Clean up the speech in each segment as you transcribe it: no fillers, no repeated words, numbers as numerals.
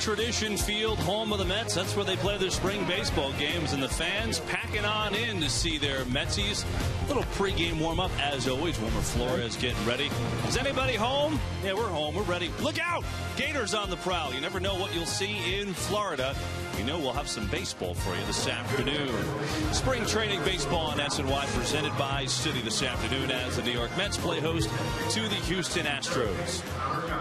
Tradition Field, home of the Mets. That's where they play their spring baseball games, and the fans packing on in to see their Metsies. A little pregame warm-up, as always. Wilmer Flores getting ready. Is anybody home? Yeah, we're home. We're ready. Look out! Gators on the prowl. You never know what you'll see in Florida. We know we'll have some baseball for you this afternoon. Spring training baseball on SNY presented by Citi this afternoon as the New York Mets play host to the Houston Astros.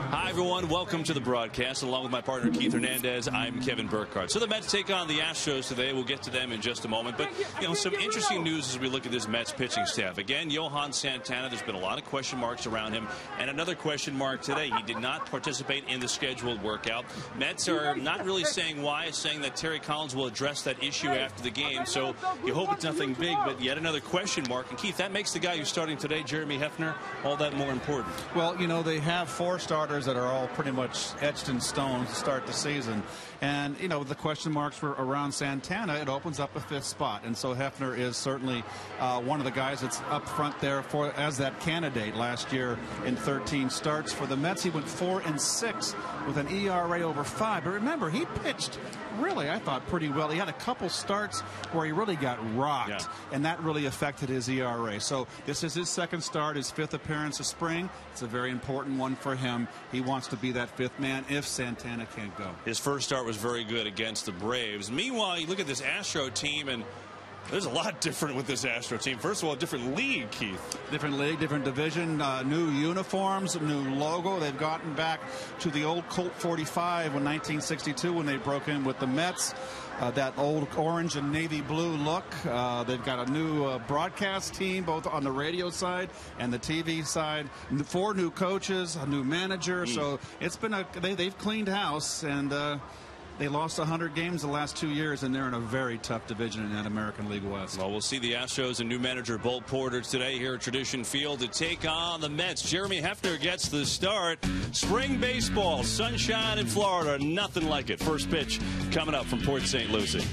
Hi, everyone. Welcome to the broadcast. Along with my partner, Keith Hernandez, I'm Kevin Burkhardt. So the Mets take on the Astros today. We'll get to them in just a moment. But, you know, some interesting news as we look at this Mets pitching staff. Again, Johan Santana, there's been a lot of question marks around him. And another question mark today. He did not participate in the scheduled workout. Mets are not really saying why, saying that Terry Collins will address that issue after the game. So you hope it's nothing big, but yet another question mark. And, Keith, that makes the guy who's starting today, Jeremy Hefner, all that more important. Well, you know, they have four starters that are all pretty much etched in stone to start the season. And, you know, the question marks were around Santana. It opens up a fifth spot. And so Hefner is certainly one of the guys that's up front there for as that candidate. Last year in 13 starts for the Mets, he went 4-6 with an ERA over 5. But remember, he pitched really, I thought, pretty well. He had a couple starts where he really got rocked, and that really affected his ERA. So this is his second start, his fifth appearance of spring. It's a very important one for him. He wants to be that fifth man if Santana can't go. His first start was very good against the Braves. Meanwhile, you look at this Astro team, and there's a lot different with this Astro team. First of all, a different league, Keith. Different league, different division, new uniforms, new logo. They've gotten back to the old Colt 45 in 1962 when they broke in with the Mets. That old orange and navy blue look. They've got a new broadcast team, both on the radio side and the TV side. 4 new coaches, a new manager. So it's been they've cleaned house, and they lost 100 games the last 2 years, and they're in a very tough division in that American League West. Well, we'll see the Astros and new manager Bolt Porter today here at Tradition Field to take on the Mets. Jeremy Hefner gets the start. Spring baseball, sunshine in Florida, nothing like it. First pitch coming up from Port St. Lucie.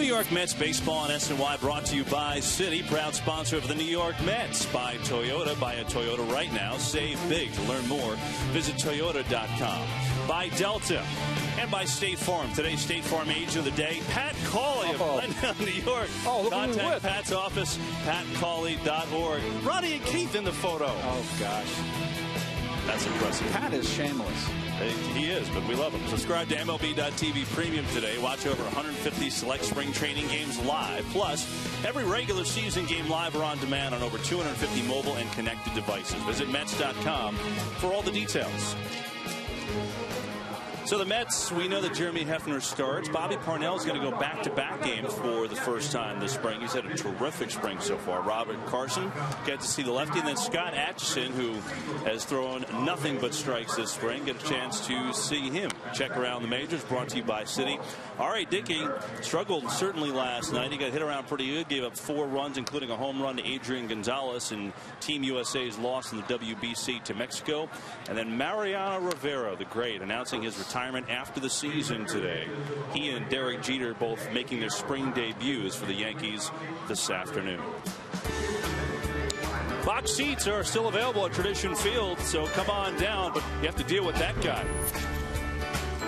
York Mets baseball on SNY brought to you by Citi, proud sponsor of the New York Mets. By Toyota. Buy a Toyota right now. Save big. To learn more, visit Toyota.com. By Delta. And by State Farm. Today's State Farm Agent of the Day, Pat Cawley of Glendale, New York. Contact Pat's office, patcawley.org. Ronnie and Keith in the photo. Oh, gosh. That's impressive. Pat is shameless. He is, but we love him. Subscribe to MLB.TV Premium today. Watch over 150 select spring training games live. Plus, every regular season game live or on demand on over 250 mobile and connected devices. Visit Mets.com for all the details. So the Mets, we know that Jeremy Hefner starts. Bobby Parnell's going to go back-to-back games for the first time this spring. He's had a terrific spring so far. Robert Carson got to see the lefty, and then Scott Atchison, who has thrown nothing but strikes this spring, get a chance to see him. Check around the majors, brought to you by Citi. R.A. Dickey struggled certainly last night. He got hit around pretty good, gave up 4 runs, including a home run to Adrian Gonzalez in Team USA's loss in the WBC to Mexico. And then Mariano Rivera, the great, announcing his retirement after the season today. He and Derek Jeter both making their spring debuts for the Yankees this afternoon. Box seats are still available at Tradition Field, so come on down, but you have to deal with that guy.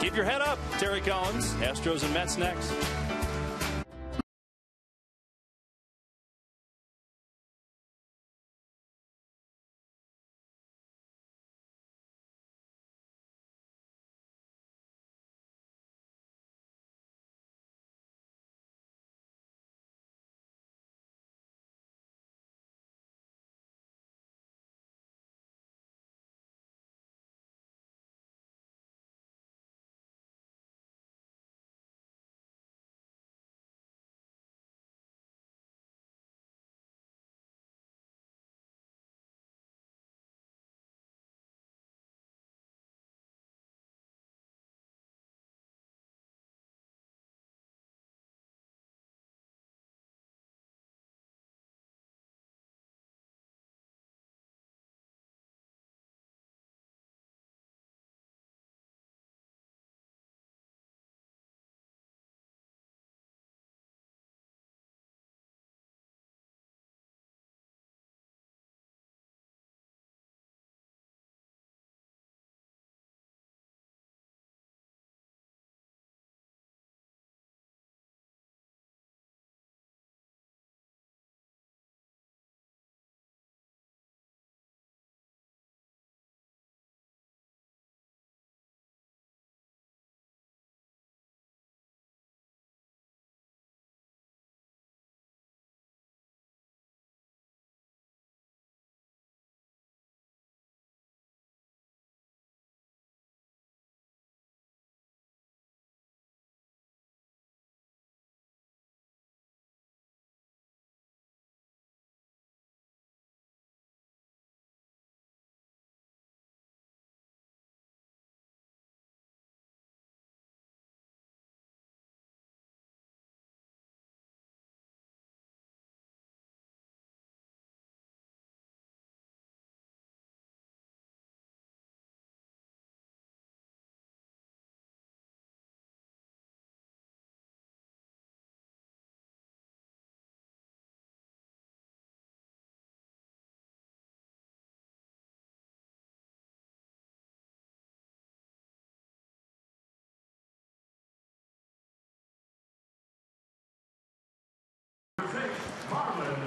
Keep your head up, Terry Collins. Astros and Mets next.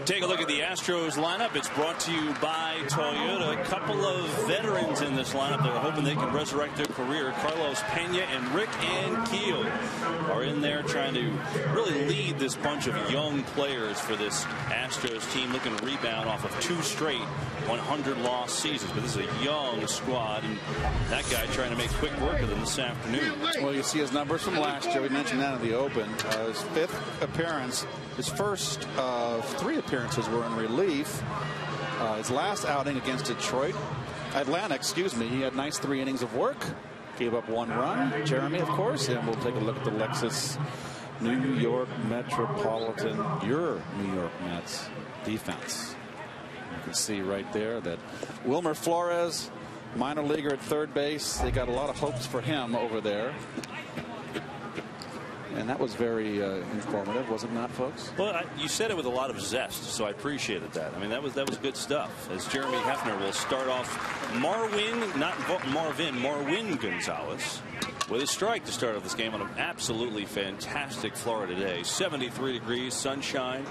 Take a look at the Astros lineup. It's brought to you by Toyota. A couple of veterans in this lineup that are hoping they can resurrect their career. Carlos Pena and Rick Ankiel are in there trying to really lead this bunch of young players for this Astros team, looking to rebound off of 2 straight 100-loss seasons. But this is a young squad, and that guy trying to make quick work of them this afternoon. Well, you see his numbers from last year. We mentioned that in the Open. His 5th appearance. His first 3 appearances were in relief. His last outing against Atlanta, excuse me, he had nice 3 innings of work. Gave up 1 run. Jeremy, of course. And we'll take a look at the Lexus New York Metropolitan, your New York Mets defense. You can see right there that Wilmer Flores, minor leaguer at third base. They got a lot of hopes for him over there. And that was very informative, was it not, folks? Well, you said it with a lot of zest, so I appreciated that. I mean, that was good stuff. As Jeremy Hefner will start off Marwin Gonzalez with a strike to start off this game on an absolutely fantastic Florida day. 73 degrees, sunshine.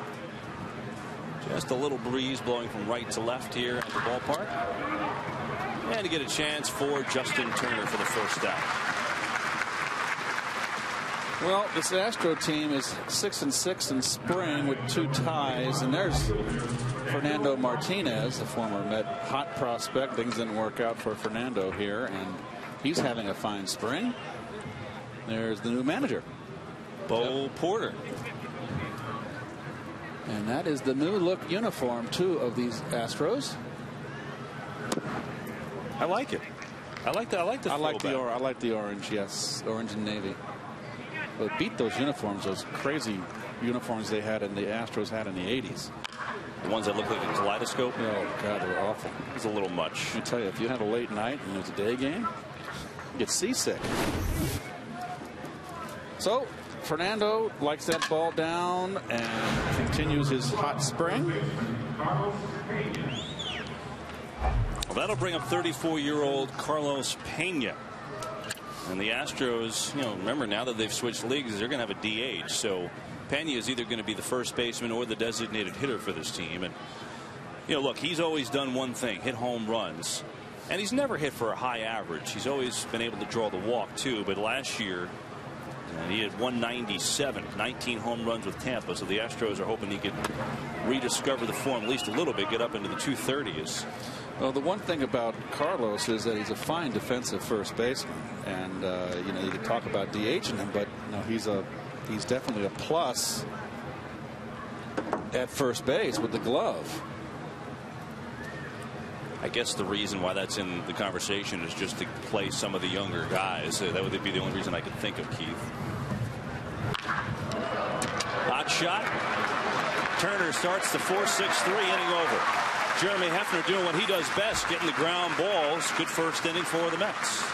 Just a little breeze blowing from right to left here at the ballpark. And to get a chance for Justin Turner for the first out. Well, this Astro team is 6-6 in spring with 2 ties, and there's Fernando Martinez, the former Met hot prospect. Things didn't work out for Fernando here, and he's having a fine spring. There's the new manager, Bo Porter. And that is the new look uniform, too, of these Astros. I like it. I like the I like the orange, yes, orange and navy. But beat those uniforms, those crazy uniforms the Astros had in the 80s. The ones that look like a kaleidoscope? Oh, God, they were awful. It was a little much. Let me tell you, if you had a late night and it was a day game, you get seasick. So, Fernando likes that ball down and continues his hot spring. Well, that'll bring up 34-year-old Carlos Pena. And the Astros, remember now that they've switched leagues, they're going to have a DH. So Pena is either going to be the first baseman or the designated hitter for this team. And, look, he's always done one thing, hit home runs. And he's never hit for a high average. He's always been able to draw the walk, too. But last year, he had 197, 19 home runs with Tampa. So the Astros are hoping he can rediscover the form at least a little bit, get up into the 230s. Well, the one thing about Carlos is that he's a fine defensive first baseman, and you could talk about DHing him, but he's definitely a plus at first base with the glove. I guess the reason why that's in the conversation is just to play some of the younger guys. That would be the only reason I could think of, Keith. Hot shot. Turner starts the 4-6-3 inning over. Jeremy Hefner doing what he does best, getting the ground balls. Good first inning for the Mets.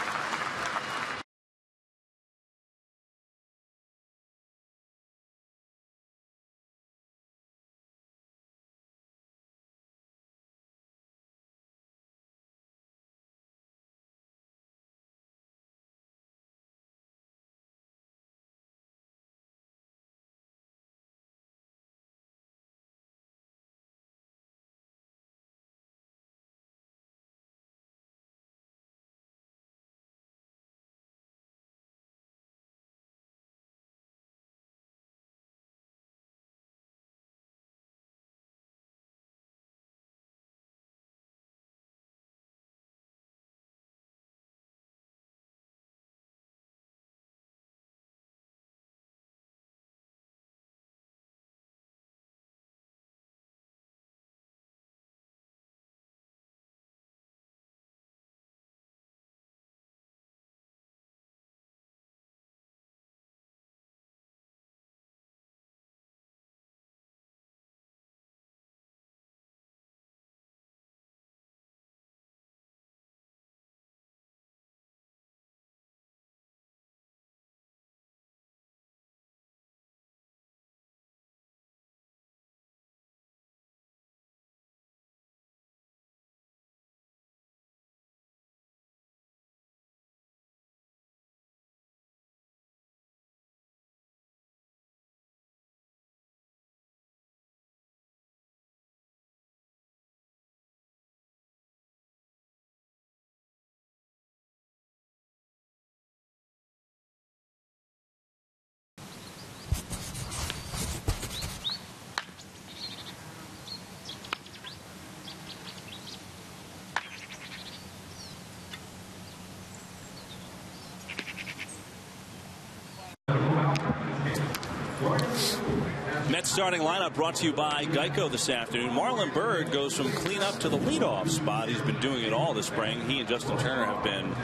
Mets starting lineup brought to you by Geico this afternoon. Marlon Byrd goes from cleanup to the leadoff spot. He's been doing it all this spring. He and Justin Turner have been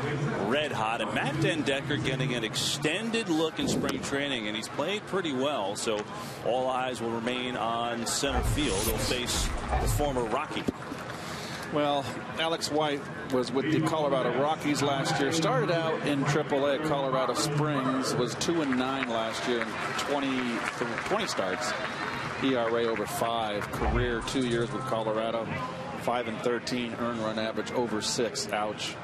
red hot. And Matt Den Decker getting an extended look in spring training, and he's played pretty well. So all eyes will remain on center field. He'll face the former Rocky. Well, Alex White was with the Colorado Rockies last year. Started out in AAA at Colorado Springs. Was 2-9 last year in 20 starts. ERA over 5. Career 2 years with Colorado. 5-13. Earned run average over 6. Ouch.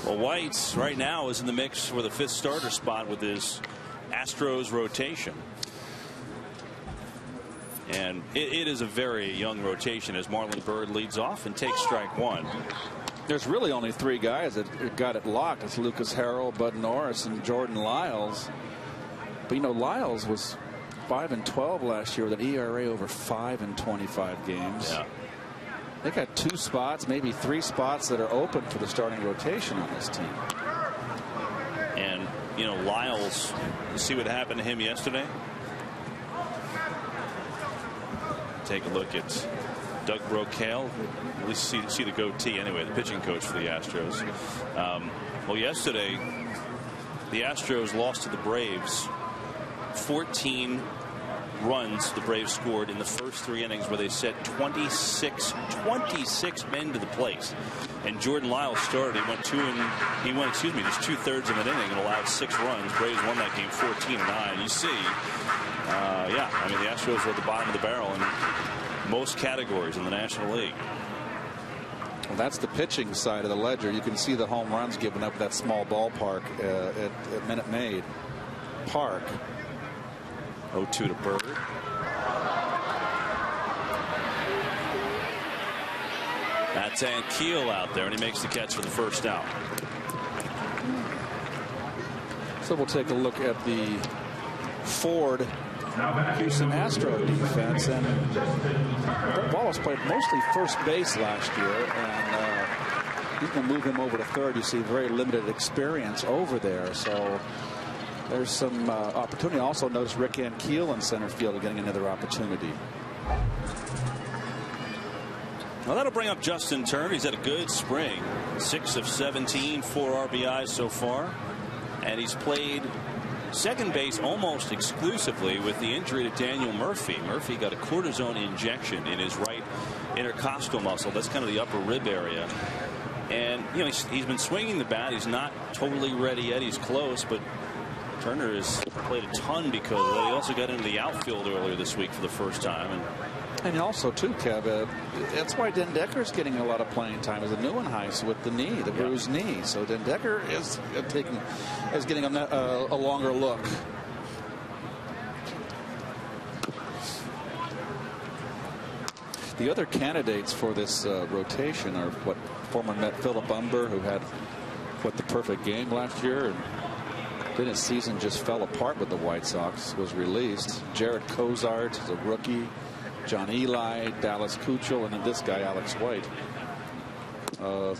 Well, White right now is in the mix for the 5th starter spot with his Astros rotation. And it is a very young rotation as Marlon Byrd leads off and takes strike 1. There's really only 3 guys that got it locked. It's Lucas Harrell, Bud Norris, and Jordan Lyles. But, you know, Lyles was 5-12 last year with an ERA over 5 in 25 games. Yeah. They got 2 spots, maybe 3 spots that are open for the starting rotation on this team. And, you know, Lyles, you see what happened to him yesterday? Take a look at Doug Brocail. At least see the goatee anyway, the pitching coach for the Astros. Well, yesterday, the Astros lost to the Braves. 14 runs the Braves scored in the first 3 innings, where they set 26 men to the plate. And Jordan Lyles started. He went just 2/3 of an inning and allowed 6 runs. Braves won that game 14-9. You see, yeah, I mean, the Astros were at the bottom of the barrel in most categories in the National League. Well, that's the pitching side of the ledger. You can see the home runs given up at that small ballpark at Minute Maid Park. 0-2 to Byrd. That's Keel out there, and he makes the catch for the first out. So we'll take a look at the Ford Houston Astro defense. And Brett Wallace played mostly first base last year, and you can move him over to third. You see very limited experience over there. So there's some opportunity. Also notice Rick Ankiel in center field getting another opportunity. Well, that'll bring up Justin Turner. He's had a good spring. 6 of 17, 4 RBIs so far. And he's played second base almost exclusively with the injury to Daniel Murphy. Murphy got a cortisone injection in his right intercostal muscle. That's kind of the upper rib area. And, you know, he's been swinging the bat. He's not totally ready yet. He's close, but Turner has played a ton because of that. He also got into the outfield earlier this week for the first time. And also, too, Kev, that's why Den Decker's getting a lot of playing time as a Neuenhuis with the knee, the bruised knee. So Den Decker is getting a longer look. The other candidates for this rotation are former Met Philip Umber, who had the perfect game last year, and then his season just fell apart with the White Sox. Was released. Jared Cozart is a rookie. John Eli, Dallas Keuchel, and then this guy, Alex White. A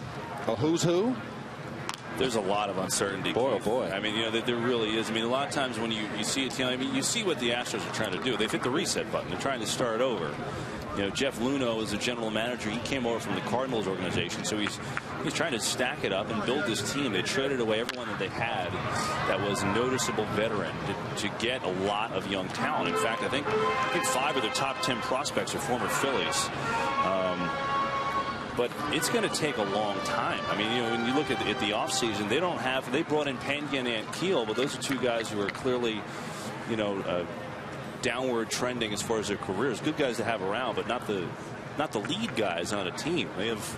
who's who? There's a lot of uncertainty. Boy, oh boy. I mean, you know, there really is. I mean, a lot of times when you see a team, I mean, you see what the Astros are trying to do. They've hit the reset button. They're trying to start over. You know, Jeff Luhnow is a general manager. He came over from the Cardinals organization, so he's trying to stack it up and build this team. They traded away everyone that they had that was noticeable veteran to get a lot of young talent. In fact, I think 5 of their top 10 prospects are former Phillies. But it's going to take a long time. I mean, you know, when you look at the offseason, they brought in Pangan and Keel, but those are 2 guys who are clearly, you know, downward trending as far as their careers. Good guys to have around, but not the lead guys on a team. They have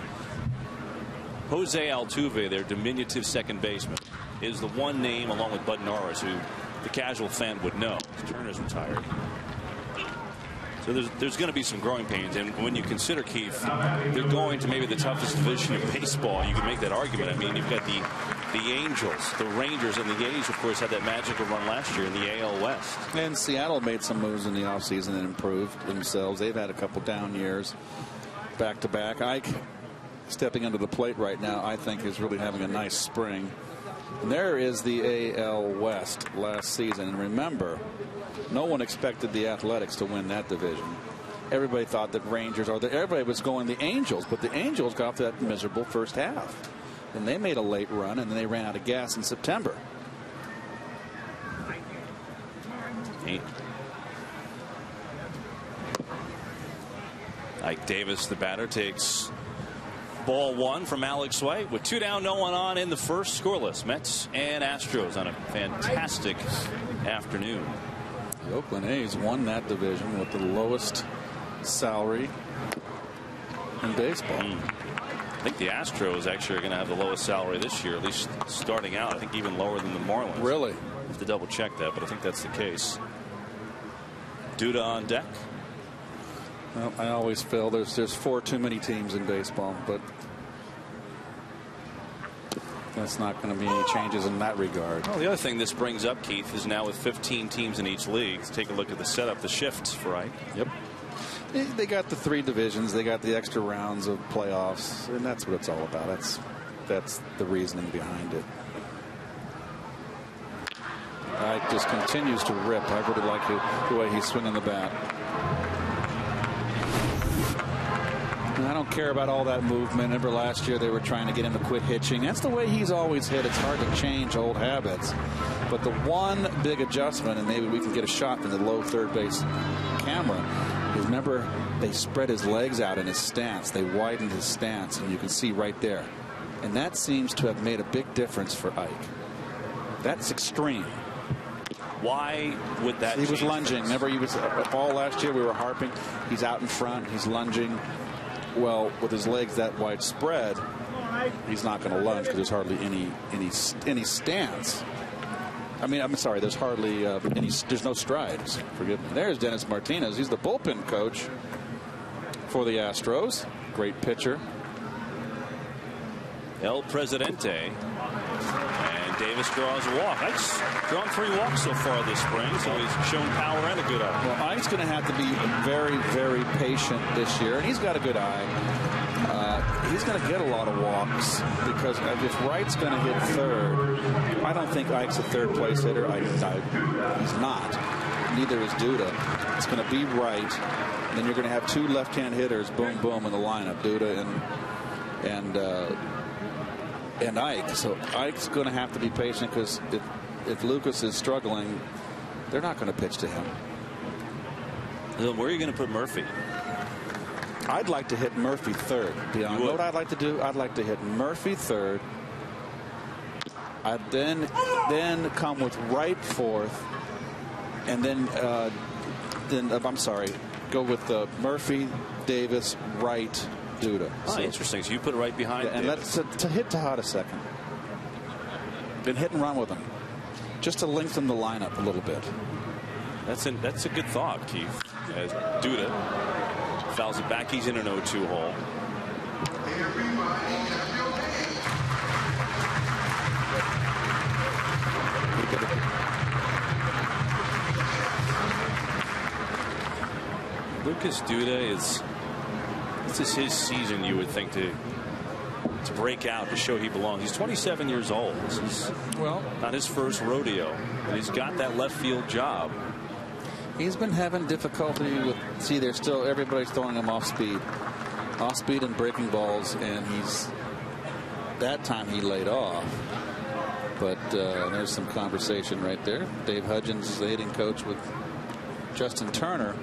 Jose Altuve, their diminutive second baseman, is the one name along with Bud Norris who the casual fan would know. Turner's retired. So there's going to be some growing pains, and when you consider, Keith, they're going to maybe the toughest division in baseball. You can make that argument. I mean, you've got the Angels, the Rangers, and the A's, of course, had that magical run last year in the AL West. And Seattle made some moves in the offseason and improved themselves. They've had a couple down years back to back. Ike stepping under the plate right now, I think, is really having a nice spring. And there is the AL West last season. And remember, no one expected the Athletics to win that division. Everybody thought that everybody was going the Angels, but the Angels got off that miserable first half. And they made a late run, and then they ran out of gas in September. Ike Davis, the batter, takes ball one from Alex White with 2 down, no one on in the first. Scoreless. Mets and Astros on a fantastic afternoon. The Oakland A's won that division with the lowest salary in baseball. I think the Astros actually are going to have the lowest salary this year, at least starting out. I think even lower than the Marlins. Really? I have to double check that, but I think that's the case. Duda on deck. Well, I always feel there's 4 too many teams in baseball, but that's not going to be any changes in that regard. Well, the other thing this brings up, Keith, is now with 15 teams in each league. Let's take a look at the setup, the shifts for Ike. Yep. They got the 3 divisions. They got the extra rounds of playoffs, and that's what it's all about. That's the reasoning behind it. Ike just continues to rip. I really like the way he's swinging the bat. I don't care about all that movement. Remember last year they were trying to get him to quit hitching. That's the way he's always hit. It's hard to change old habits. But the one big adjustment, and maybe we can get a shot from the low third base camera, is remember they spread his legs out in his stance. They widened his stance, and you can see right there. And that seems to have made a big difference for Ike. That's extreme. Why would that He was lunging. Things? Remember, he was all last year we were harping. He's out in front. He's lunging. Well, with his legs that wide spread, he's not going to lunge because there's hardly any stance. I mean, I'm sorry, there's hardly there's no strides. Forgive me. There's Dennis Martinez. He's the bullpen coach for the Astros. Great pitcher. El Presidente. And Davis draws a walk. Ike's drawn 3 walks so far this spring, so he's shown power and a good eye. Well, Ike's going to have to be very, very patient this year, and he's got a good eye. He's going to get a lot of walks because if Wright's going to hit third, I don't think Ike's a third place hitter. He's not. Neither is Duda. It's going to be Wright. And then you're going to have 2 left-hand hitters, boom, boom, in the lineup, Duda and Ike. So Ike's going to have to be patient because if Lucas is struggling, they're not going to pitch to him. Where are you going to put Murphy? I'd like to hit Murphy third. You know what I'd like to do? I'd like to hit Murphy third. I'd then come with Wright fourth, and then I'm sorry, go with Murphy, Davis, Wright, Duda. Oh, interesting. So you put it right behind. Yeah, and let's to hit Tejada second. Then hit and run with him, just to lengthen the lineup a little bit. That's a good thought, Keith. As Duda fouls it back, he's in an 0-2 hole. Lucas Duda this is his season, you would think, to break out, to show he belongs. He's 27 years old. This is not his first rodeo, and he's got that left field job. He's been having difficulty with. See, everybody's throwing him off speed and breaking balls, and that time he laid off. But there's some conversation right there. Dave Hudgens is the hitting coach with Justin Turner.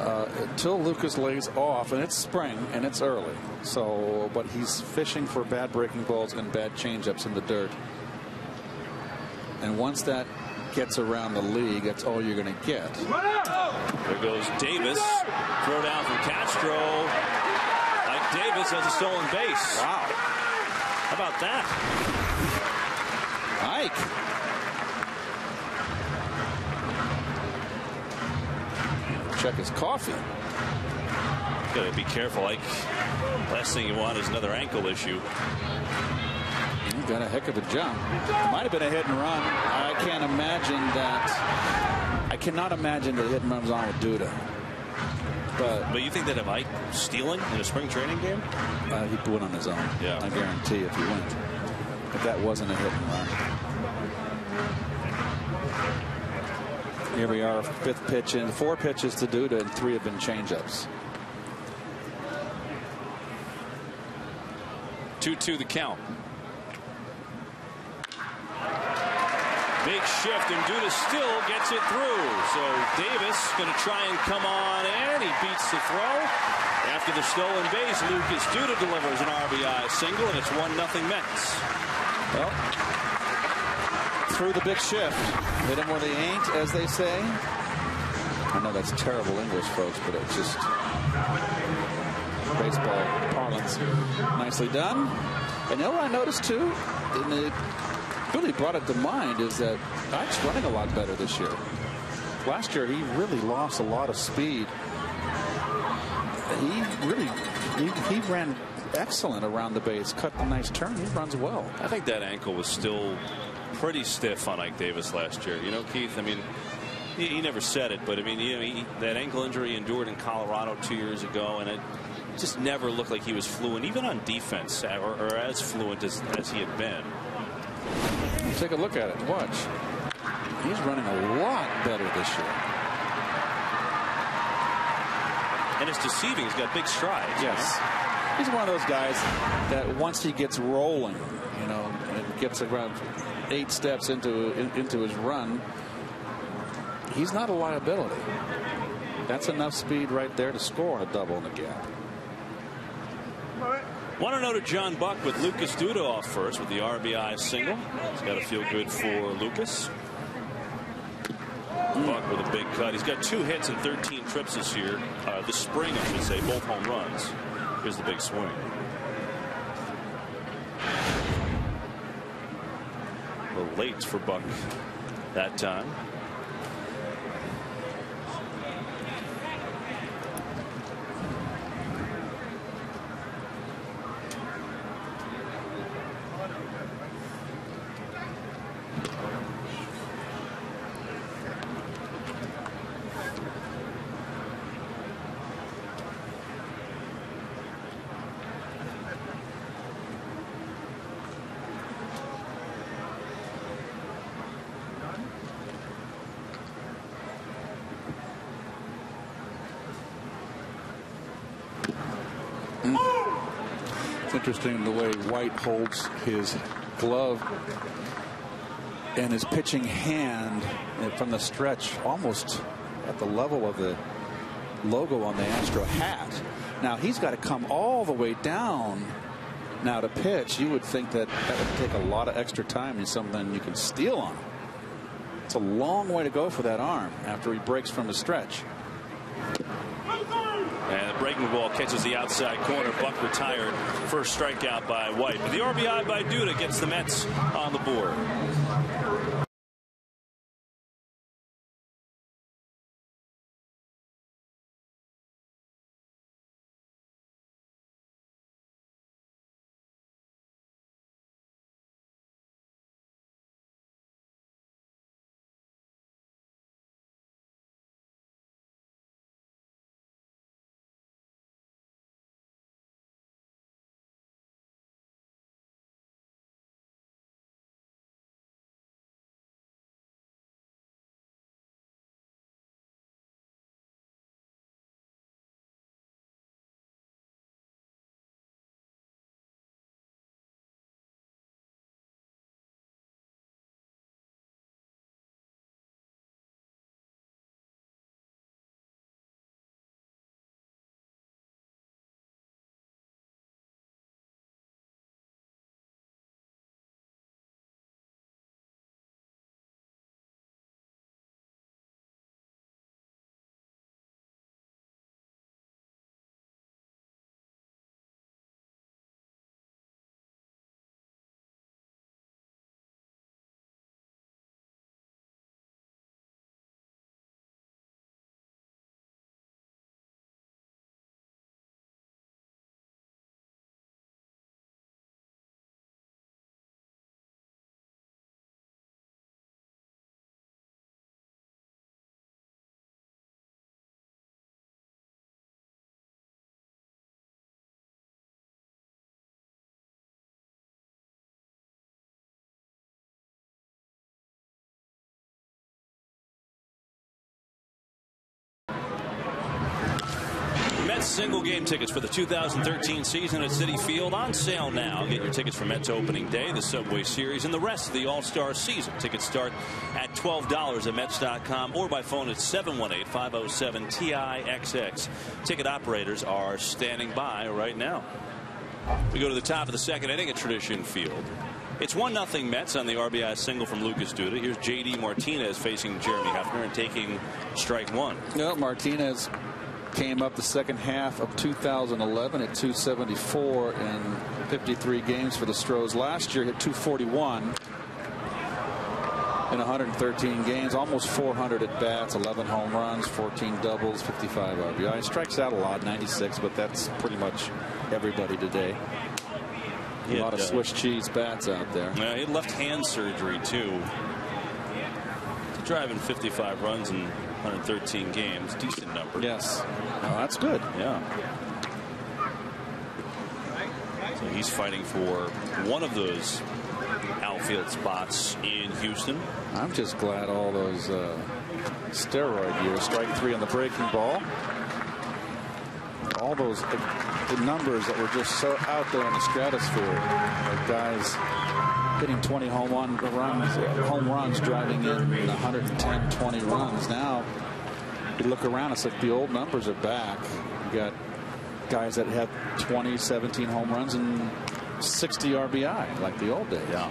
Until Lucas lays off, and it's spring and it's early, but he's fishing for bad breaking balls and bad changeups in the dirt. And once that gets around the league, that's all you're going to get. There goes Davis. Throw down from Castro. Ike Davis has a stolen base. Wow. How about that? Ike. Check his coffee. Gotta be careful. Like, last thing you want is another ankle issue. He got a heck of a jump. It might have been a hit and run. I cannot imagine that hit and run was on with Duda. But you think that if Ike stealing in a spring training game? He'd win on his own. Yeah. I guarantee if he went. If that wasn't a hit and run. Here we are, 5th pitch in, 4 pitches to Duda, and 3 have been changeups. 2-2 the count. Makeshift, and Duda still gets it through. So Davis going to try and come on in. He beats the throw. After the stolen base, Lucas Duda delivers an RBI single, and it's 1-0 Mets. Well, through the big shift. Hit him where they ain't, as they say. I know that's terrible English, folks, but it's just baseball parlance. Nicely done. And you know what I noticed, too? And it really brought it to mind is that Ike's running a lot better this year. Last year, he really lost a lot of speed. He ran excellent around the base, cut a nice turn. He runs well. I think that ankle was still pretty stiff on Ike Davis last year. You know, Keith, I mean, he never said it, but I mean, you know, that ankle injury he endured in Colorado 2 years ago, and it just never looked like he was fluent, even on defense, or as fluent as he had been. Take a look at it. Watch. He's running a lot better this year. And it's deceiving. He's got big strides. Yes. He's one of those guys that once he gets rolling, you know, and gets around 8 steps into his run, he's not a liability. That's enough speed right there to score on a double in the gap. 1-0 to John Buck with Lucas Duda off first with the RBI single. He's got to feel good for Lucas. Buck with a big cut. He's got 2 hits and 13 trips this year. This spring, I should say, both home runs. Here's the big swing. A little late for Buck that time. It's interesting the way White holds his glove and his pitching hand from the stretch almost at the level of the logo on the Astro hat. Now he's got to come all the way down now to pitch. You would think that would take a lot of extra time and something you can steal on him. It's a long way to go for that arm after he breaks from the stretch. And the breaking ball catches the outside corner. Buck retired. First strikeout by White. But the RBI by Duda gets the Mets on the board. Single game tickets for the 2013 season at Citi Field on sale now. Get your tickets for Mets opening day, the Subway Series, and the rest of the All-Star season. Tickets start at $12 at Mets.com or by phone at 718-507-TIXX. Ticket operators are standing by right now. We go to the top of the second inning at Tradition Field. It's 1-0 Mets on the RBI single from Lucas Duda. Here's J.D. Martinez facing Jeremy Hefner and taking strike one. No, Martinez came up the second half of 2011 at 274 in 53 games for the Stros. Last year hit 241 in 113 games, almost 400 at bats, 11 home runs, 14 doubles, 55 RBI. Strikes out a lot, 96, but that's pretty much everybody today. A lot of Swiss cheese bats out there. Yeah, he had left hand surgery too. Driving 55 runs in 113 games, decent number. Yes, that's good. Yeah. So he's fighting for one of those outfield spots in Houston. I'm just glad all those steroid years, strike three on the breaking ball, all those the numbers that were just so out there in the stratosphere, like guys hitting 20 home runs, driving in 110, 20 runs. Now you look around, it's like the old numbers are back. You got guys that have 20, 17 home runs and 60 RBI like the old days. Yeah.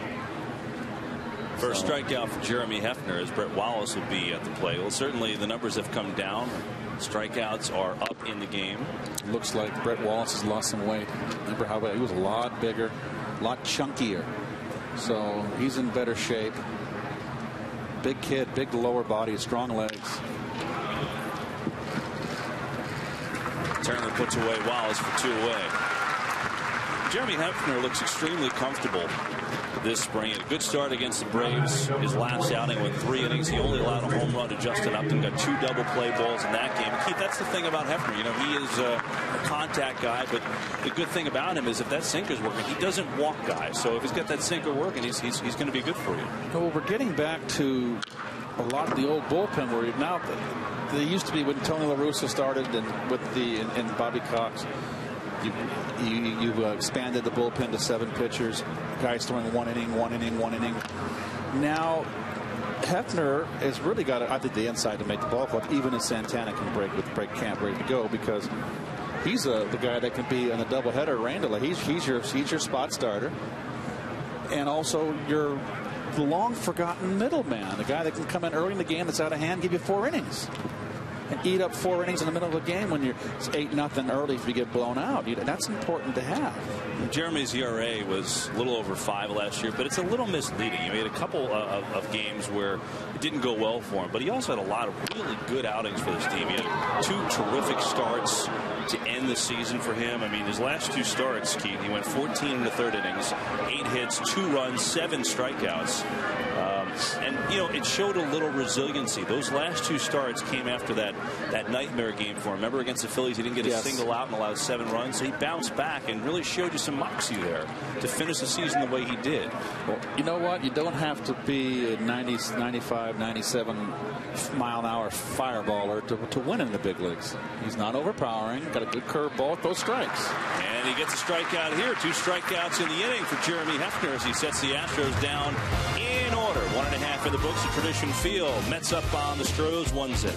First strikeout for Jeremy Hefner as Brett Wallace will be at the plate. Well, certainly the numbers have come down. Strikeouts are up in the game. Looks like Brett Wallace has lost some weight. Remember how he was a lot bigger, a lot chunkier. So he's in better shape. Big kid, big lower body, strong legs. Turner puts away Wallace for 2 away. Jeremy Hefner looks extremely comfortable this spring. Had a good start against the Braves. His last outing went 3 innings. He only allowed a home run to Justin Upton. Got 2 double play balls in that game. Keith, that's the thing about Hefner. You know, he is a contact guy, but the good thing about him is if that sinker's working, he doesn't walk guys. So if he's got that sinker working, he's going to be good for you. Well, we're getting back to a lot of the old bullpen where now they used to be when Tony La Russa started and with and Bobby Cox. You expanded the bullpen to 7 pitchers, guys throwing 1 inning. Now Hefner has really got, I think, the inside to make the ball club, even if Santana can break with break camp ready to go, because he's the guy that can be on the doubleheader. Randall, he's your spot starter, and also your long forgotten middleman, the guy that can come in early in the game that's out of hand, give you 4 innings. And eat up 4 innings in the middle of a game when it's 8-0 early if you get blown out. That's important to have. Jeremy's ERA was a little over 5 last year, but it's a little misleading. He made a couple of games where it didn't go well for him, but he also had a lot of really good outings for this team. He had 2 terrific starts to end the season for him. I mean, his last 2 starts, Keith, he went 14 in the 3rd innings, 8 hits, 2 runs, 7 strikeouts. And, you know, it showed a little resiliency. Those last 2 starts came after that nightmare game for him. Remember against the Phillies, he didn't get a single out and allowed 7 runs. So he bounced back and really showed you some moxie there to finish the season the way he did. Well, you know what? You don't have to be a 90, 95, 97 mile-an-hour fireballer to win in the big leagues. He's not overpowering. Got a good curveball. Those strikes. And he gets a strikeout here. 2 strikeouts in the inning for Jeremy Hefner as he sets the Astros down in order. 1.5 in the books at Tradition Field. Mets up on the Stros, 1-0.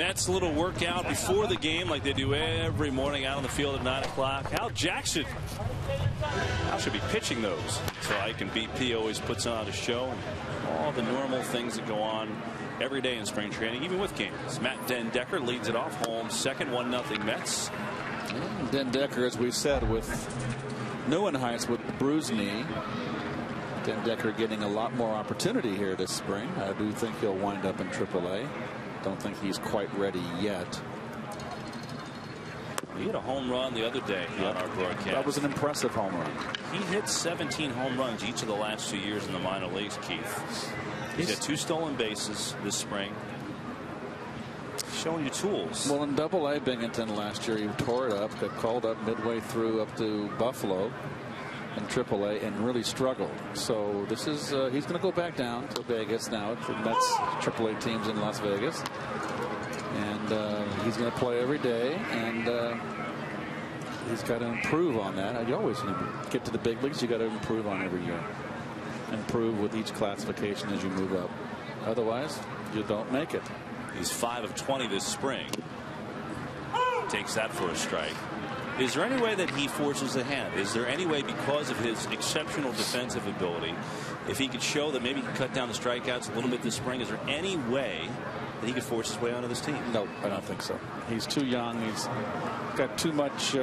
Mets a little workout before the game like they do every morning out on the field at 9 o'clock. Hal Jackson should be pitching those. So Ike and BP always puts on a show. All the normal things that go on every day in spring training, even with games. Matt Den Decker leads it off. Home second, 1-0 Mets. Den Decker, as we said, with Neuenhuis with the bruised knee. Den Decker getting a lot more opportunity here this spring. I do think he'll wind up in AAA. Don't think he's quite ready yet. He hit a home run the other day on our broadcast. That was an impressive home run. He hit 17 home runs each of the last 2 years in the minor leagues, Keith. He's got 2 stolen bases this spring. Showing you tools. Well, in AA Binghamton last year, he tore it up, got called up midway through up to Buffalo in AAA and really struggled. So this is he's going to go back down to Vegas now. The Mets AAA teams in Las Vegas. And he's going to play every day, and he's got to improve on that. You always get to the big leagues, you got to improve on every year. Improve with each classification as you move up. Otherwise, you don't make it. He's 5 of 20 this spring. Takes that for a strike. Is there any way that he forces the hand? Is there any way, because of his exceptional defensive ability, if he could show that maybe he can cut down the strikeouts a little bit this spring, is there any way that he could force his way onto this team? No, I don't think so. He's too young. He's got too much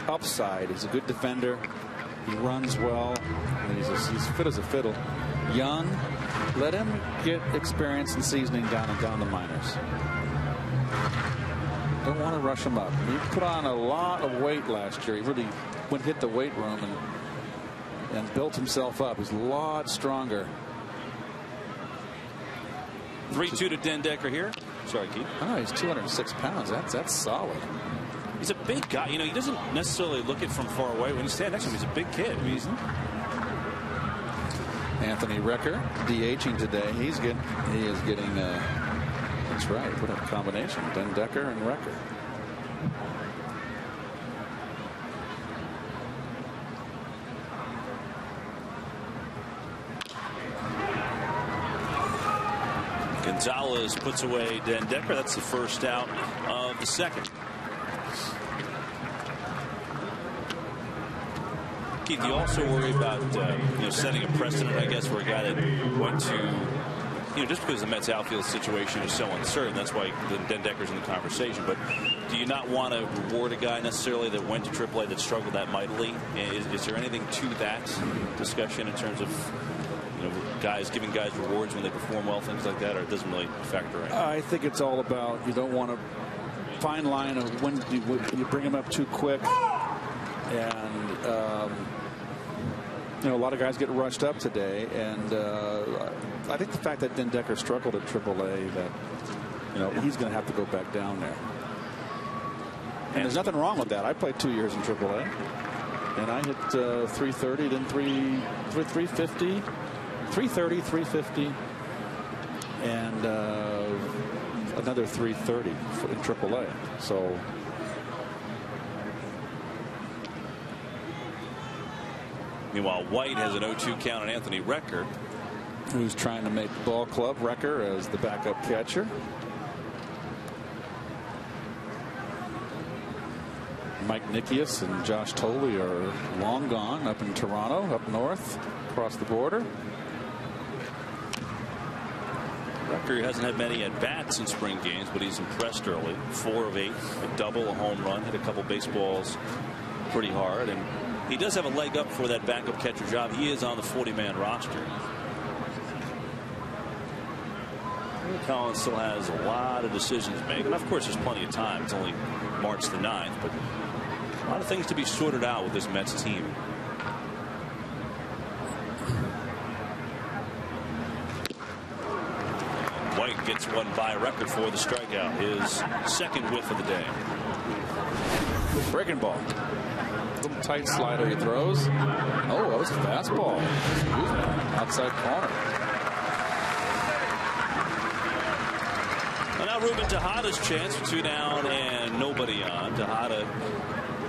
upside. He's a good defender. He runs well. He's fit as a fiddle. Young. Let him get experience and seasoning down the minors. Don't want to rush him up. He put on a lot of weight last year. He really hit the weight room and built himself up. He's a lot stronger. 3-2 to Den Decker here. Sorry, Keith. Oh, he's 206 pounds. That's solid. He's a big guy. You know, he doesn't necessarily look it from far away. When you stand next to him, he's a big kid. I mean, Anthony Recker DHing today. He is getting. That's right. What a combination. Den Decker and Recker. Gonzalez puts away Den Decker. That's the first out of the second. Keith, you also worry about setting a precedent, I guess, for a guy that went to, just because the Mets outfield situation is so uncertain, that's why Den Decker's in the conversation. But do you not want to reward a guy necessarily that went to AAA that struggled that mightily? Is there anything to that discussion in terms of giving guys rewards when they perform well, things like that, or it doesn't really factor in? I think it's all about, you don't want a fine line of when you bring him up too quick, and a lot of guys get rushed up today, and I think the fact that Den Decker struggled at AAA, that he's going to have to go back down there. And there's nothing wrong with that. I played 2 years in AAA, and I hit 330, then 350, 330, 350, and another 330 in AAA. So. Meanwhile, White has an 0-2 count on Anthony Recker, who's trying to make the ball club. Recker as the backup catcher. Mike Nikias and Josh Tolley are long gone up in Toronto, up north, across the border. Recker hasn't had many at-bats in spring games, but he's impressed early. 4 of 8, a double, a home run, hit a couple baseballs pretty hard, and he does have a leg up for that backup catcher job. He is on the 40-man roster. Collins still has a lot of decisions to make, and of course there's plenty of time. It's only March the 9th, but a lot of things to be sorted out with this Mets team. White gets one by Recker for the strikeout, his second whiff of the day. Breaking ball. Little tight slider he throws. Oh, that was a fastball. Excuse me. Outside corner. Well, now Ruben Tejada's chance for 2 down and nobody on. Tejada,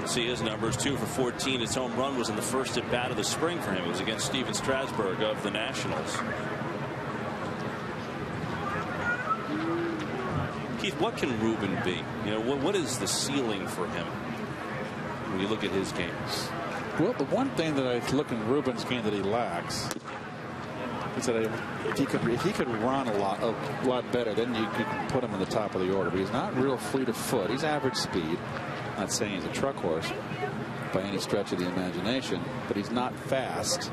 see his numbers, 2 for 14. His home run was in the first at bat of the spring for him. It was against Steven Strasburg of the Nationals. Keith, what can Ruben be? You know, what is the ceiling for him when you look at his games? Well, the one thing that I look in Ruben's game that he lacks is that if he could run a lot better, then you could put him in the top of the order. But he's not real fleet of foot. He's average speed. I'm not saying he's a truck horse by any stretch of the imagination, but he's not fast.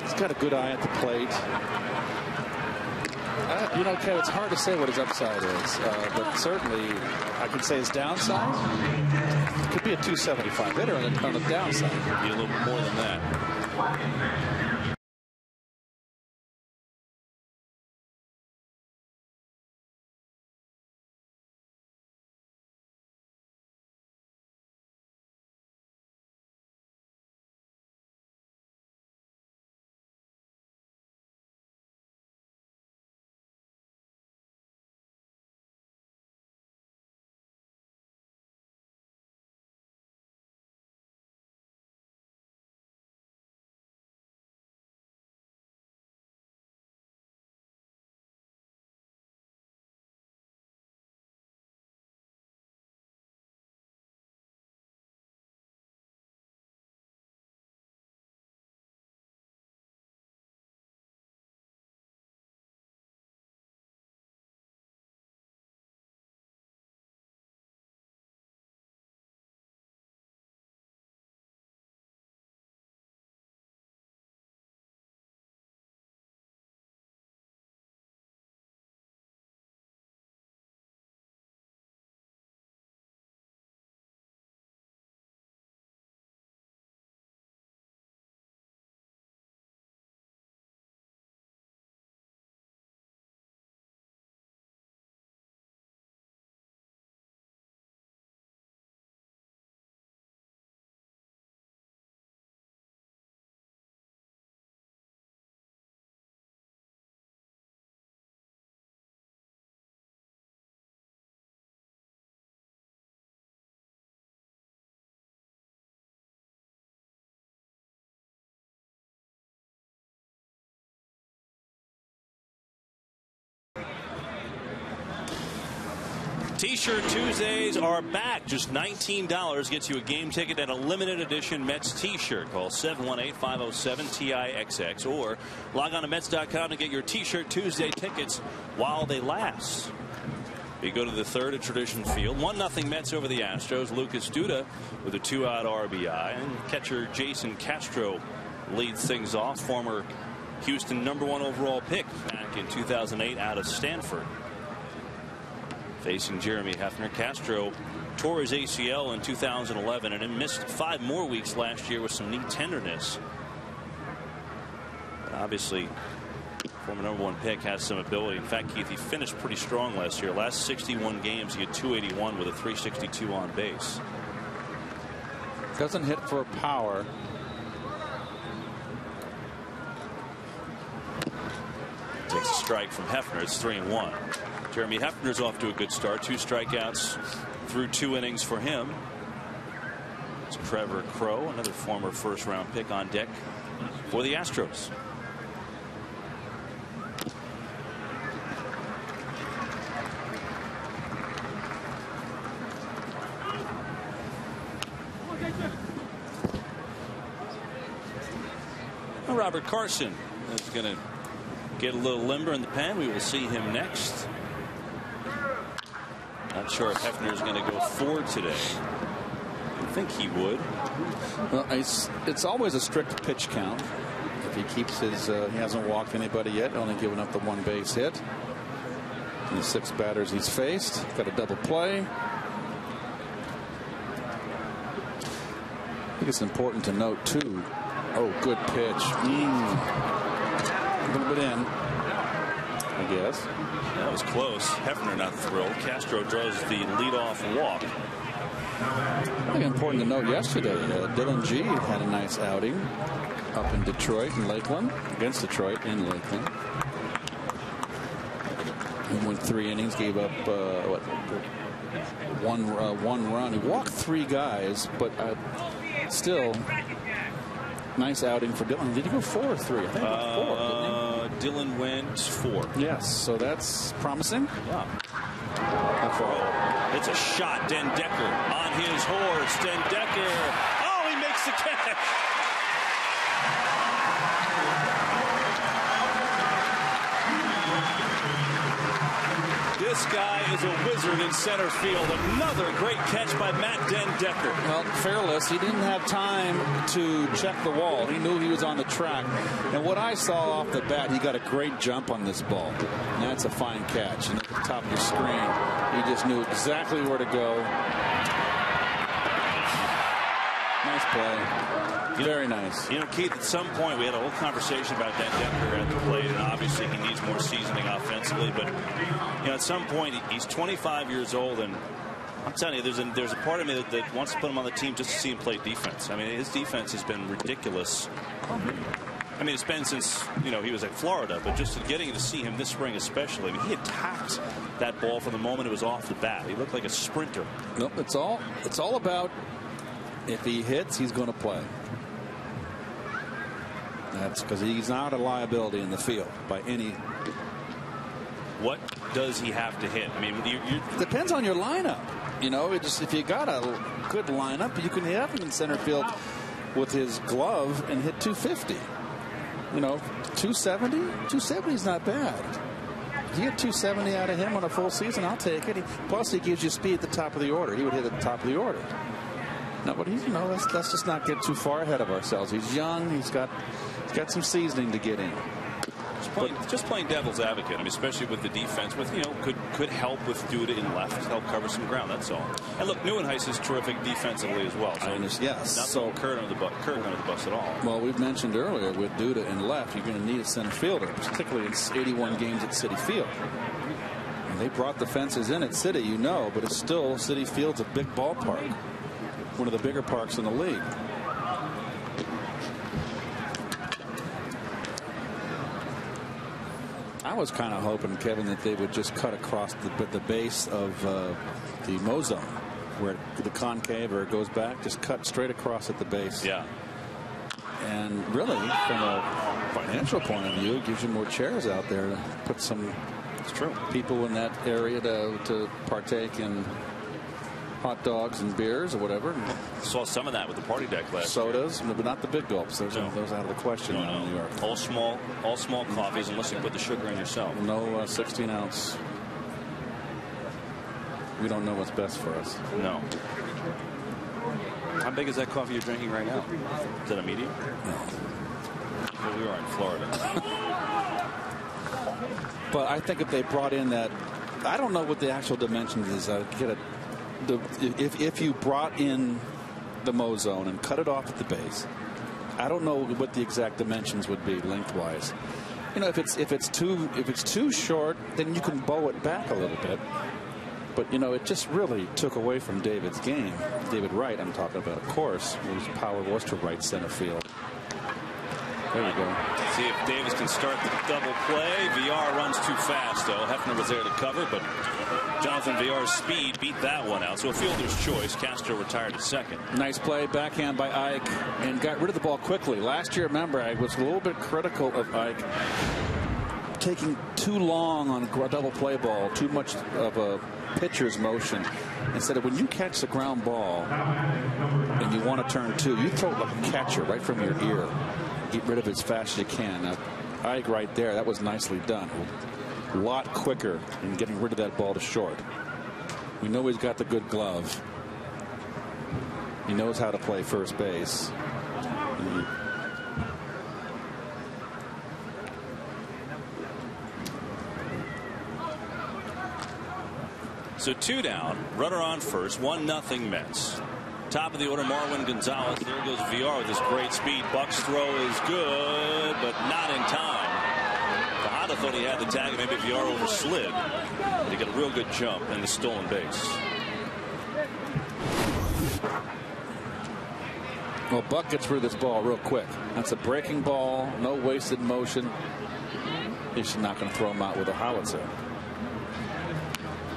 He's got a good eye at the plate. You know, Kev, it's hard to say what his upside is, but certainly I can say his downside could be a 275 hitter on the downside. Could be a little more than that. T-shirt Tuesdays are back. Just $19 gets you a game ticket and a limited edition Mets T-shirt. Call 718-507-TIXX or log on to Mets.com to get your T-shirt Tuesday tickets while they last. We go to the third at Tradition Field. 1-0 Mets over the Astros. Lucas Duda with a 2-out RBI. And catcher Jason Castro leads things off. Former Houston #1 overall pick back in 2008 out of Stanford. Facing Jeremy Hefner. Castro tore his ACL in 2011 and missed 5 more weeks last year with some knee tenderness. But obviously, former #1 pick has some ability. In fact, Keith, he finished pretty strong last year. Last 61 games, he had 281 with a 362 on base. Doesn't hit for power. Takes a strike from Hefner. It's 3-1. Jeremy Hefner's off to a good start. 2 strikeouts through 2 innings for him. It's Trevor Crow, another former first-round pick, on deck for the Astros. Robert Carson is going to get a little limber in the pen. We will see him next. Not sure if Hefner is going to go forward today. I think he would. Well, it's always a strict pitch count. If he keeps his, he hasn't walked anybody yet, only given up the 1 base hit. And the 6 batters he's faced. Got a double play. I think it's important to note, too. Oh, good pitch. A little bit in, I guess. That was close. Hefner not thrilled. Castro draws the leadoff walk. I think important to note yesterday, Dylan G had a nice outing up in Detroit and Lakeland, against Detroit in Lakeland. He went 3 innings, gave up one run. He walked 3 guys, but still nice outing for Dylan. Did he go 4 or 3? I think he went 4. Didn't he? Dylan Wynn's 4. Yes, so that's promising. Yeah. It's a shot. Den Decker on his horse. Den Decker. Oh, he makes the catch. This guy is a wizard in center field. Another great catch by Matt Den Decker. Well, Fairless, he didn't have time to check the wall. He knew he was on the track. And what I saw off the bat, he got a great jump on this ball. And that's a fine catch. And at the top of the screen, he just knew exactly where to go. Nice play. Very nice. You know, Keith, at some point we had a whole conversation about Den Decker at the plate, and obviously he needs more seasoning offensively. But, you know, at some point he's 25 years old, and I'm telling you, there's a part of me that wants to put him on the team just to see him play defense. I mean, his defense has been ridiculous. I mean, it's been since, you know, he was at Florida, but just getting to see him this spring especially. I mean, he attacked that ball from the moment it was off the bat. He looked like a sprinter. Nope, it's all about if he hits, he's going to play. That's because he's not a liability in the field by any. What does he have to hit? I mean, depends on your lineup. You know, if you got a good lineup, you can have him in center field with his glove and hit 250. You know, 270? 270 is not bad. If you get 270 out of him on a full season, I'll take it. Plus, he gives you speed at the top of the order. He would hit at the top of the order. No, but he's, you know, let's just not get too far ahead of ourselves. He's young. He's got some seasoning to get in. Just playing devil's advocate. I mean, especially with the defense, with, you know, could help with Duda in left, help cover some ground. That's all. And look, Neuenhuis is terrific defensively as well. So yes. Not so Kurt under the bus at all. Well, we've mentioned earlier with Duda in left, you're going to need a center fielder, particularly in 81 games at Citi Field. And they brought the fences in at Citi, you know, but it's still Citi Field's a big ballpark, one of the bigger parks in the league. I was kind of hoping, Kevin, that they would just cut across the base of the Mo-zone, where the concave or it goes back, just cut straight across at the base. Yeah. And really, from a financial point of view, it gives you more chairs out there to put some people in that area to partake in hot dogs and beers or whatever. Saw some of that with the party deck last sodas, but not the big gulps. Those out of the question in New York. All small coffees, unless you put the sugar in yourself. No 16-ounce. We don't know what's best for us. No. How big is that coffee you're drinking right now? Is that a medium? No. Well, we are in Florida. But I think if they brought in that, I don't know what the actual dimensions is. If you brought in the Mo-zone and cut it off at the base, I don't know what the exact dimensions would be lengthwise. You know, if it's too short, then you can bow it back a little bit. But you know, it just really took away from David's game. David Wright, I'm talking about, of course, whose power was to right center field. There you go. See if Davis can start the double play. VR runs too fast, though. Hefner was there to cover, but Jonathan Villar's speed beat that one out. So a fielder's choice. Castro retired at second. Nice play, backhand by Ike, and got rid of the ball quickly. Last year, remember, I was a little bit critical of Ike taking too long on a double play ball, too much of a pitcher's motion. Instead of when you catch the ground ball and you want to turn two, you throw it like a catcher right from your ear. Get rid of it as fast as you can. Now, Ike right there, that was nicely done. A lot quicker in getting rid of that ball to short. We know he's got the good glove. He knows how to play first base. So 2 down, runner on first, 1-0 Mets. Top of the order, Marwin Gonzalez. There goes VR with his great speed. Buck's throw is good, but not in time. Tejada thought he had the tag, and maybe VR overslid. But he got a real good jump and the stolen base. Well, Buck gets rid of this ball real quick. That's a breaking ball, no wasted motion. He's not going to throw him out with a howitzer.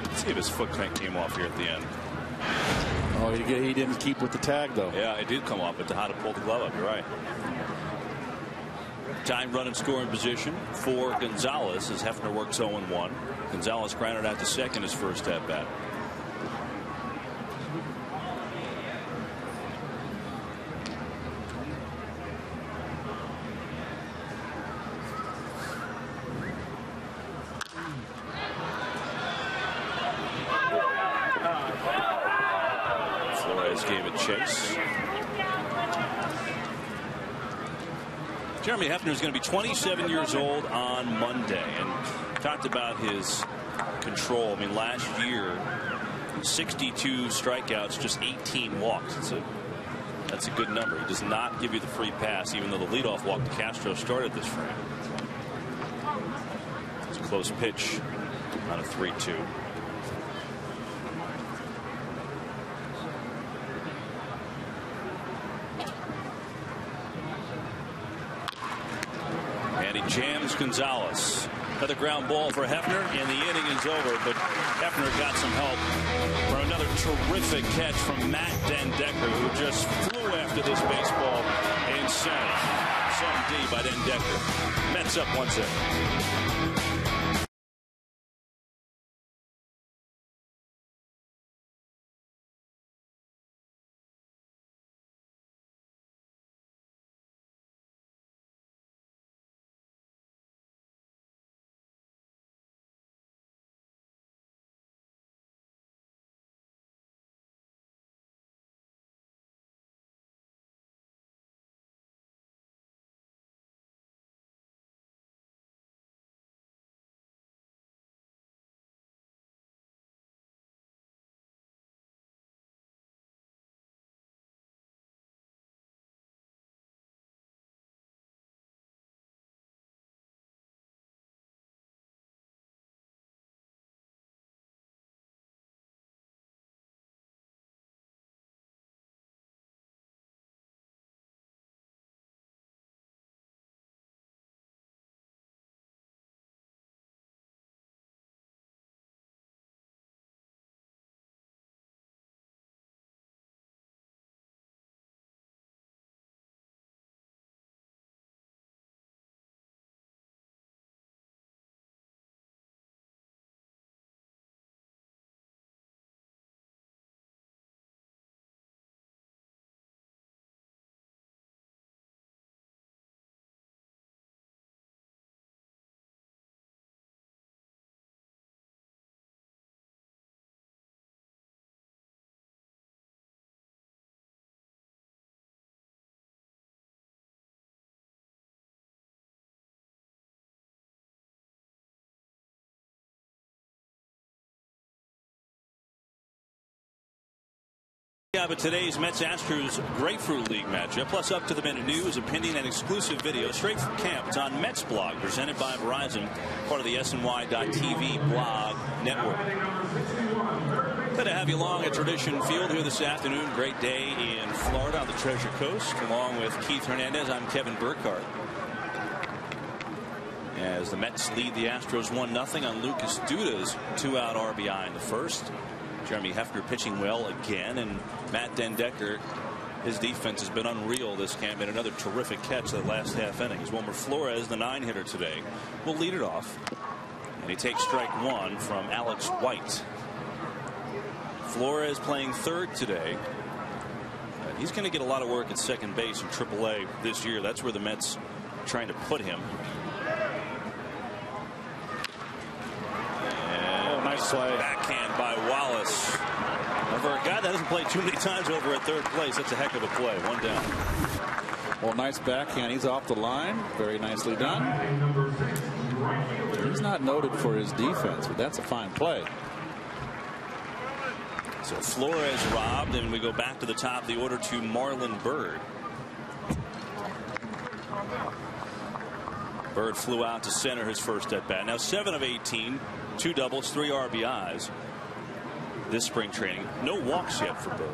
Let's see if his foot came off here at the end. Oh, he didn't keep with the tag, though. Yeah, it did come off, but Tejada pulled the glove up. You're right. Tying run and scoring position for Gonzalez as Hefner works 0-1. Gonzalez grounded out to second his first at bat. Flores gave it chase. Jeremy Hefner is going to be 27 years old on Monday, and talked about his control. I mean, last year, 62 strikeouts, just 18 walks. That's a good number. He does not give you the free pass, even though the leadoff walk to Castro started this frame. It's a close pitch on a 3-2. Jams Gonzalez. Another ground ball for Hefner, and the inning is over, but Hefner got some help for another terrific catch from Matt Dendecker, who just flew after this baseball in center. Some D by Dendecker. Mets up 1-0. Yeah, but today's Mets-Astros Grapefruit League matchup, plus up-to-the-minute news, opinion, and exclusive video straight from camp. It's on Mets Blog, presented by Verizon, part of the SNY.TV blog network. Good to have you along at Tradition Field here this afternoon. Great day in Florida on the Treasure Coast. Along with Keith Hernandez, I'm Kevin Burkhardt. As the Mets lead the Astros 1-0 on Lucas Duda's 2-out RBI in the first. Jeremy Hefner pitching well again, and Matt Dendecker, his defense has been unreal this camp, and another terrific catch that last half inning. As Wilmer Flores, the 9-hitter today, will lead it off, and he takes strike one from Alex White. Flores playing third today. He's going to get a lot of work at second base in AAA this year. That's where the Mets are trying to put him. Nice play. Backhand by Wallace. For a guy that hasn't played too many times over at third place, that's a heck of a play. One down. Well, nice backhand. He's off the line. Very nicely done. He's not noted for his defense, but that's a fine play. So Flores robbed, and we go back to the top of the order to Marlon Byrd. Byrd flew out to center his first at bat. Now 7 of 18, 2 doubles, 3 RBIs this spring training. No walks yet for Byrd.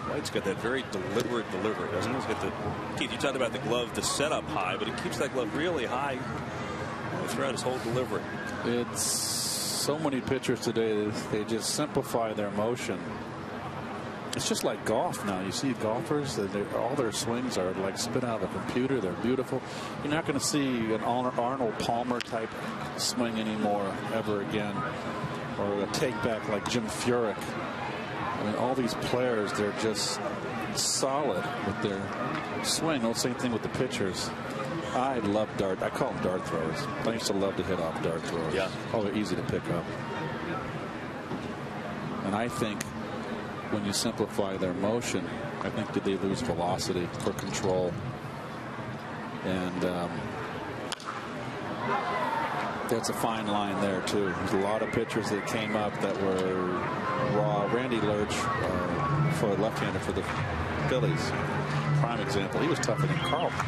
White's got that very deliberate delivery, doesn't he? He's got the, Keith, you talked about the glove to set up high, but it keeps that glove really high throughout his whole delivery. It's so many pitchers today, they just simplify their motion. It's just like golf now. You see golfers, all their swings are like spit out of the computer. They're beautiful. You're not going to see an Arnold Palmer type swing anymore ever again, or a take back like Jim Furyk. I mean, all these players, they're just solid with their swing. The same thing with the pitchers. I love dart. I call them dart throwers. I used to love to hit off dart throwers. Yeah. Oh, they're easy to pick up. And I think when you simplify their motion, I think that they lose velocity for control. And that's a fine line there, too. There's a lot of pitchers that came up that were raw. Randy Lurch, for a left-hander for the Phillies, prime example. He was tougher than Carlton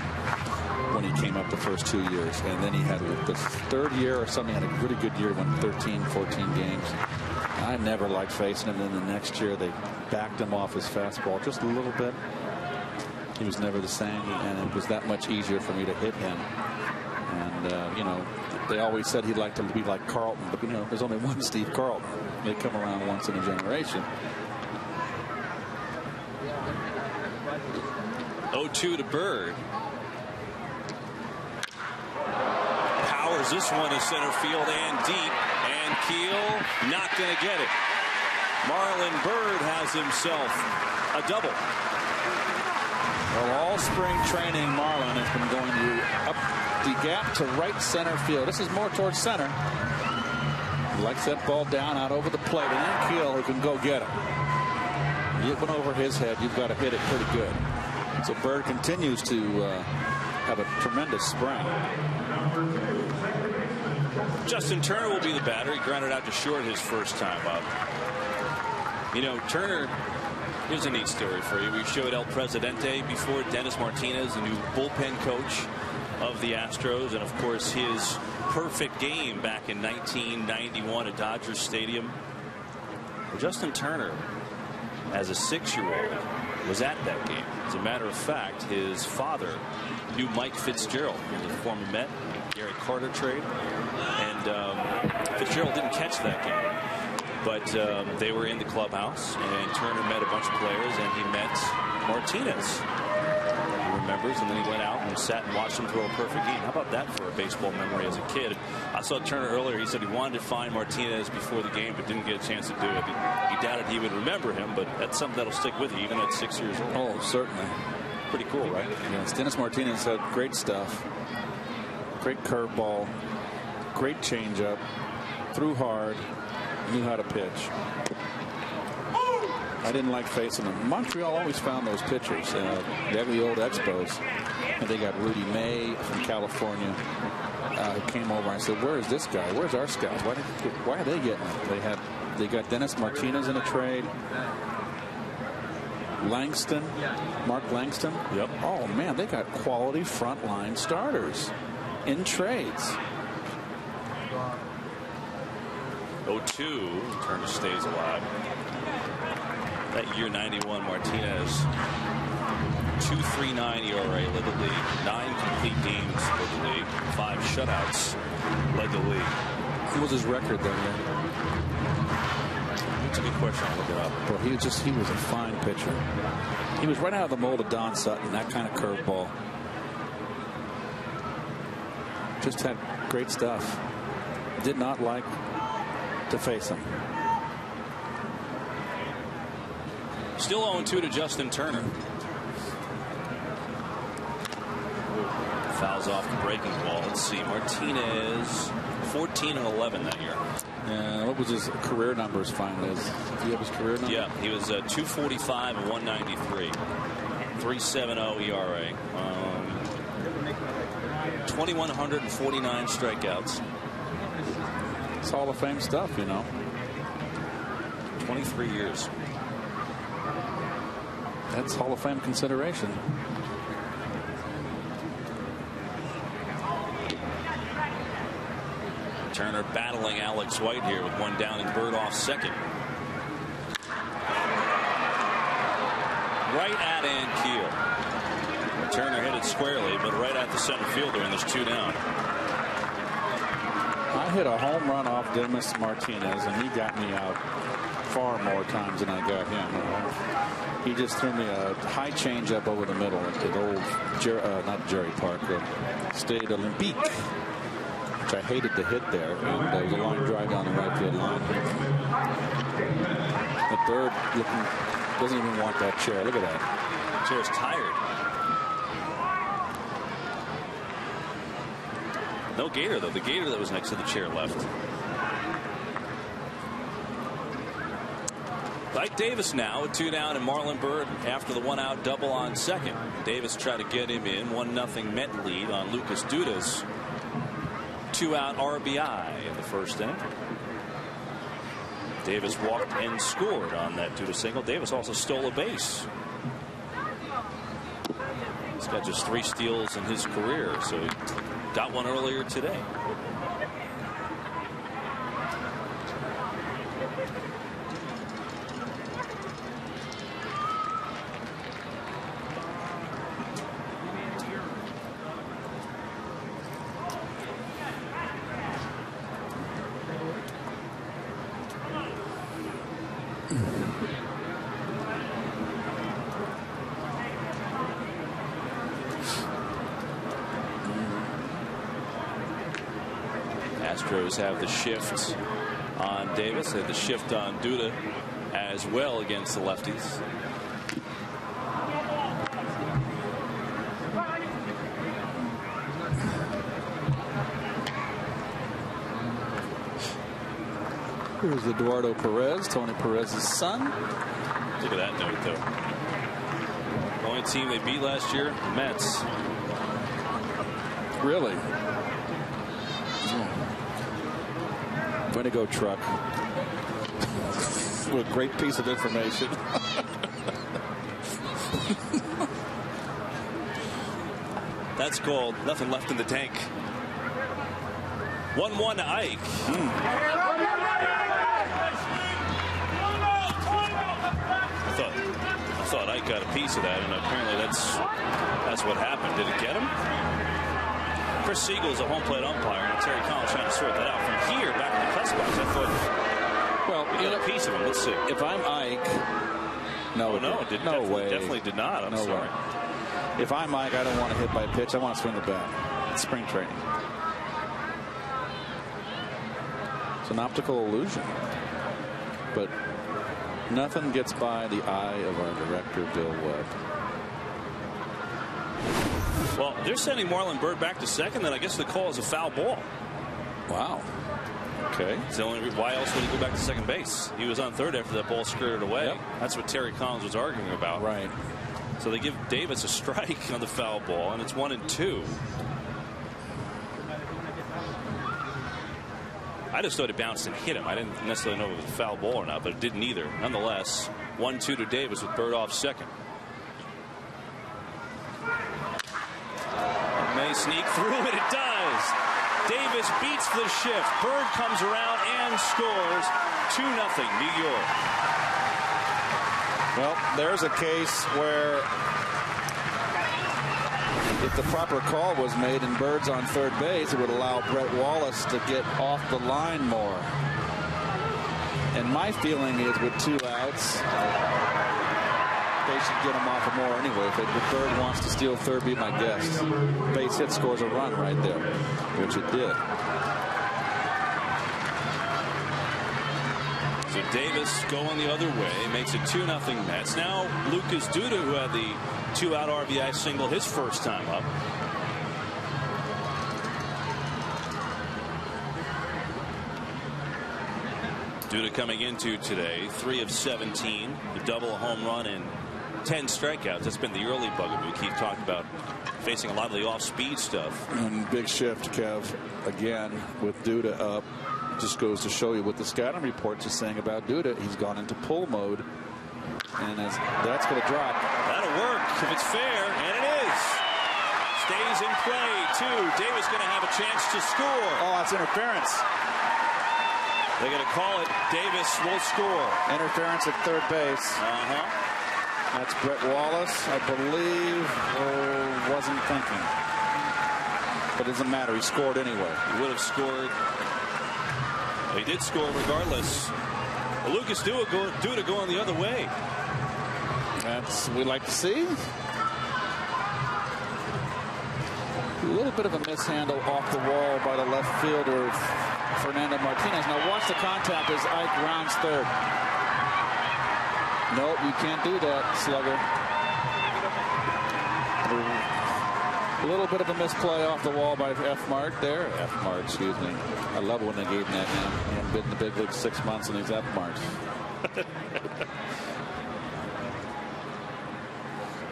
when he came up the first 2 years. And then he had the third year or something, had a really good year, won 13, 14 games. I never liked facing him. Then the next year they backed him off his fastball just a little bit. He was never the same, and it was that much easier for me to hit him. And, you know, they always said he'd like to be like Carlton, but, you know, there's only one Steve Carlton. They come around once in a generation. 0-2 to Bird. Powers this one to center field and deep. And Keel not going to get it. Marlon Byrd has himself a double. Well, all spring training, Marlon has been going up the gap to right center field. This is more towards center. He likes that ball down out over the plate, and then Keel who can go get it. You get one over his head, you've got to hit it pretty good. So Byrd continues to have a tremendous spring. Justin Turner will be the batter. He grounded out to short his first time up. You know, Turner, here's a neat story for you. We showed El Presidente before. Dennis Martinez, the new bullpen coach of the Astros, and of course his perfect game back in 1991 at Dodger Stadium. Well, Justin Turner, as a 6-year-old, was at that game. As a matter of fact, his father knew Mike Fitzgerald, who was a former Met, Gary Carter trade, and Fitzgerald didn't catch that game, but they were in the clubhouse, and Turner met a bunch of players, and he met Martinez, he remembers, and then he went out and sat and watched him throw a perfect game. How about that for a baseball memory as a kid? I saw Turner earlier. He said he wanted to find Martinez before the game, but didn't get a chance to do it. He doubted he would remember him, but that's something that'll stick with you even at 6 years old. Oh, certainly. Pretty cool, right? Yes, Dennis Martinez had great stuff. Great curveball, great changeup, threw hard, knew how to pitch. I didn't like facing them. Montreal always found those pitchers. They have the old Expos, and they got Rudy May from California, who came over. I said, "Where is this guy? Where's our scouts? Why are they getting it?" They got Dennis Martinez in a trade. Langston, Mark Langston. Yep. Oh man, they got quality frontline starters in trades. 0-2. Turner stays alive. That year 91, Martinez 2.39 ERA led the league. 9 complete games led the league. 5 shutouts led the league. What was his record that year? That's a good question. I'll look it up. Well, he was a fine pitcher. He was right out of the mold of Don Sutton, that kind of curveball. Just had great stuff. Did not like to face him. Still 0-2 to Justin Turner. Fouls off the breaking ball. Let's see. Martinez 14-11 that year. What was his career numbers finally? Did he have his career numbers? Yeah, he was 245 and 193. 3.70 ERA. 2,149 strikeouts. It's Hall of Fame stuff, you know. 23 years. That's Hall of Fame consideration. Turner battling Alex White here with one down and Bird off second. Right at Ankiel. Turner hit it squarely, but right at the center fielder, and there's 2 down. I hit a home run off Dennis Martinez, and he got me out far more times than I got him. He just threw me a high changeup over the middle at the old, not Jerry Park, Stade Olympique, which I hated to hit there. And there was a line drive down the right field line. The Bird doesn't even want that chair. Look at that. The chair's tired. No Gator, though. The Gator that was next to the chair left. Ike Davis now with 2 down, and Marlon Byrd after the 1-out double on second. Davis tried to get him in. 1-0 Met lead on Lucas Duda's 2-out RBI in the first inning. Davis walked and scored on that Duda single. Davis also stole a base. He's got just 3 steals in his career, so he got one earlier today. Astros have the shift on Davis. They have the shift on Duda as well against the lefties. Here's Eduardo Perez, Tony Perez's son. Look at that note, though. The only team they beat last year, the Mets. Really? Way to go, Truck. What a great piece of information. That's called nothing left in the tank. 1-1 to Ike. I thought Ike got a piece of that, and apparently that's what happened. Did it get him? Chris Siegel's a home plate umpire, and Terry Collins trying to sort that out. From here back in the press box, I thought, well, you got a piece of him. Let's see. If I'm Ike, no, way. Definitely did not. I'm sorry. Way. If I'm Ike, I don't want to hit by pitch. I want to swing the bat. It's spring training. It's an optical illusion. But nothing gets by the eye of our director, Bill Webb. Well, they're sending Marlon Byrd back to second, then I guess the call is a foul ball. Wow. Okay. It's the only reason. Why else would he go back to second base? He was on third after that ball skirted away. Yep. That's what Terry Collins was arguing about. Right. So they give Davis a strike on the foul ball, and it's 1-2. I just thought it bounced and hit him. I didn't necessarily know if it was a foul ball or not, but it didn't either. Nonetheless, 1-2 to Davis with Byrd off second. May sneak through it. It does. Davis beats the shift. Byrd comes around and scores. 2-0 New York. Well, there's a case where if the proper call was made and Bird's on third base, it would allow Brett Wallace to get off the line more. And my feeling is with 2 outs, they should get him off more anyway. If Bird wants to steal third, be my guest. Base hit scores a run right there, which it did. So Davis going the other way makes it 2-0 Mets. Now Lucas Duda, who had the 2-out RBI single his first time up. Duda coming into today 3 of 17, a double, a home run, and 10 strikeouts. That's been the early bugaboo. Keith talked about facing a lot of the off-speed stuff. And big shift, Kev, again with Duda up. Just goes to show you what the scouting reports are saying about Duda. He's gone into pull mode, and that's going to drop. That'll work if it's fair, and it is. Stays in play, too. Davis going to have a chance to score. Oh, that's interference. They're going to call it. Davis will score. Interference at third base. That's Brett Wallace, I believe, wasn't thinking. But it doesn't matter. He scored anyway. He would have scored. He did score regardless. Lucas Duda going the other way. That's what we like to see. A little bit of a mishandle off the wall by the left fielder, Fernando Martinez. Now watch the contact as Ike rounds third. Nope, you can't do that, slugger. A little bit of a misplay off the wall by F-Mart there. F-Mart, excuse me. I love when they gave him that name. He hadn't been in the big leagues 6 months and he's F-Mart.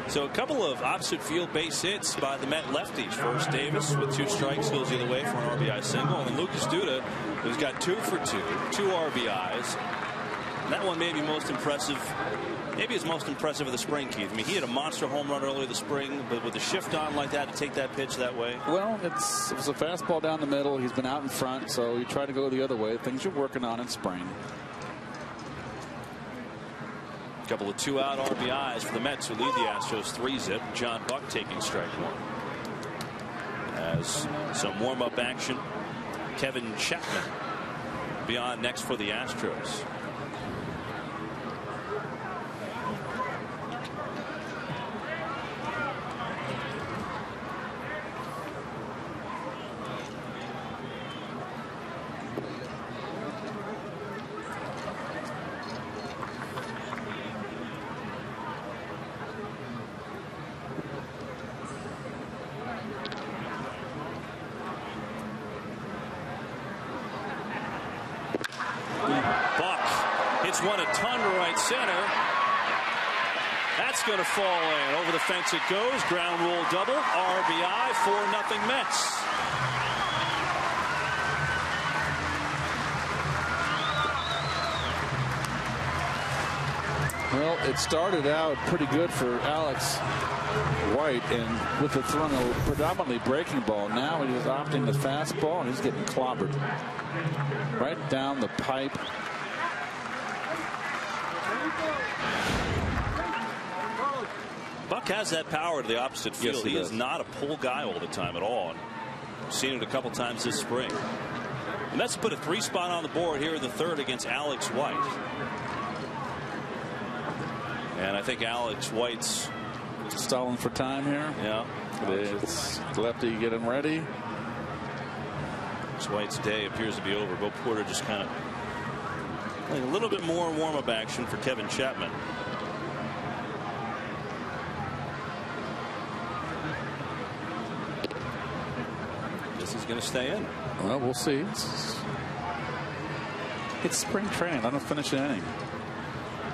So a couple of opposite field base hits by the Met lefties. First Davis with 2 strikes goes the other way for an RBI single. And then Lucas Duda, who's got 2 for 2, 2 RBIs. And that one may be most impressive. Maybe his most impressive of the spring, Keith. I mean, he had a monster home run earlier this spring, but with the shift on like that to take that pitch that way. Well, it was a fastball down the middle. He's been out in front, so you try to go the other way. Things you're working on in spring. A couple of 2-out RBIs for the Mets, who lead the Astros 3-zip. John Buck taking strike 1. As some warm-up action, Kevin Chapman be on next for the Astros. One a ton to right center. That's going to fall in. Over the fence it goes. Ground rule double. RBI. 4-0 Mets. Well, it started out pretty good for Alex White, and with the throwing a predominantly breaking ball. Now he's opting the fastball, and he's getting clobbered right down the pipe. Buck has that power to the opposite field. Yes, he is not a pull guy all the time at all. We've seen it a couple times this spring. And that's put a 3 spot on the board here in the third against Alex White. And I think Alex White's stalling for time here. Yeah. It's lefty getting ready. Alex White's day appears to be over. Bo Porter just kind of like a little bit more warm-up action for Kevin Chapman. Going to stay in. Well, we'll see. It's spring training. Let him finish the inning.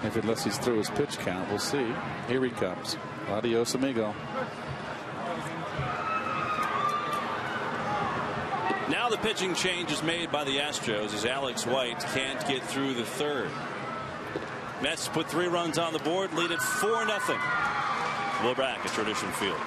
Unless he's through his pitch count, we'll see. Here he comes. Adios, amigo. Now the pitching change is made by the Astros as Alex White can't get through the third. Mets put 3 runs on the board, lead it 4-0. We're back at Tradition Field.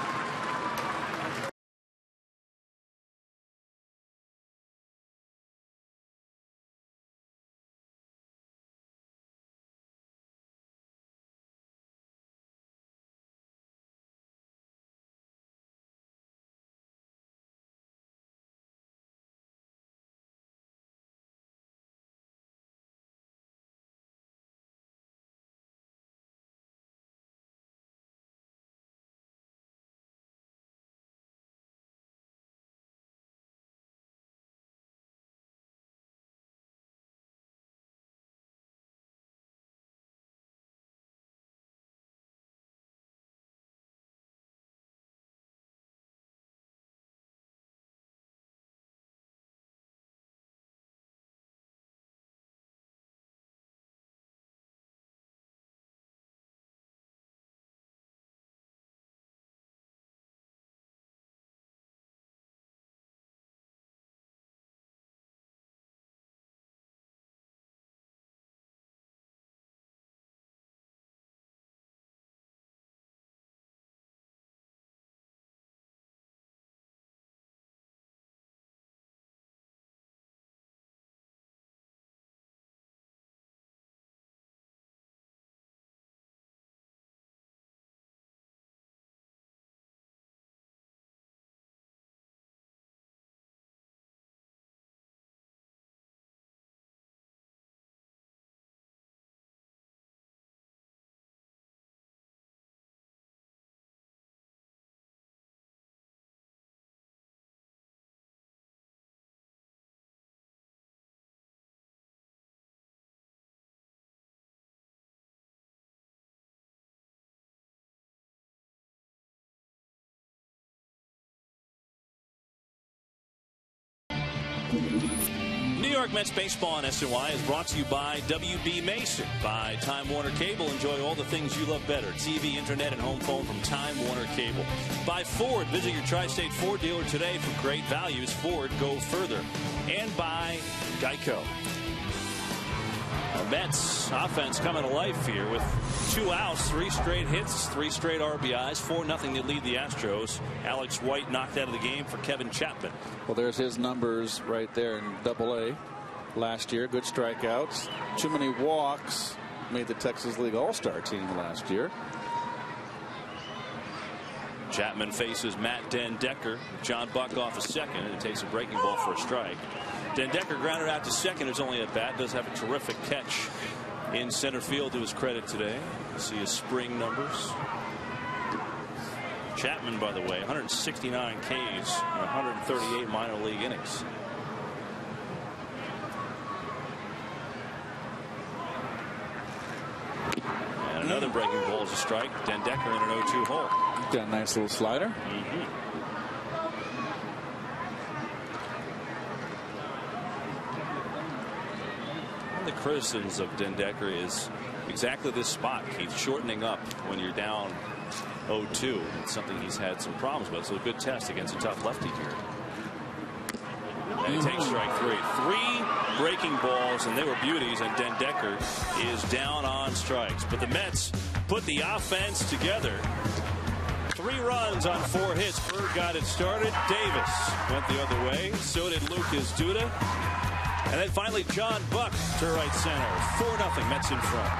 New York Mets baseball on SNY is brought to you by WB Mason, by Time Warner Cable. Enjoy all the things you love better: TV, internet, and home phone from Time Warner Cable. By Ford. Visit your Tri-State Ford dealer today for great values. Ford, go further. And by Geico. The Mets offense coming to life here with 2 outs, 3 straight hits, 3 straight RBIs, 4-0 to lead the Astros. Alex White knocked out of the game for Kevin Chapman. Well, there's his numbers right there in Double-A last year. Good strikeouts, too many walks. Made the Texas League All-Star team last year. Chapman faces Matt Den Decker. John Buck off a second, and it takes a breaking ball for a strike. Den Decker grounded out to second. It's only at bat. Does have a terrific catch in center field to his credit today. You see his spring numbers. Chapman, by the way, 169 Ks in 138 minor league innings. And another breaking ball is a strike. Den Decker in an 0-2 hole. Got a nice little slider. The criticisms of Den Decker is exactly this spot, Keith, shortening up when you're down 0-2. It's something he's had some problems with. So a good test against a tough lefty here. And he takes strike 3. 3 breaking balls, and they were beauties, and Den Decker is down on strikes. But the Mets put the offense together. 3 runs on 4 hits. Bird got it started. Davis went the other way. So did Lucas Duda. And then finally John Buck to right center. 4-0 Mets in front.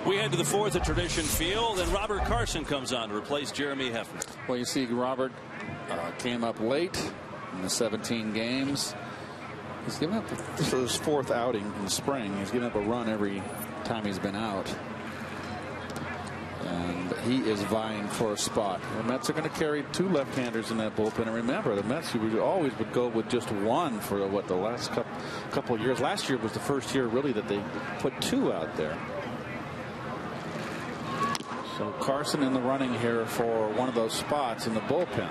We head to the 4th at Tradition Field, and Robert Carson comes on to replace Jeremy Hefner. Well, you see Robert came up late in the 17 games. He's given up this is his 4th outing in the spring. He's given up a run every time he's been out. And he is vying for a spot. The Mets are going to carry 2 left-handers in that bullpen. And remember, the Mets always would go with just 1 for the last couple of years. Last year was the first year really that they put 2 out there. So Carson in the running here for one of those spots in the bullpen.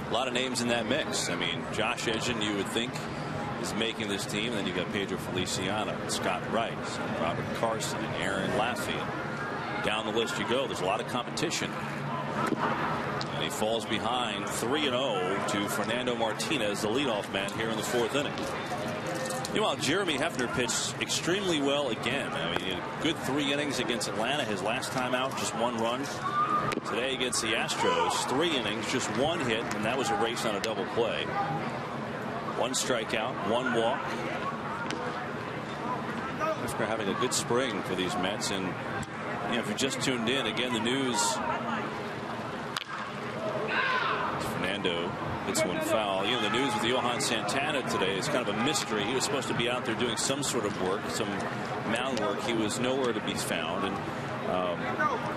A lot of names in that mix. I mean, Josh Edgen, you would think, is making this team. And then you got Pedro Feliciano, and Scott Rice, and Robert Carson, and Aaron Laffey. Down the list you go. There's a lot of competition. And he falls behind 3-0 to Fernando Martinez, the leadoff man here in the 4th inning. Meanwhile, Jeremy Hefner pitched extremely well again. I mean, good 3 innings against Atlanta. His last time out, just 1 run. Today against the Astros, 3 innings, just 1 hit, and that was a race on a double play. 1 strikeout, 1 walk. Hefner having a good spring for these Mets. And you know, if you just tuned in, again, the news. Fernando hits one foul. You know, the news with Johan Santana today is kind of a mystery. He was supposed to be out there doing some sort of work, some mound work. He was nowhere to be found. And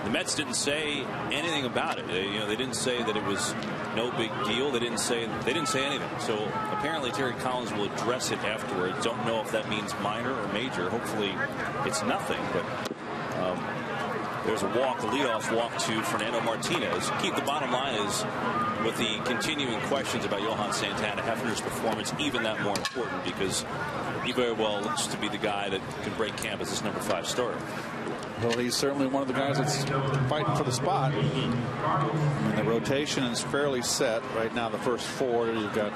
the Mets didn't say anything about it. They didn't say that it was no big deal. They didn't say anything. So apparently Terry Collins will address it afterwards. Don't know if that means minor or major. Hopefully it's nothing. But there's a walk, a leadoff walk to Fernando Martinez. Keith, the bottom line is, with the continuing questions about Johan Santana, Hefner's performance even that more important, because he very well looks to be the guy that can break camp as this number 5 starter. Well, he's certainly one of the guys that's fighting for the spot. And the rotation is fairly set right now. The first 4, you've got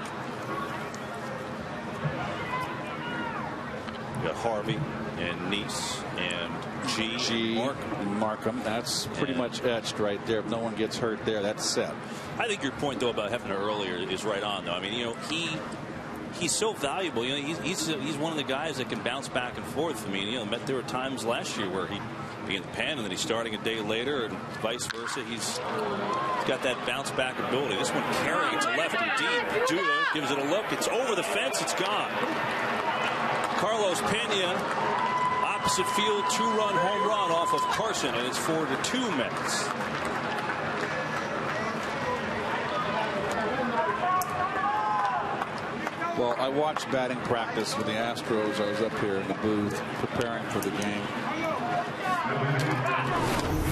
Harvey and Nice and G. Markham. That's pretty much etched right there. If no one gets hurt there, that's set. I think your point, though, about Hefner earlier is right on, though. I mean, you know, he's so valuable. You know, he's one of the guys that can bounce back and forth. I mean, you know, there were times last year where he'd be in the pen and then he's starting a day later, and vice versa. He's got that bounce back ability. This one carrying to left and deep. Duda gives it a look. It's over the fence. It's gone. Carlos Pena, opposite field, 2-run home run off of Carson, and it's 4-2 Mets. Well, I watched batting practice with the Astros. I was up here in the booth preparing for the game.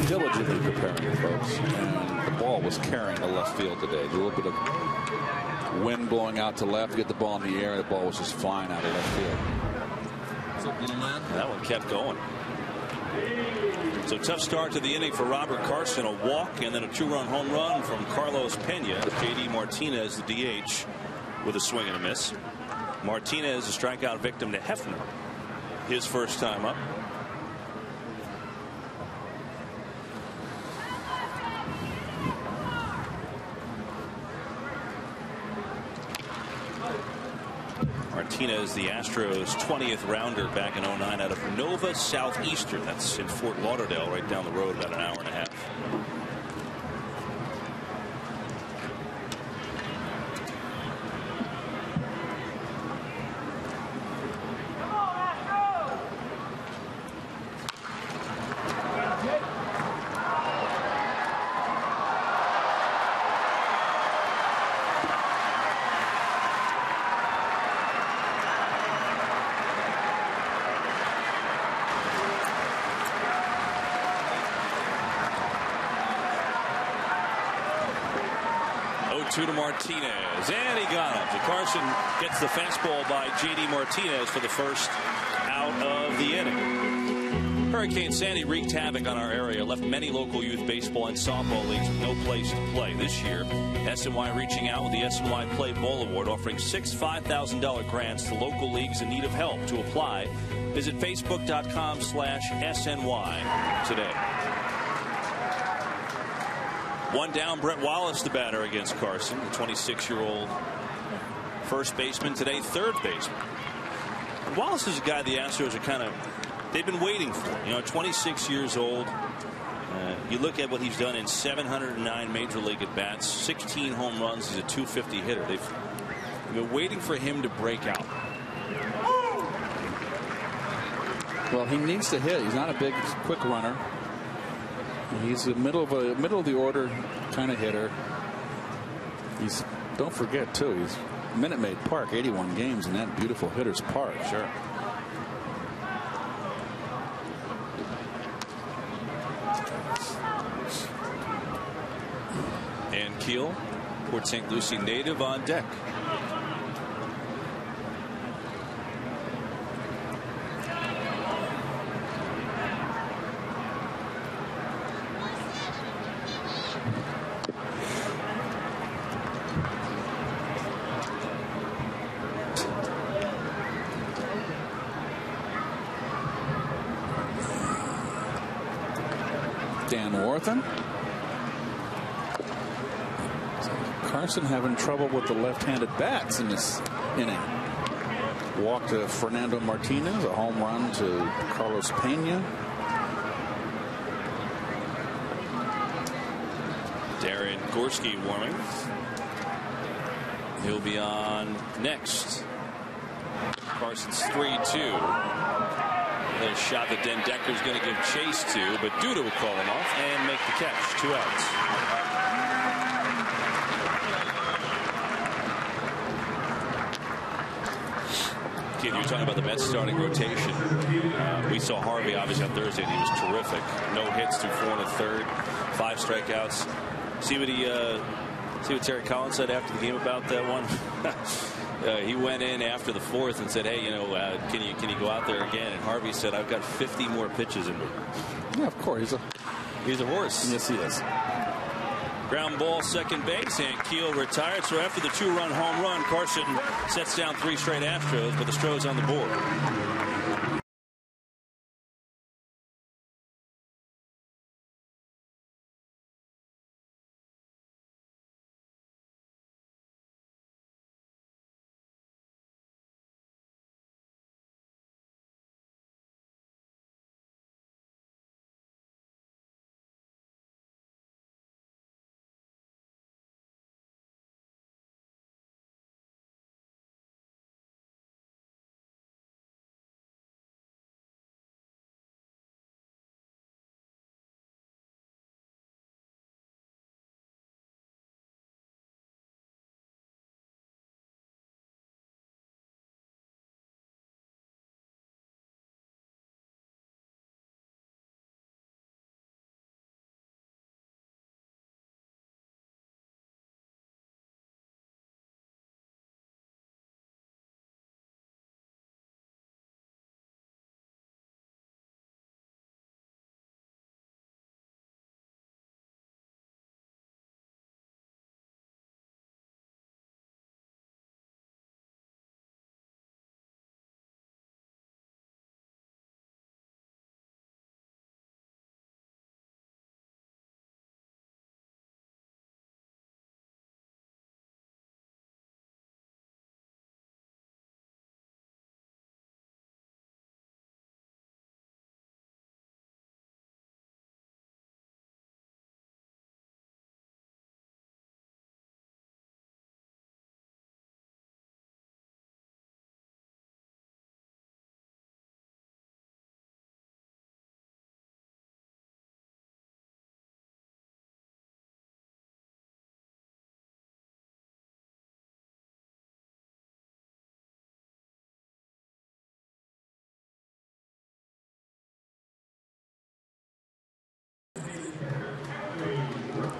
Diligently preparing, folks. And the ball was carrying the left field today. A little bit of wind blowing out to left, get the ball in the air. The ball was just flying out of left field. That one kept going. So tough start to the inning for Robert Carson. A walk and then a 2-run home run from Carlos Pena. J.D. Martinez, the DH, with a swing and a miss. Martinez, a strikeout victim to Hefner, his first time up. Martinez, the Astros 20th rounder back in 09 out of Nova Southeastern. That's in Fort Lauderdale, right down the road, about an hour and a half. To Martinez, and he got him. So Carson gets the fastball by J.D. Martinez for the first out of the inning. Hurricane Sandy wreaked havoc on our area, left many local youth baseball and softball leagues with no place to play. This year, SNY reaching out with the SNY Play Ball Award, offering 6 $5,000 grants to local leagues in need of help. To apply, visit facebook.com/SNY today. One down, Brett Wallace, the batter against Carson, the 26-year-old first baseman, today third baseman. And Wallace is a guy the Astros are they've been waiting for. You know, 26 years old. You look at what he's done in 709 major league at bats, 16 home runs. He's a .250 hitter. They've been waiting for him to break out. Well, he needs to hit. He's not a big, quick runner. He's a middle of the order kind of hitter. He's, don't forget too, he's Minute Maid Park, 81 games in that beautiful hitter's park. Sure. And Keel, Port St. Lucie native, on deck. Dan Worthen. Carson having trouble with the left-handed bats in this inning. Walk to Fernando Martinez, a home run to Carlos Pena. Darren Gorski warming. He'll be on next. Carson's 3-2. The shot that Den Decker's going to give chase to, but Duda would call him off and make the catch. 2 outs. Keith, you were talking about the Mets starting rotation. We saw Harvey obviously on Thursday, and he was terrific. No hits through 4 1/3, 5 strikeouts. See what Terry Collins said after the game about that one. He went in after the 4th and said, "Hey, can you go out there again?" And Harvey said, "I've got 50 more pitches in me." Yeah, of course. He's a horse. Yes, he is. Ground ball, second base, and Keel retired. So after the 2-run home run, Carson sets down 3 straight Astros, but the Stros on the board.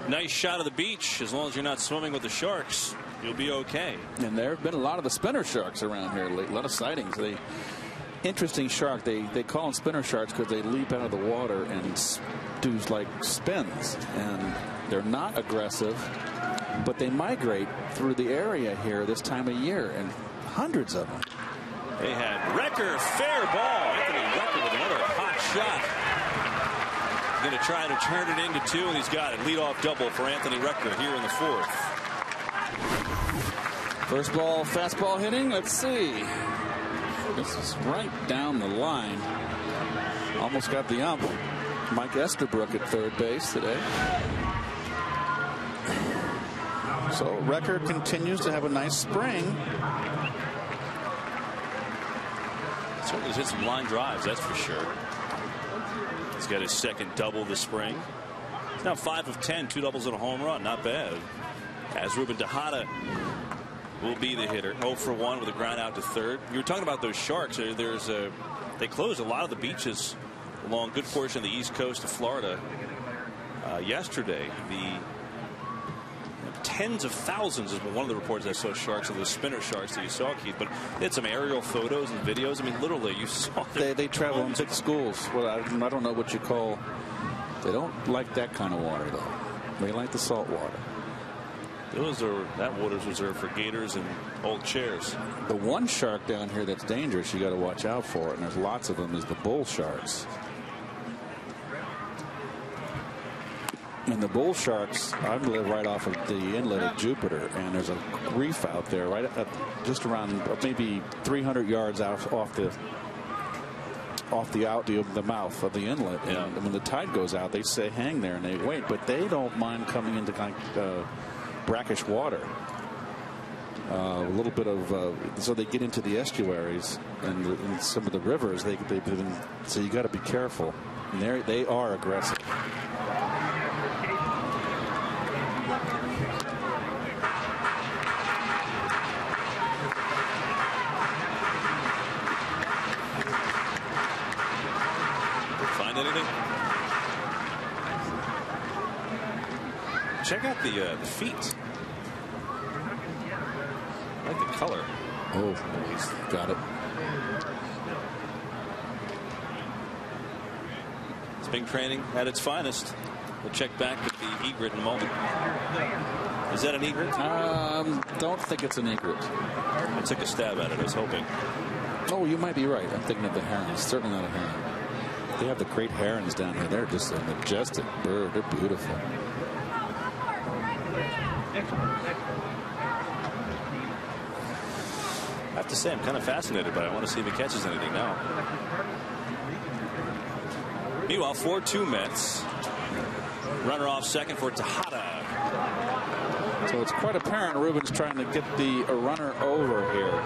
Nice shot of the beach. As long as you're not swimming with the sharks, you'll be okay. And there have been a lot of the spinner sharks around here lately. A lot of sightings. Interesting shark. They call them spinner sharks because they leap out of the water and do like spins. And they're not aggressive, but they migrate through the area here this time of year, and hundreds of them. They had Recker, fair ball. Anthony Recker with another hot shot. Going to try to turn it into 2, and he's got it. Leadoff double for Anthony Recker here in the 4th. First ball, fastball hitting. Let's see. This is right down the line. Almost got the ump. Mike Estabrook at third base today. So Recker continues to have a nice spring. Certainly hit some line drives, that's for sure. He's got his second double this spring. He's now 5 of 10, 2 doubles and a home run. Not bad. As Ruben Tejada will be the hitter. 0 for 1 with a ground out to third. You were talking about those sharks. They closed a lot of the beaches along a good portion of the east coast of Florida yesterday. The tens of thousands is one of the reports I saw sharks, of those spinner sharks that you saw, Keith. But they had some aerial photos and videos. I mean, literally, you saw them. They travel in big schools. Well, I don't know what you call. They don't like that kind of water, though. They like the salt water. That water's reserved for gators and old chairs. The one shark down here that's dangerous, you got to watch out for it, and there's lots of them, is the bull sharks. And the bull sharks, I live right off of the inlet of Jupiter, and there's a reef out there right at just around maybe 300 yards out off the mouth of the inlet. Yeah. And when the tide goes out, they say hang there and they wait, but they don't mind coming into kind of brackish water. A little bit of so they get into the estuaries and some of the rivers. So you got to be careful. And they are aggressive. Find anything? Check out the feet. I like the color. Oh, he's got it. Spring training at its finest. We'll check back with the egret in a moment. Is that an egret? Don't think it's an egret. I took a stab at it. I was hoping. Oh, you might be right. I'm thinking of the heron. It's certainly not a heron. They have the great herons down here. They're just a majestic bird. They're beautiful. I have to say, I'm kind of fascinated, but I want to see if he catches anything now. Meanwhile, 4-2 Mets. Runner off second for Tejada. So it's quite apparent Ruben's trying to get the runner over here.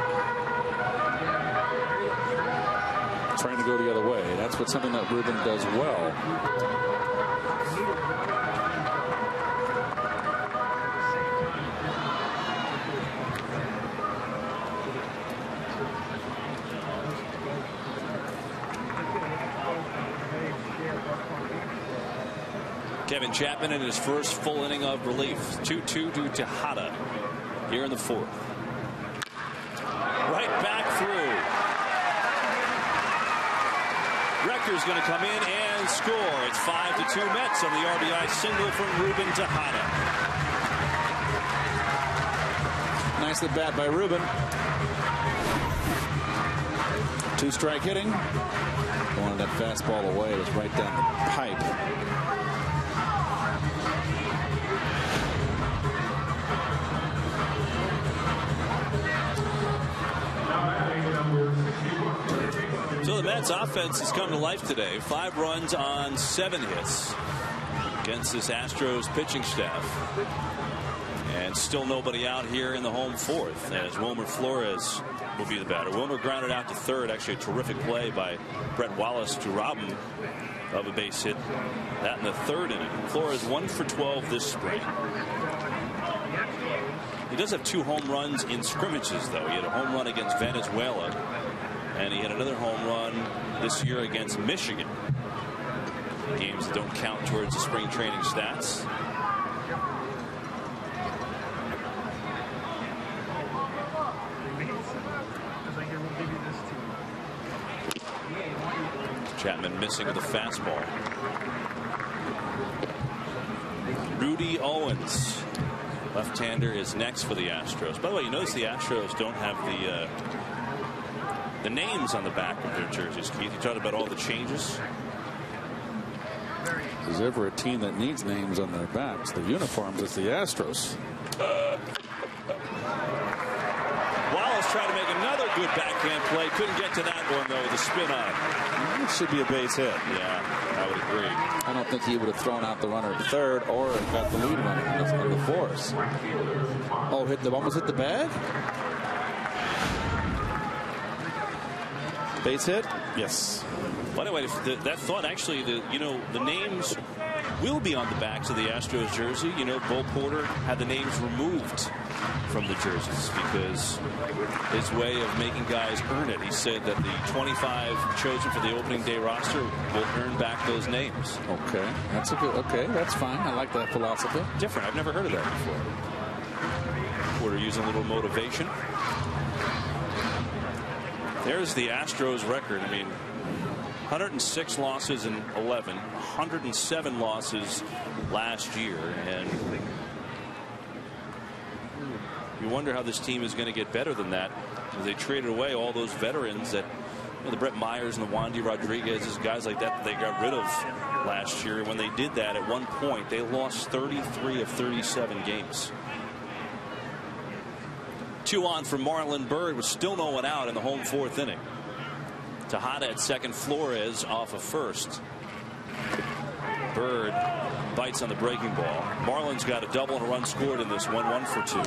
Trying to go the other way. That's something that Ruben does well. Kevin Chapman in his first full inning of relief. 2-2 to Tejada here in the fourth. Right back through. Rector's going to come in and score. It's 5-2 Mets on the RBI single from Ruben Tejada. Nice at bat by Ruben. 2-strike hitting. Wanted that fastball away. It was right down the pipe. So the Mets offense has come to life today. 5 runs on 7 hits against this Astros pitching staff. And still nobody out here in the home fourth as Wilmer Flores will be the batter. Wilmer grounded out to third. Actually a terrific play by Brett Wallace to rob him of a base hit. That in the third inning. Flores 1 for 12 this spring. He does have 2 home runs in scrimmages, though. He had a home run against Venezuela, and he had another home run this year against Michigan. Games that don't count towards the spring training stats. Chapman missing with a fastball. Rudy Owens, left-hander, is next for the Astros. By the way, you notice the Astros don't have the names on the back of their jerseys. Keith, you talked about all the changes. If there's ever a team that needs names on their backs, the uniforms, it's the Astros. Wallace tried to make another good backhand play. Couldn't get to that one, though, with a spin on. It should be a base hit. Yeah, I would agree. I don't think he would have thrown out the runner at third or got the lead runner on the fourth. Oh, almost hit the bag? Base hit? Yes. By the way, that thought actually, the names will be on the backs of the Astros jersey. You know, Bull Porter had the names removed from the jerseys because his way of making guys earn it. He said that the 25 chosen for the opening day roster will earn back those names. Okay, that's a good. Okay, that's fine. I like that philosophy. Different. I've never heard of that before. Porter using a little motivation. There's the Astros record. I mean, 106 losses in 11, 107 losses last year, and you wonder how this team is going to get better than that. They traded away all those veterans that the Brett Myers and the Wandy Rodriguez, guys like that they got rid of last year. When they did that, at one point they lost 33 of 37 games. 2 on for Marlon Byrd with still no one out in the home 4th inning. Tejada at second, Flores off of first. Byrd bites on the breaking ball. Marlon's got a double and a run scored in this one, 1 for 2.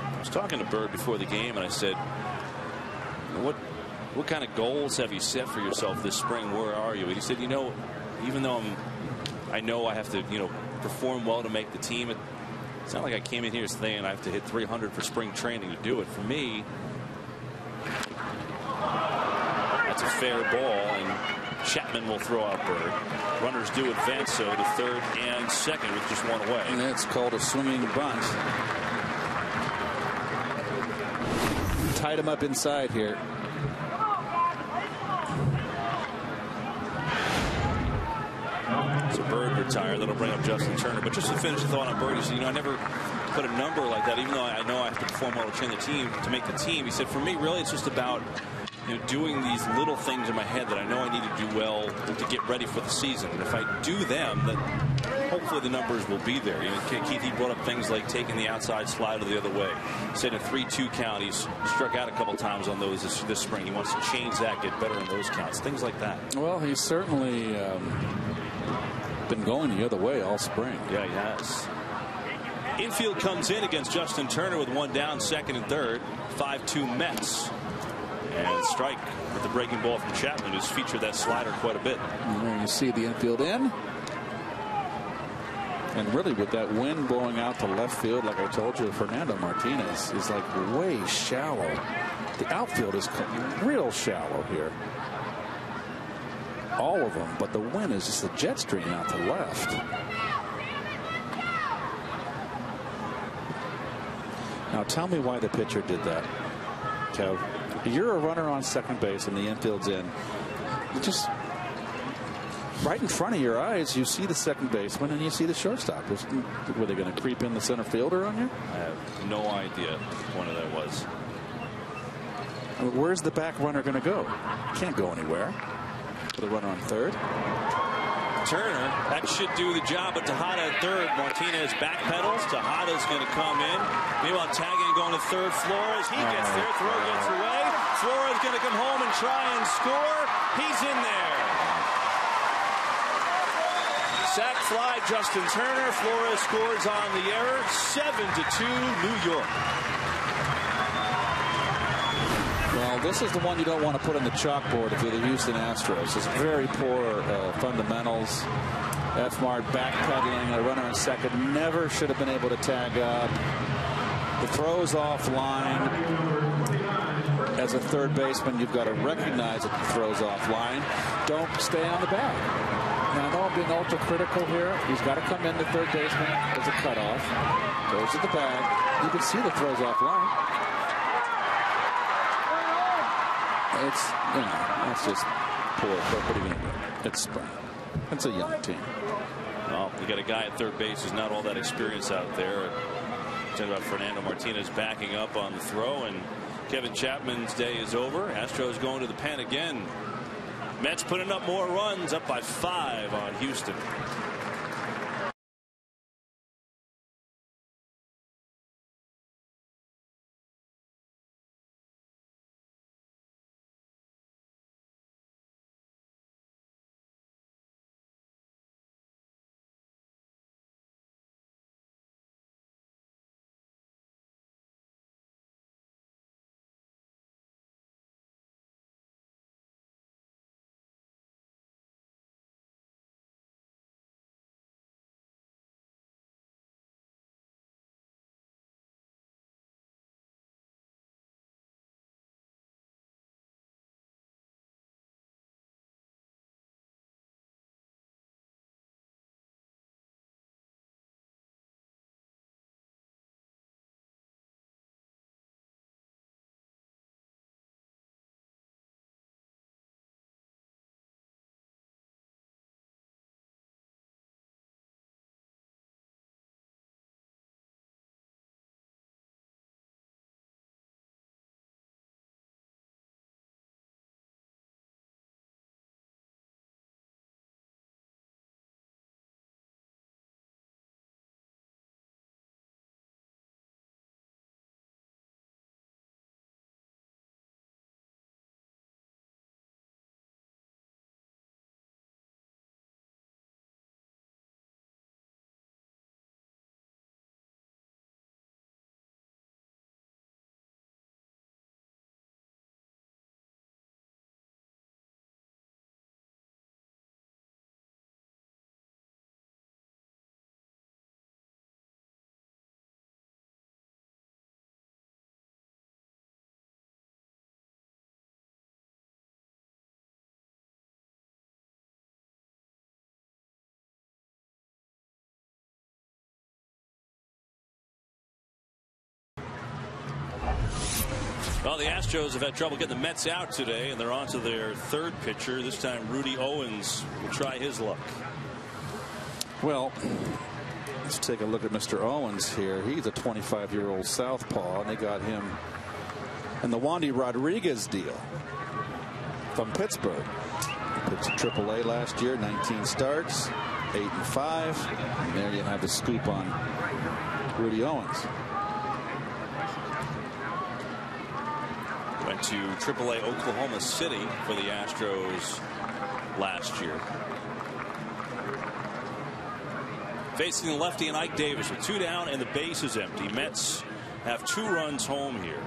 I was talking to Byrd before the game, and I said, what kind of goals have you set for yourself this spring? Where are you? And he said, even though I know I have to, perform well to make the team, it's not like I came in here today and I have to hit 300 for spring training to do it. For me, that's a fair ball, and Chapman will throw out Byrd. Runners do advance, so to third and second with just one away. And that's called a swinging bunt. Tied him up inside here. So Byrd retired. That'll bring up Justin Turner. But just to finish the thought on Byrd, he said, I never put a number like that, even though I know I have to perform well to train the team to make the team. He said, for me, really, it's just about doing these little things in my head that I know I need to do well to get ready for the season. And if I do them, then hopefully the numbers will be there. Keith, he brought up things like taking the outside slider the other way. He said in 3-2 count, he's struck out a couple times on those this spring. He wants to change that, get better in those counts, things like that. Well, he's certainly been going the other way all spring. Yeah, he has. Infield comes in against Justin Turner with 1 down, second and third. 5-2 Mets. And strike with the breaking ball from Chapman, who's featured that slider quite a bit. And there you see the infield in. And really, with that wind blowing out to left field, like I told you, Fernando Martinez is like way shallow. The outfield is real shallow here. All of them, but the wind is just a jet stream out to left. Now tell me why the pitcher did that, Kev. You're a runner on second base and the infield's in. You just right in front of your eyes, you see the second baseman and you see the shortstop. Were they going to creep in the center fielder on you? I have no idea which one of that was. I mean, where's the back runner going to go? Can't go anywhere. The runner on third. Turner, that should do the job, but Tejada at third. Martinez backpedals. Tejada's going to come in. Meanwhile, tagging going to third. Flores, he gets there. Throw gets away. Flores going to come home and try and score. He's in there. Sack fly, Justin Turner. Flores scores on the error. 7-2, New York. Well, this is the one you don't want to put on the chalkboard if you're the Houston Astros. It's very poor fundamentals. Efmart backpedaling. A runner on second never should have been able to tag up. The throw's offline. As a third baseman, you've got to recognize that the throw's offline. Don't stay on the bag. Now, I know I'm being ultra critical here. He's got to come in the third baseman as a cutoff. Goes to the bag. You can see the throw's offline. It's just poor. What are you going to do? It's spring. It's a young team. Well, you got a guy at third base who's not all that experienced out there. Talking about Fernando Martinez backing up on the throw, and Kevin Chapman's day is over. Astros going to the pen again. Mets putting up more runs, up by 5 on Houston. Well, the Astros have had trouble getting the Mets out today, and they're on to their third pitcher. This time, Rudy Owens will try his luck. Well, let's take a look at Mr. Owens here. He's a 25-year-old southpaw, and they got him in the Wandy Rodriguez deal from Pittsburgh. He pitched at AAA last year, 19 starts, 8-5. And there you have the scoop on Rudy Owens. Went to AAA Oklahoma City for the Astros last year. Facing the lefty and Ike Davis with 2 down and the base is empty. Mets have 2 runs home here.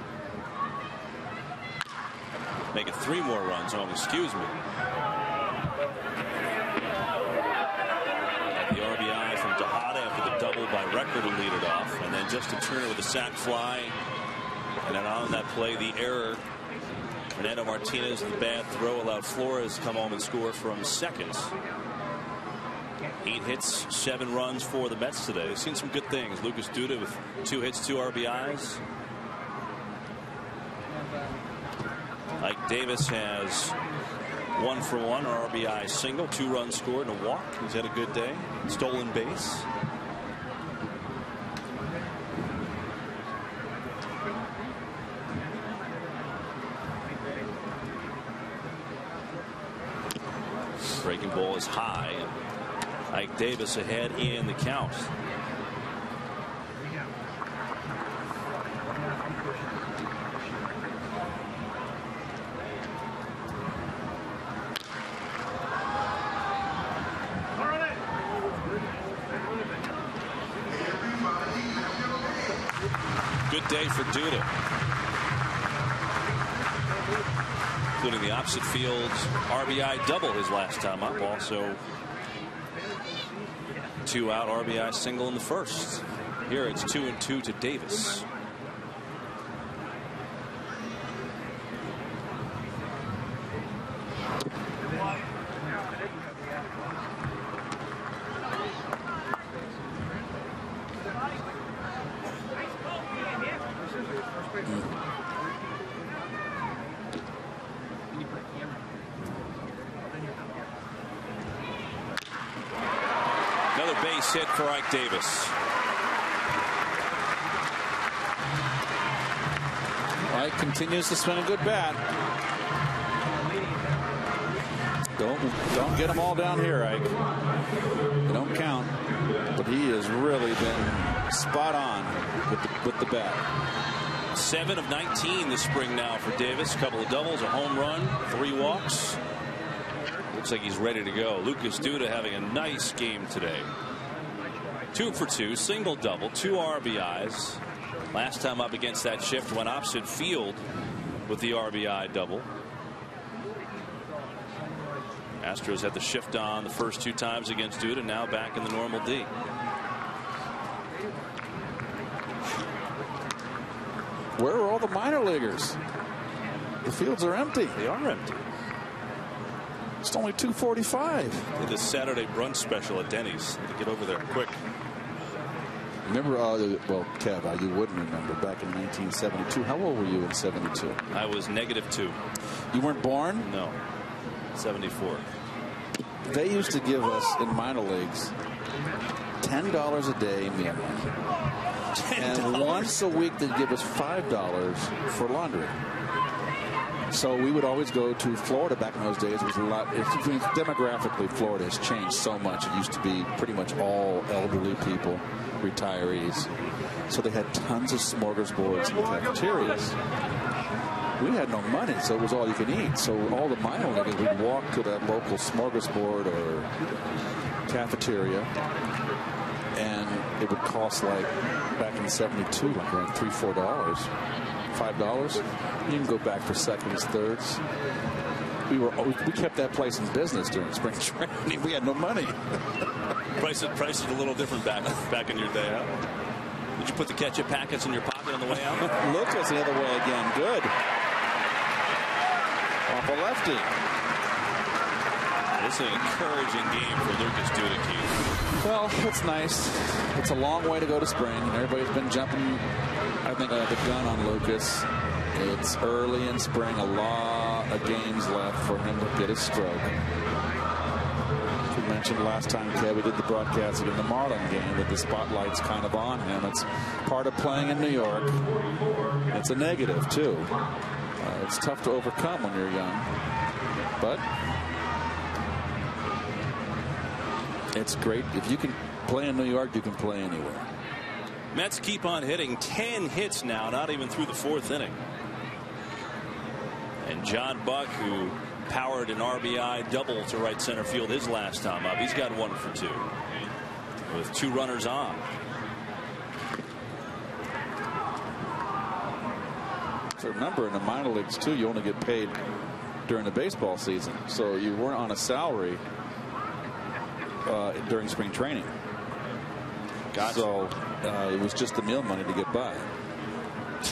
Make it 3 more runs home, excuse me. The RBI from Tejada after the double by Record to lead it off. And then Justin Turner with a sac fly. And then on that play, the error. Fernando Martinez, the bad throw, allowed Flores to come home and score from second. 8 hits, 7 runs for the Mets today. They've seen some good things. Lucas Duda with 2 hits, 2 RBIs. Ike Davis has 1 for 1, RBI single, 2 runs scored and a walk. He's had a good day. Stolen base. Breaking ball is high. Ike Davis ahead in the count. Good day for Duda. Including the opposite field RBI double his last time up. Also 2 out RBI single in the first. Here it's 2-2 to Davis. Another base hit for Ike Davis. Ike continues to swing a good bat. Don't get them all down here, Ike. They don't count, but he has really been spot on with the bat. 7 of 19 this spring now for Davis. A couple of doubles, a home run, 3 walks. Looks like he's ready to go. Lucas Duda having a nice game today. 2 for 2, single double, 2 RBIs. Last time up against that shift went opposite field with the RBI double. Astros had the shift on the first 2 times against Duda, now back in the normal D. Where are all the minor leaguers? The fields are empty. They are empty. It's only 2:45. Did this Saturday brunch special at Denny's to get over there quick. Remember, well, Kev, you wouldn't remember back in 1972. How old were you in 72? I was -2. You weren't born? No. 74. They used to give us in minor leagues $10 a day meal money. And once a week they'd give us $5 for laundry. So we would always go to Florida back in those days. It was a lot. Demographically, Florida has changed so much. It used to be pretty much all elderly people, retirees. So they had tons of smorgasbords in the cafeterias. We had no money, so it was all you could eat. So all the minor leaguers, we'd walk to that local smorgasbord or cafeteria, and it would cost, like back in 72, like around $3, $4. $5. You can go back for seconds, thirds. We kept that place in business during spring training. We had no money. Price is a little different back in your day, huh? Did you put the ketchup packets in your pocket on the way out? Lucas the other way again. Good. Off a lefty. This is an encouraging game for Lucas Duda. Well, it's nice. It's a long way to go to spring. Everybody's been jumping, I think, the gun on Lucas. It's early in spring, a lot of games left for him to get a stroke. As we mentioned last time, Kev, we did the broadcast in the Marlin game that the spotlight's kind of on him. It's part of playing in New York. It's a negative, too. It's tough to overcome when you're young. But it's great. If you can play in New York, you can play anywhere. Mets keep on hitting. 10 hits now, not even through the 4th inning. And John Buck, who powered an RBI double to right center field his last time up, he's got 1 for 2 with 2 runners on. So remember, in the minor leagues too, you only get paid during the baseball season, so you weren't on a salary during spring training. Gotcha. So it was just the meal money to get by.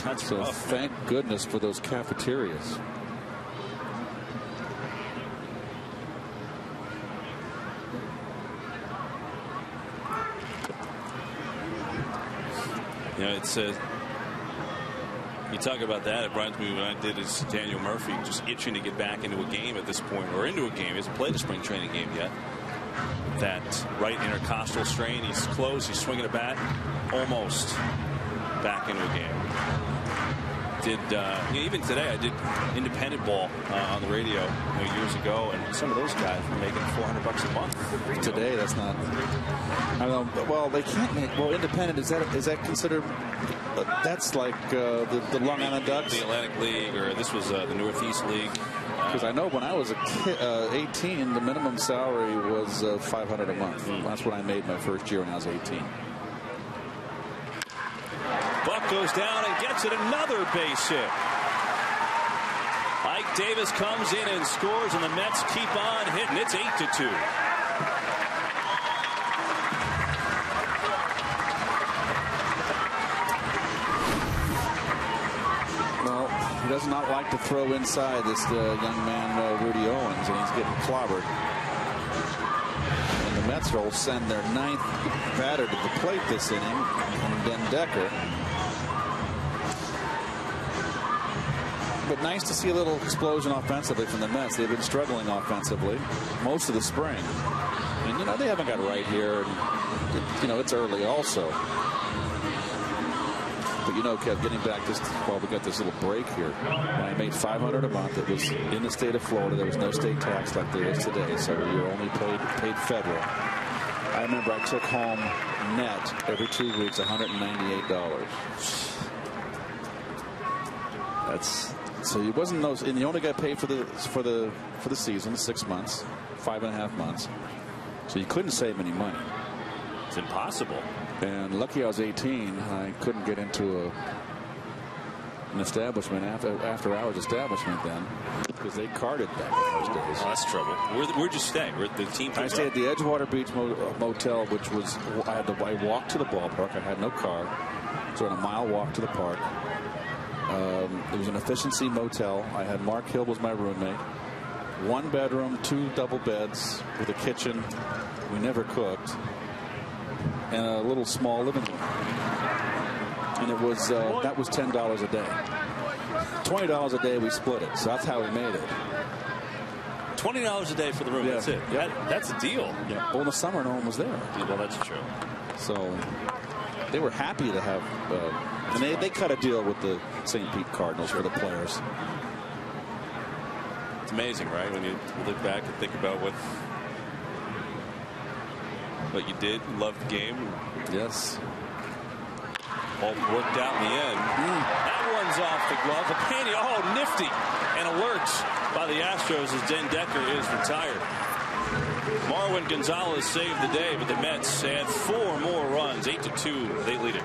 That's so rough. Thank goodness for those cafeterias. You know, it's you talk about that. It reminds me when I did as Daniel Murphy, just itching to get back into a game at this point, or into a game. He hasn't played a spring training game yet. That right intercostal strain, he's close, he's swinging a bat, almost back into a game. Even today, I did independent ball on the radio years ago, and some of those guys were making $400 a month. Today, that's not. I don't know. Well, they can't make. Well, independent, is that considered? That's like the Long Island Ducks, the Atlantic League, or this was the Northeast League. Because I know when I was a kid, 18, the minimum salary was $500 a month. That's what I made my first year when I was 18. Buck goes down and gets it, another base hit. Ike Davis comes in and scores, and the Mets keep on hitting. It's 8-2. Well, he does not like to throw inside, this young man, Rudy Owens, and he's getting clobbered. And the Mets will send their 9th batter to the plate this inning, Ben Decker. But nice to see a little explosion offensively from the Mets. They've been struggling offensively most of the spring. And, they haven't got right here. And, it's early also. But, Kev, getting back while we got this little break here. When I made $500 a month, it was in the state of Florida. There was no state tax like there is today. So you're only paid federal. I remember I took home net every 2 weeks, $198. So it wasn't those, and you only got paid for the season, 6 months, 5.5 months. So you couldn't save any money. It's impossible. And lucky I was 18. I couldn't get into an establishment after hours establishment then, because they carded back in those days. Oh, that's trouble. Where'd you stay? The team. I stayed at the Edgewater Beach Motel, which was I walked to the ballpark. I had no car, so on a mile walk to the park. It was an efficiency motel. I had Mark Hill was my roommate. 1 bedroom, 2 double beds with a kitchen. We never cooked. And a little small living room. And it was that was $10 a day. $20 a day we split it. So that's how we made it. $20 a day for the room. Yeah. That's it. Yep. That's a deal. Yeah. Well, in the summer no one was there. Well, that's true. So they were happy to have. And they cut a deal with the St. Pete Cardinals for the players. It's amazing, right? When you look back and think about what you did, you loved the game. Yes. All worked out in the end. That one's off the glove. Pena, nifty. And alert by the Astros as Den Decker is retired. Marwin Gonzalez saved the day, but the Mets had 4 more runs. 8-2, they lead it.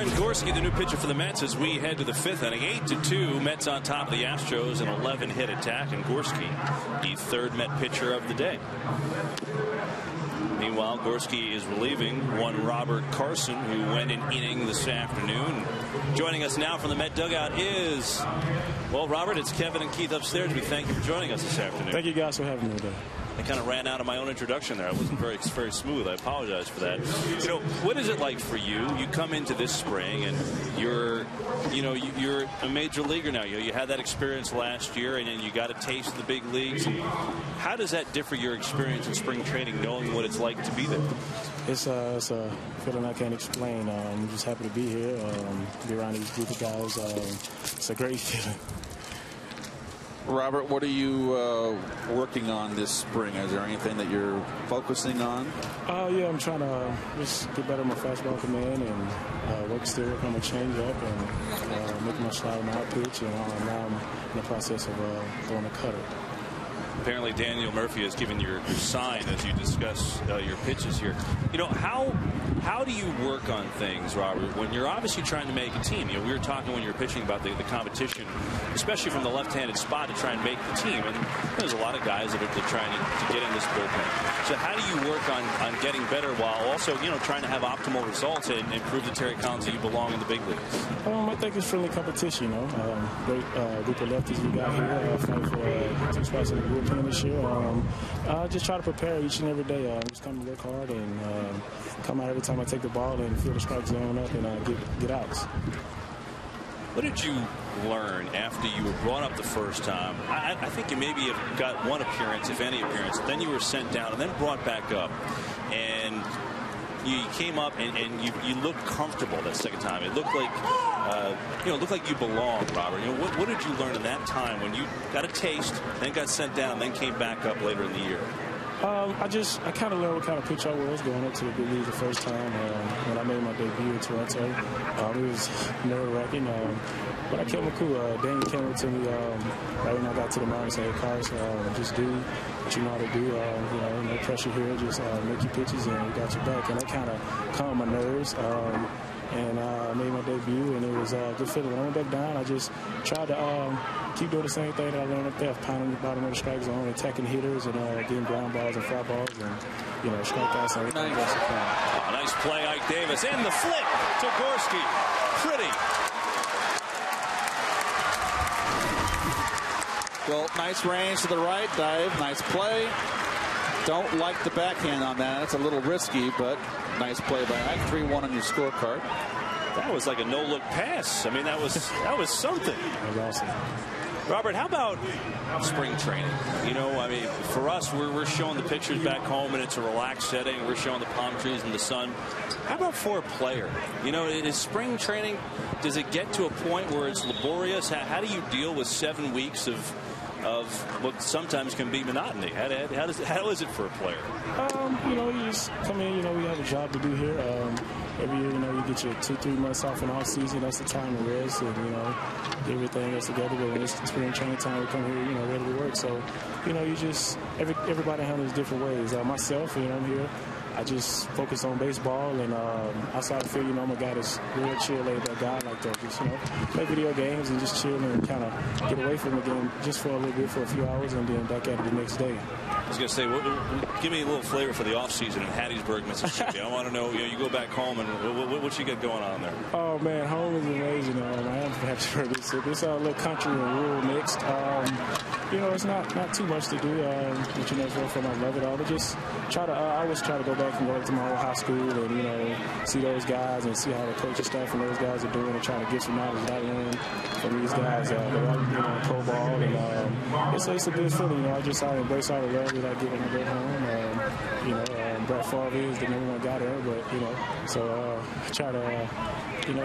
Aaron Gorski, the new pitcher for the Mets, as we head to the 5th inning. 8-2, Mets on top of the Astros, an 11-hit attack, and Gorski, the third Met pitcher of the day. Meanwhile, Gorski is relieving one Robert Carson, who went an inning this afternoon. Joining us now from the Met dugout is, well, Robert, it's Kevin and Keith upstairs. We thank you for joining us this afternoon. Thank you guys for having me today. I kind of ran out of my own introduction there. I wasn't very smooth. I apologize for that. You know, what is it like for you? You come into this spring and you're a major leaguer now. You had that experience last year, and then you got a taste of the big leagues. And how does that differ your experience in spring training, knowing what it's like to be there? It's a feeling I can't explain. I'm just happy to be here, be around these group of guys. It's a great feeling. Robert, what are you working on this spring? Is there anything that you're focusing on? Yeah, I'm trying to just get better at my fastball command and work still on my changeup and make my slide on my out pitch. And now I'm in the process of throwing a cutter. Apparently, Daniel Murphy has given your sign as you discuss your pitches here. You know, how do you work on things, Robert, when you're obviously trying to make a team? You know, we were talking when you were pitching about the competition, especially from the left-handed spot to try and make the team. And there's a lot of guys that are trying to get in this bullpen. So how do you work on getting better while also, you know, trying to have optimal results and prove to Terry Collins that you belong in the big leagues? I think it's friendly competition, you know. Great group of lefties we got here. Fighting for 2 spots in the bullpen this year. Just try to prepare each and every day. Just come to work hard and come out every time I take the ball and feel the strike zone up and get outs. What did you learn after you were brought up the first time? I think you maybe have got one appearance, if any appearance. Then you were sent down and then brought back up. And you came up and you looked comfortable that second time. It looked like looked like you belonged, Robert. You know, what did you learn in that time when you got a taste, then got sent down, then came back up later in the year? I kind of learned what kind of pitcher I was going up to the big league the first time when I made my debut in Toronto. It was nerve-wracking, but I kept my cool. Daniel came up to me right when I got to the mound and said, "Hey, Carlos, just do what you know how to do. No pressure here. Just make your pitches, and we got your back." And that kind of calmed my nerves. And I made my debut, and it was a good feeling. When I went back down, I just tried to keep doing the same thing that I learned up there, pounding the bottom of the strike zone, attacking hitters, and getting ground balls and fly balls, and strikeouts and everything. Nice play, Ike Davis, and the flip to Gorski. Pretty. Well, nice range to the right, dive, nice play. Don't like the backhand on that. That's a little risky, but nice play by Ike. 3-1 on your scorecard. That was like a no-look pass. I mean, that was something. That was awesome. Robert, how about spring training? You know, I mean, for us, we're showing the pictures back home, and it's a relaxed setting. We're showing the palm trees and the sun. How about for a player? You know, is spring training, does it get to a point where it's laborious? How do you deal with 7 weeks of what sometimes can be monotony? How is it for a player? You just come in, we have a job to do here. Every year, you get your 2-3 months off in off season. That's the time to rest and, get everything else together. But when it's spring training time, we come here, ready to work. So, you just, everybody handles different ways. Myself, I'm here. I just focus on baseball, and outside the field, I'm a guy that's real chill, laid-back guy like that. Just, play video games and just chill and kind of get away from the game just for a little bit, for a few hours, and then back at it the next day. I was going to say, give me a little flavor for the offseason in Hattiesburg, Mississippi. I want to know, you go back home, and what you got going on there? Oh, man, home is amazing. I am from Hattiesburg. It's a little country and rural mixed. It's not too much to do, but it's real fun. I love it all. But just I always try to go back and go to my old high school and, see those guys and see how the coaching staff and those guys are doing and try to get some knowledge that I learned from these guys. They're all, pro ball, and it's a good feeling. I embrace all the love that I get when I go home. Brett Favre is the number 1 guy there, but, so I try to,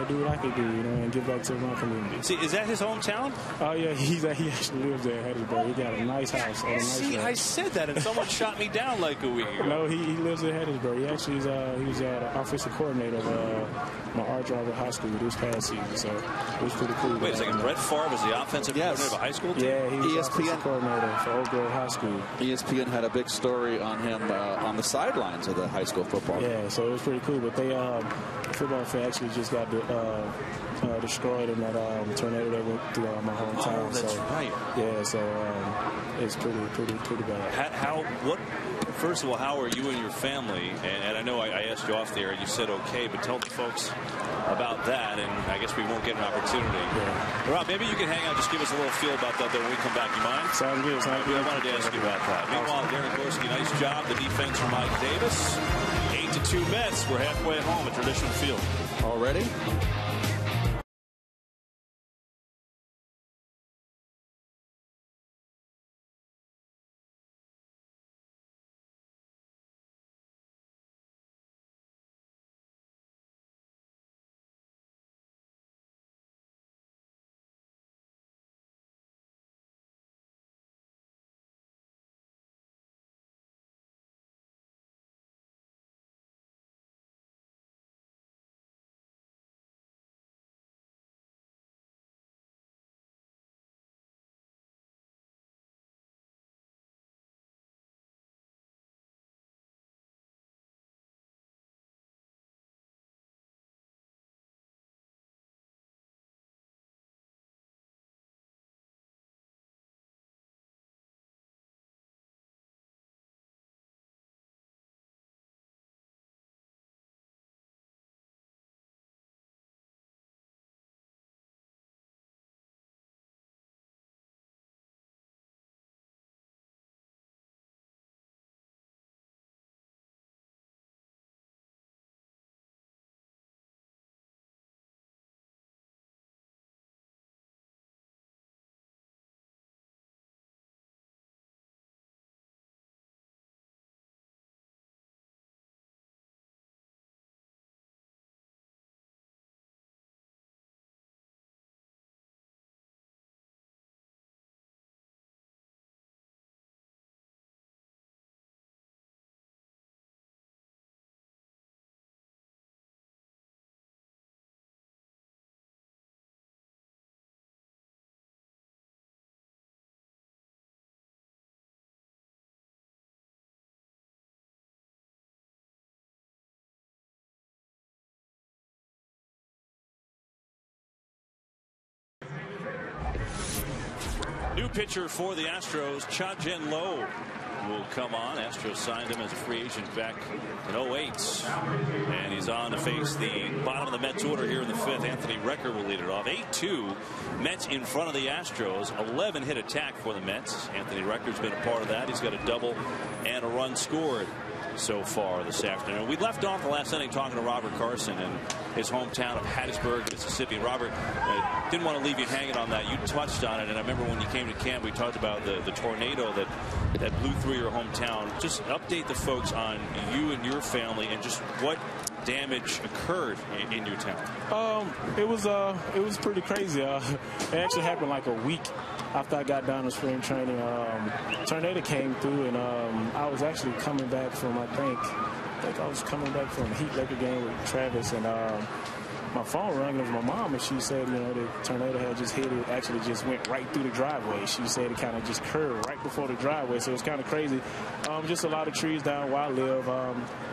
do what I can do, and give back to my community. See, is that his hometown? Oh, yeah, he actually lives there in Hattiesburg. He got a nice house. I said that, and someone shot me down like a week ago. No, he lives in Hattiesburg. He actually he was the offensive coordinator of my art driver high school this past season, so it was pretty cool. Wait a second, Brett Favre was the offensive coordinator of a high school team? Yeah, he was the offensive coordinator for Oak Grove High School. ESPN had a big story on him on the sideline sidelines of the high school football. Yeah, so it was pretty cool. But they, the football field actually just got destroyed in that tornado that went through my hometown. Oh, that's right. Yeah, so it's pretty bad. First of all, how are you and your family? And I know I asked you off there, and you said okay, but tell the folks about that, and I guess we won't get an opportunity. Yeah. Rob, maybe you can hang out, just give us a little feel about that when we come back. You mind? Sounds good. I wanted to ask you about that. Meanwhile, Darren Gorski, nice job. The defense from Mike Davis. 8-2 Mets. We're halfway home at Tradition Field. Already? New pitcher for the Astros, Cha-Jen Lo, will come on. Astros signed him as a free agent back in 2008. And he's on to face the bottom of the Mets order here in the fifth. Anthony Recker will lead it off. 8-2 Mets in front of the Astros. 11 hit attack for the Mets. Anthony Recker's been a part of that. He's got a double and a run scored so far this afternoon. We left off the last inning talking to Robert Carson in his hometown of Hattiesburg, Mississippi. Robert, didn't want to leave you hanging on that. You touched on it, and I remember when you came to camp, we talked about the tornado that blew through your hometown. Just update the folks on you and your family and just what damage occurred in your town. It was pretty crazy. It actually happened like a week after I got down to spring training. Tornado came through, and I was actually coming back from, I think I was coming back from a Heat Laker game with Travis, and my phone rang. It was my mom, and she said, the tornado had just hit it. Actually, just went right through the driveway. She said it kind of just curved right before the driveway, so it's kind of crazy. Just a lot of trees down where I live.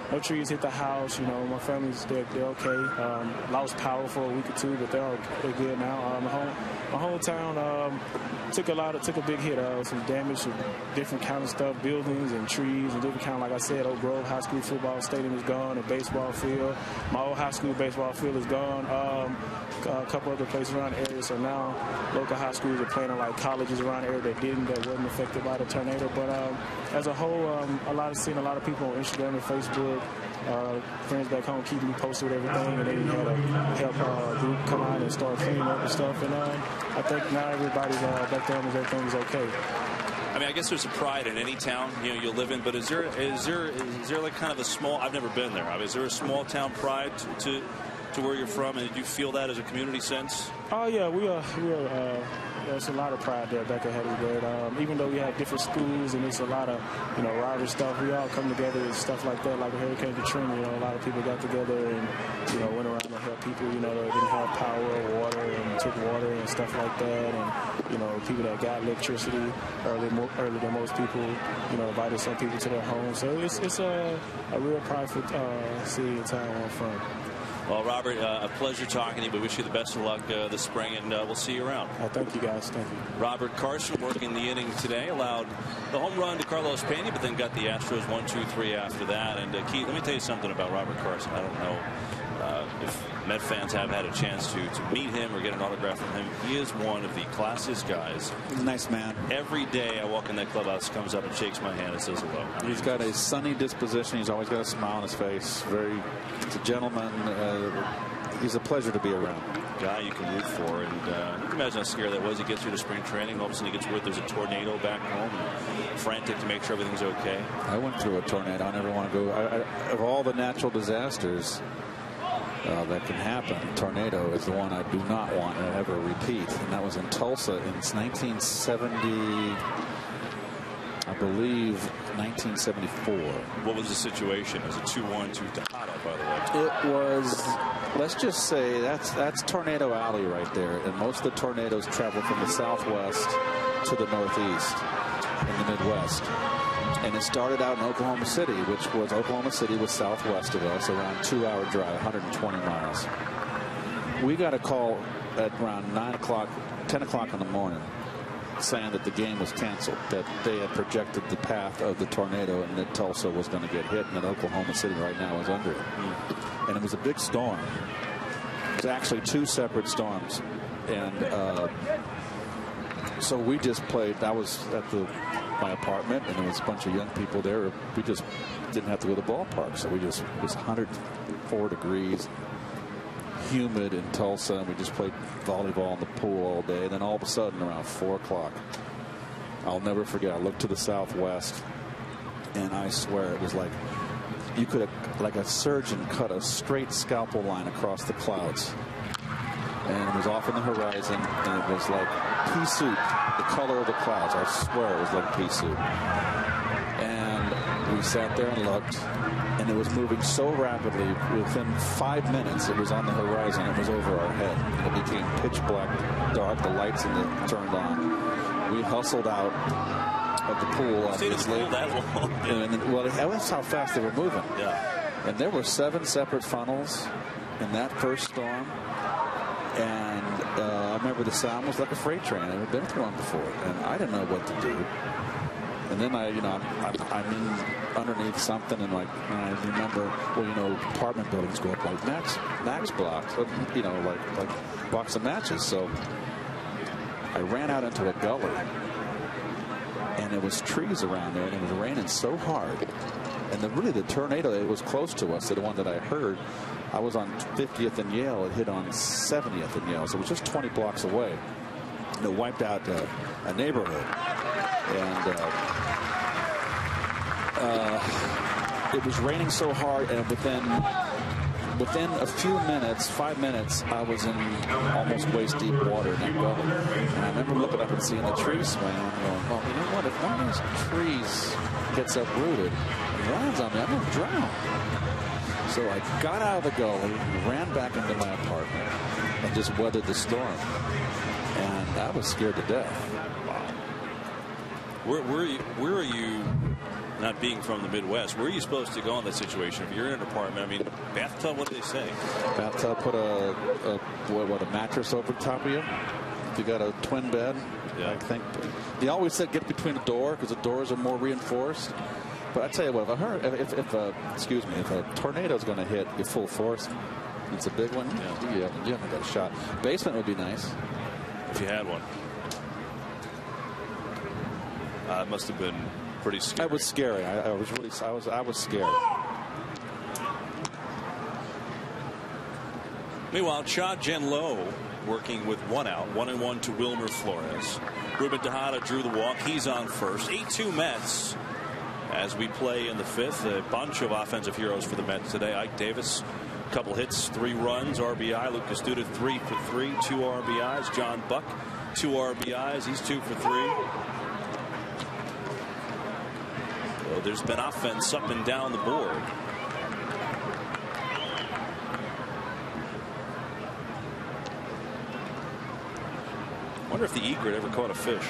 No trees hit the house. My family's they're okay. Lost power for a week or two, but they're good now. My hometown took a big hit. Some damage, some different kind of stuff, buildings and trees and different kind of, like I said, Oak Grove High School football stadium is gone. A baseball field. My old high school baseball field is gone. A couple other places around the area. So now local high schools are playing in like colleges around the area that wasn't affected by the tornado. But as a whole, seeing a lot of people on Instagram and Facebook. Friends back home keeping me posted with everything, and they had a help group come out and start cleaning up and stuff. And I think now everybody's back there and everything's okay. I mean, I guess there's a pride in any town you live in, but is there like kind of a small? I've never been there. I mean, is there a small town pride to where you're from, and did you feel that as a community sense? Oh yeah, we are There's a lot of pride there back at Hattiesburg. Even though we have different schools and it's a lot of, rivalry stuff, we all come together and stuff like that. Like Hurricane Katrina, a lot of people got together and, went around to help people, that didn't have power or water and took water and stuff like that. And, people that got electricity earlier than most people, invited some people to their homes. So it's a real prideful city and town on front. Well, Robert, a pleasure talking to you. We wish you the best of luck this spring, and we'll see you around. Thank you, guys. Thank you. Robert Carson working the inning today, allowed the home run to Carlos Pena, but then got the Astros 1-2-3 after that. And Keith, let me tell you something about Robert Carson. I don't know if Met fans have had a chance to meet him or get an autograph from him. He is one of the classiest guys. He's a nice man. Every day I walk in that clubhouse, comes up and shakes my hand and says hello. He's got a sunny disposition. He's always got a smile on his face. He's a gentleman. He's a pleasure to be around. Guy you can root for, and you can imagine how scary that was. He gets through to spring training, all of a sudden he gets word there's a tornado back home, and frantic to make sure everything's okay. I went through a tornado. I never want to go. Of all the natural disasters that can happen, tornado is the one I do not want to ever repeat, and that was in Tulsa in 1970. I believe 1974. What was the situation? It was a 2-1 to Tejada, by the way. It was, let's just say, that's Tornado Alley right there. And most of the tornadoes travel from the southwest to the northeast in the Midwest. And it started out in Oklahoma City, Oklahoma City was southwest of us, around 2-hour drive, 120 miles. We got a call at around 9 o'clock, 10 o'clock in the morning, saying that the game was canceled, that they had projected the path of the tornado and that Tulsa was going to get hit and that Oklahoma City right now is under it. And it was a big storm. It was actually two separate storms. And so we just played. I was at my apartment, and there was a bunch of young people there. We just didn't have to go to the ballpark. So it was 104 degrees. Humid in Tulsa, and we just played volleyball in the pool all day. And then all of a sudden, around 4 o'clock, I'll never forget, I looked to the southwest, and I swear it was like you could have, like a surgeon, cut a straight scalpel line across the clouds. And it was off in the horizon, and it was like pea soup, the color of the clouds. I swear it was like pea soup. And we sat there and looked, and it was moving so rapidly. Within 5 minutes, it was on the horizon. It was over our head. And it became pitch black, dark. The lights turned on. We hustled out of the pool. Stayed in the pool that long. And well, that's how fast they were moving. Yeah. And there were 7 separate funnels in that first storm. And I remember the sound was like a freight train. I'd never been through one before, and I didn't know what to do. And then I'm in underneath something, and I remember, apartment buildings go up like max blocks, like blocks of matches. So I ran out into a gully, and there was trees around there, and it was raining so hard. And the tornado, it was close to us, the one that I heard. I was on 50th and Yale. It hit on 70th and Yale. So it was just 20 blocks away. And it wiped out a neighborhood. And it was raining so hard, and within a few minutes, 5 minutes, I was in almost waist deep water in that gully. And I remember looking up and seeing the trees swaying and going, well, you know what? If one of these trees gets uprooted and lands on me, I'm going to drown. So I got out of the gully, ran back into my apartment, and just weathered the storm. And I was scared to death. Wow. Where are you, not being from the Midwest, where are you supposed to go in that situation? If you're in an apartment, I mean, bathtub, what do they say? Bathtub, put a mattress over the top of you. If you got a twin bed, yeah. I think. They always said get between the door because the doors are more reinforced. But I tell you what, if a tornado is going to hit you full force, it's a big one. Yeah, you haven't got a shot. Basement would be nice if you had one. It must have been pretty scary. That was scary. I was scared. Meanwhile, Cha Jen-Lo working with 1 out, 1-1 to Wilmer Flores. Ruben Tejada drew the walk. He's on first. 8-2 Mets. As we play in the 5th, a bunch of offensive heroes for the Mets today. Ike Davis, a couple hits, 3 runs, RBI. Lucas Duda, 3 for 3, 2 RBIs. John Buck, 2 RBIs. He's 2 for 3. So there's been offense up and down the board. I wonder if the egret ever caught a fish.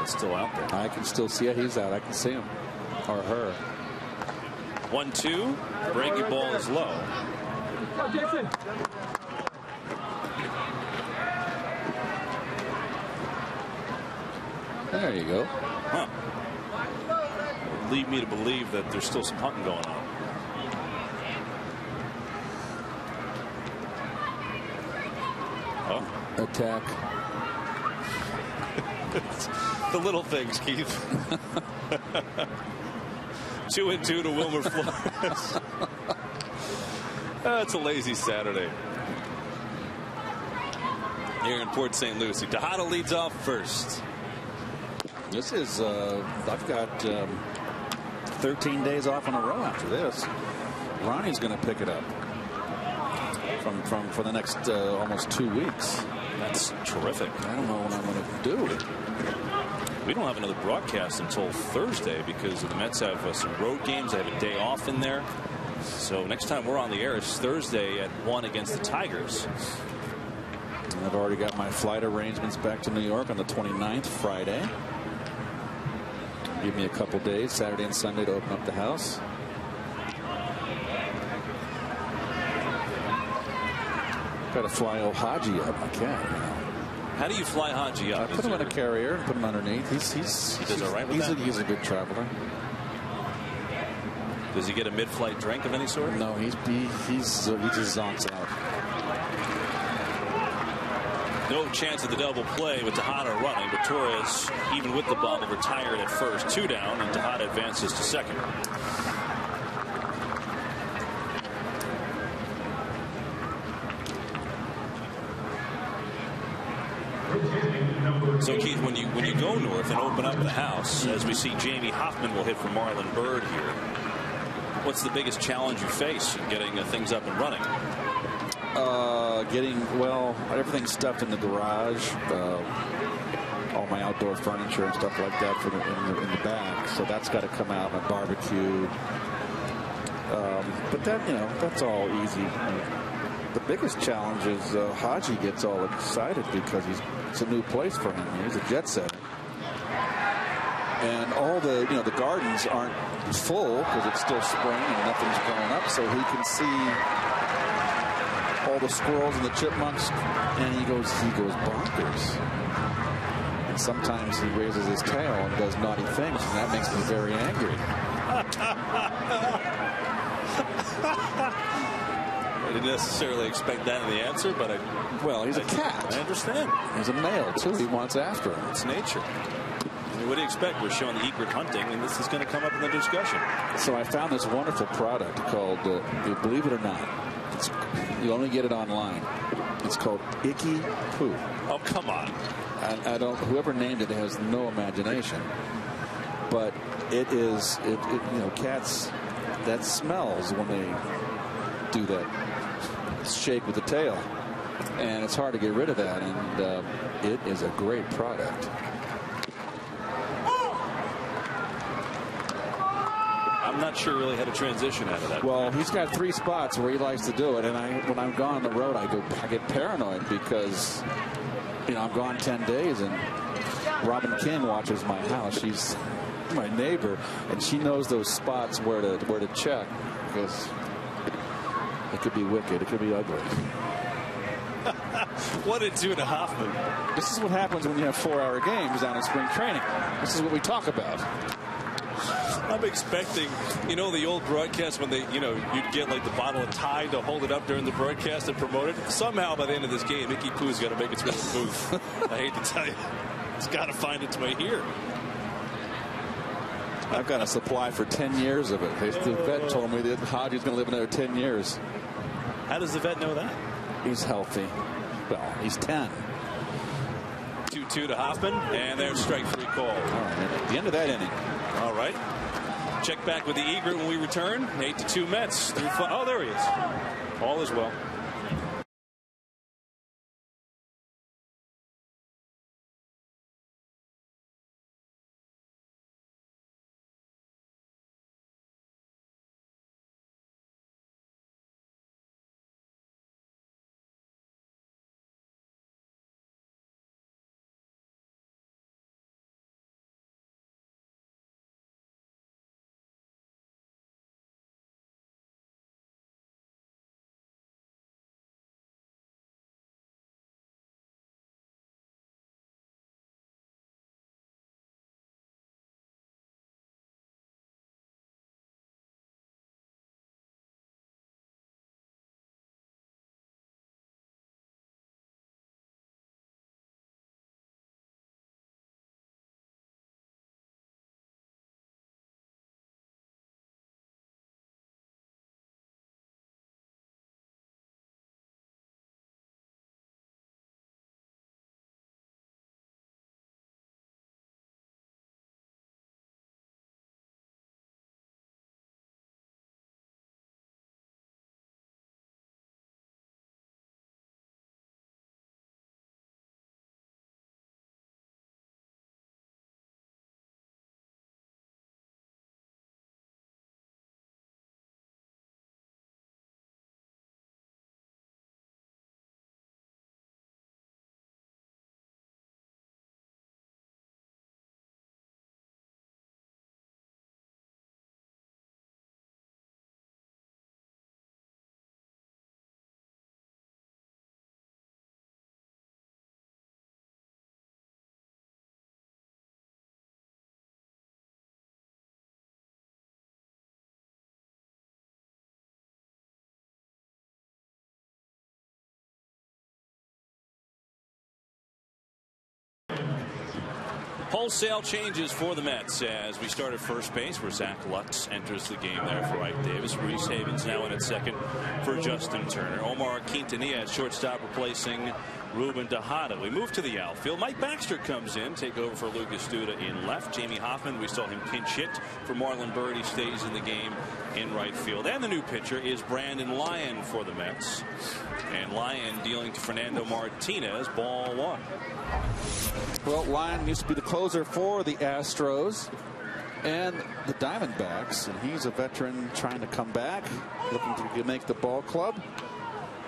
It's still out there. I can still see it. He's out. I can see him. Or her. 1-2. Breaking ball is low. There you go. Huh. Lead me to believe that there's still some hunting going on. Oh. Attack. The little things, Keith. 2-2 to Wilmer Flores. It's a lazy Saturday here in Port St. Lucie. Tejada leads off first. This is I've got 13 days off in a row after this. Ronnie's going to pick it up for the next almost 2 weeks. That's terrific. I don't know what I'm going to do. We don't have another broadcast until Thursday because the Mets have some road games. They have a day off in there. So next time we're on the air is Thursday at 1 against the Tigers. And I've already got my flight arrangements back to New York on the 29th, Friday. Give me a couple days, Saturday and Sunday, to open up the house. Got to fly Haji up. I can't. How do you fly Haji up? I put him in a carrier and put him underneath. He does all right with that? He's a good traveler. Does he get a mid-flight drink of any sort? No, he just zonks out. No chance of the double play with Tejada running, but Torres, even with the ball, retired at first. 2 down, and Tejada advances to second. So Keith, when you go north and open up the house, as we see Jamie Hoffman will hit for Marlon Byrd here, what's the biggest challenge you face in getting things up and running? Everything's stuffed in the garage. All my outdoor furniture and stuff like that in the back. So that's got to come out. My barbecue. But that's all easy. The biggest challenge is Haji gets all excited because it's a new place for him. He's a jet setter. And all the gardens aren't full because it's still spring and nothing's growing up, so he can see all the squirrels and the chipmunks, and he goes bonkers. And sometimes he raises his tail and does naughty things, and that makes me very angry. I didn't necessarily expect that in the answer, but he's a cat. I understand. He's a male too. He wants after him. It's nature. I mean, what do you expect? We're showing the egret hunting, and this is going to come up in the discussion. So I found this wonderful product called, believe it or not, you only get it online. It's called Icky Poo. Oh, come on. I don't. Whoever named it has no imagination. But it is. Cats that smells when they do that shake with the tail, and it's hard to get rid of that. And it is a great product. I'm not sure really how to transition out of that. Well, he's got 3 spots where he likes to do it, and when I'm gone on the road, I get paranoid because I'm gone 10 days, and Robin King watches my house. She's my neighbor, and she knows those spots where to check because it could be wicked, it could be ugly. What did it do to Hoffman? This is what happens when you have 4-hour games down in spring training. This is what we talk about. I'm expecting, the old broadcast when you'd get like the bottle of Tide to hold it up during the broadcast and promote it. Somehow by the end of this game, Icky Poo's got to make its way to the booth. I hate to tell you, it's got to find its way here. I've got a supply for 10 years of it. The vet told me that Haji's going to live another 10 years. How does the vet know that? He's healthy. Well, he's 10. 2-2 to Hoffman, and there's strike 3 call. All right, at the end of that inning. All right. Check back with the Egret when we return. 8-2 Mets. Oh, there he is. All is well. Wholesale changes for the Mets as we start at first base, where Zach Lutz enters the game there for Ike Davis. Reese Havens now in at second for Justin Turner. Omar Quintanilla at shortstop, replacing Ruben Tejada. We move to the outfield. Mike Baxter comes in, take over for Lucas Duda in left. Jamie Hoffman, we saw him pinch hit for Marlon Byrd. He stays in the game in right field. And the new pitcher is Brandon Lyon for the Mets. And Lyon dealing to Fernando Martinez, ball one. Well, Lyon used to be the closer for the Astros and the Diamondbacks, and he's a veteran trying to come back, looking to make the ball club.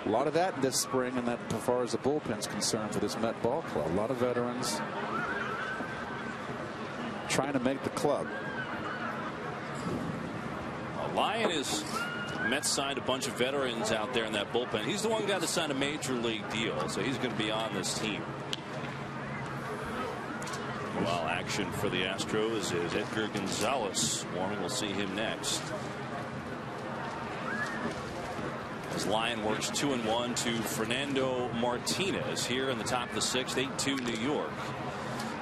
A lot of that this spring, and that as far as the bullpen's concerned for this Met ball club. A lot of veterans trying to make the club. Lyon is Mets signed a bunch of veterans out there in that bullpen. He's the one guy that signed a major league deal, so he's going to be on this team. Well, action for the Astros is Edgar Gonzalez. Warren will see him next. As Lyon works 2-1 to Fernando Martinez here in the top of the sixth, 8-2 New York.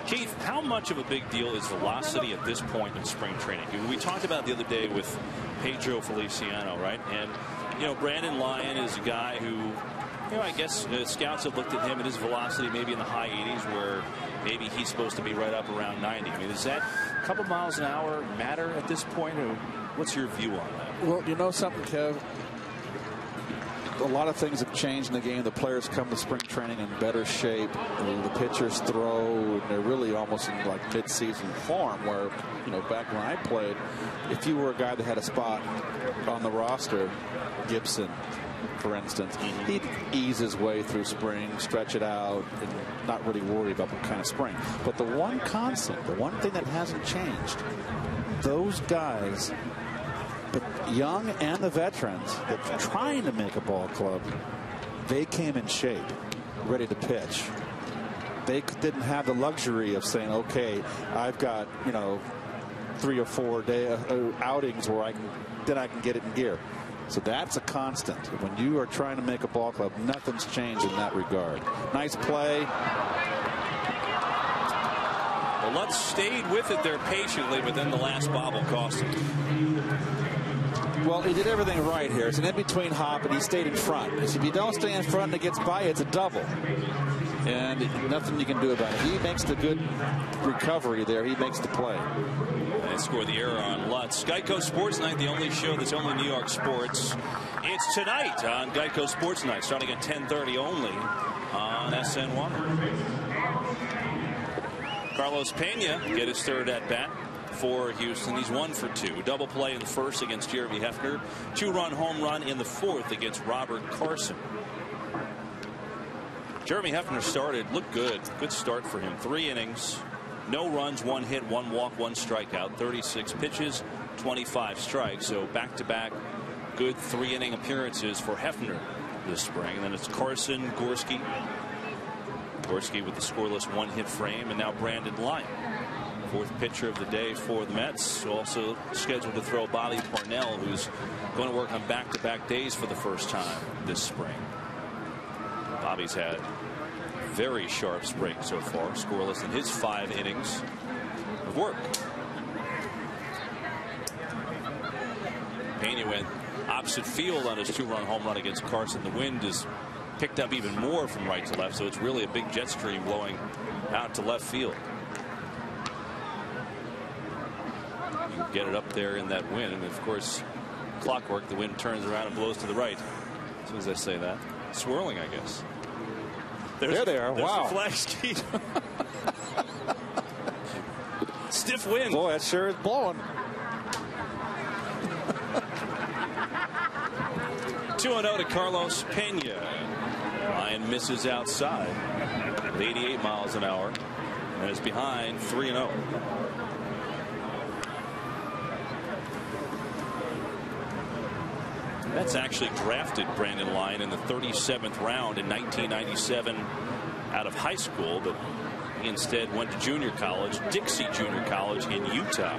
Keith, how much of a big deal is velocity at this point in spring training? We talked about the other day with Pedro Feliciano, right? And, you know, Brandon Lyon is a guy who, you know, I guess scouts have looked at him and his velocity maybe in the high 80s, where maybe he's supposed to be right up around 90. I mean, does that couple miles an hour matter at this point, or what's your view on that? Well, you know something, Kev? A lot of things have changed in the game. The players come to spring training in better shape. The pitchers throw, and they're really almost in like mid-season form, where, you know, back when I played, if you were a guy that had a spot on the roster, Gibson, for instance, he'd ease his way through spring, stretch it out, and not really worry about what kind of spring. But the one constant, the one thing that hasn't changed, those guys, the young and the veterans that are trying to make a ball club, they came in shape, ready to pitch. They didn't have the luxury of saying, okay, I've got, you know, 3 or 4 day outings where I can get it in gear. So that's a constant. When you are trying to make a ball club, nothing's changed in that regard. Nice play. Well, Lutz stayed with it there patiently, but then the last bobble cost him. Well, he did everything right here. It's an in-between hop, and he stayed in front. If you don't stay in front and it gets by, it's a double. And nothing you can do about it. He makes the good recovery there. He makes the play. they score the error on Lutz. Geico Sports Night, the only show that's only New York sports. It's tonight on Geico Sports Night, starting at 10:30 only on SN1. Carlos Pena get his third at bat for Houston. He's 1 for 2. Double play in the first against Jeremy Hefner. 2-run home run in the fourth against Robert Carson. Jeremy Hefner looked good. Good start for him. 3 innings. No runs, 1 hit, 1 walk, 1 strikeout, 36 pitches, 25 strikes. So back-to-back good 3-inning appearances for Hefner this spring. And then it's Carson, Gorski with the scoreless 1-hit frame, and now Brandon Lyon. Fourth pitcher of the day for the Mets. Also scheduled to throw Bobby Parnell, who's going to work on back-to-back days for the first time this spring. Bobby's had very sharp spring so far, scoreless in his 5 innings of work. Pena went opposite field on his 2-run home run against Carson. The wind is picked up even more from right to left, so it's really a big jet stream blowing out to left field. You get it up there in that wind, and of course, clockwork, the wind turns around and blows to the right. As soon as I say that, swirling, I guess. There they are. Wow. The flag ski. Stiff wind. Boy, that sure is blowing. 2-0 to Carlos Pena. Lyon misses outside with 88 miles an hour and is behind 3-0. Mets actually drafted Brandon Lyon in the 37th round in 1997 out of high school, but he instead went to junior college, Dixie Junior College in Utah.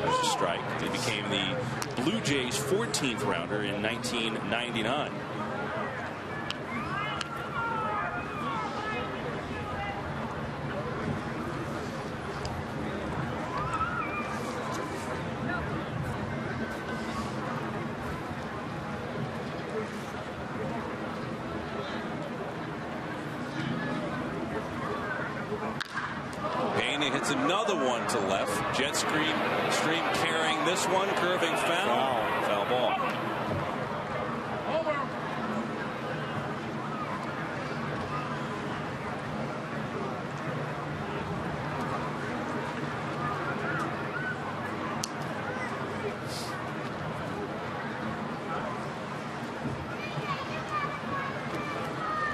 There's a strike. He became the Blue Jays 14th rounder in 1999. Hits another one to left. Jet stream carrying this one, curving foul ball.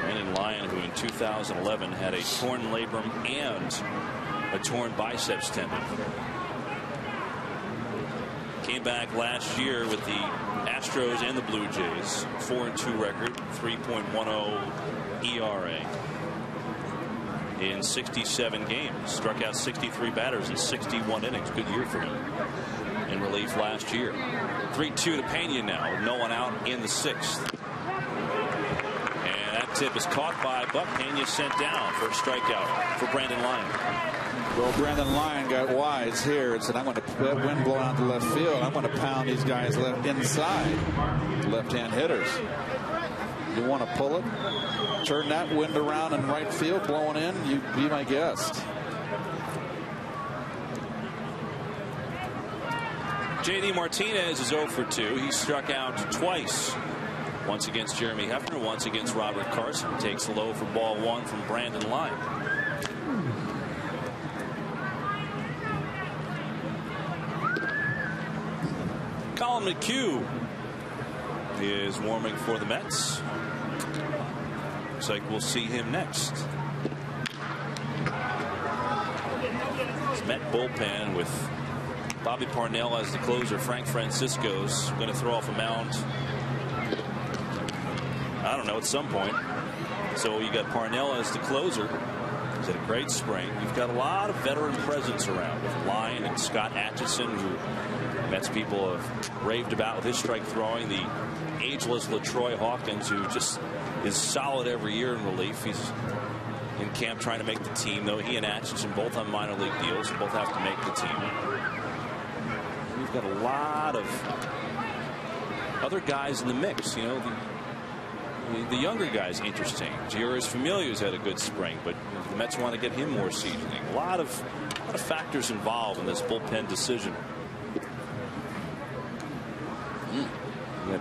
Brandon Lyon, who in 2011 had a torn labrum and a torn biceps tendon. Came back last year with the Astros and the Blue Jays. 4-2 record, 3.10 ERA in 67 games. Struck out 63 batters in 61 innings. Good year for him in relief last year. 3-2 to Pena now, with no one out in the 6th. And that tip is caught by Buck. Pena sent down. First strikeout for Brandon Lyon. Well, Brandon Lyon got wise here and said, I'm going to wind blowing out to left field. I'm going to pound these guys left inside, left-hand hitters. You want to pull it, turn that wind around in right field, blowing in, you be my guest. J.D. Martinez is 0 for 2. He struck out twice. Once against Jeremy Hefner, once against Robert Carson. Takes a low for ball 1 from Brandon Lyon. Colin McHugh is warming for the Mets. Looks like we'll see him next. It's Met bullpen with Bobby Parnell as the closer. Frank Francisco's going to throw off a mound, I don't know, at some point. So you got Parnell as the closer. He's had a great spring. You've got a lot of veteran presence around with Lyon and Scott Atchison, who Mets people have raved about with his strike throwing. The ageless LaTroy Hawkins, who just is solid every year in relief. He's in camp trying to make the team, though. He and Atchison both on minor league deals, both have to make the team. We've got a lot of other guys in the mix. You know, the younger guy's interesting. Gioris Familia's had a good spring, but the Mets want to get him more seasoning. A lot of lot of factors involved in this bullpen decision. A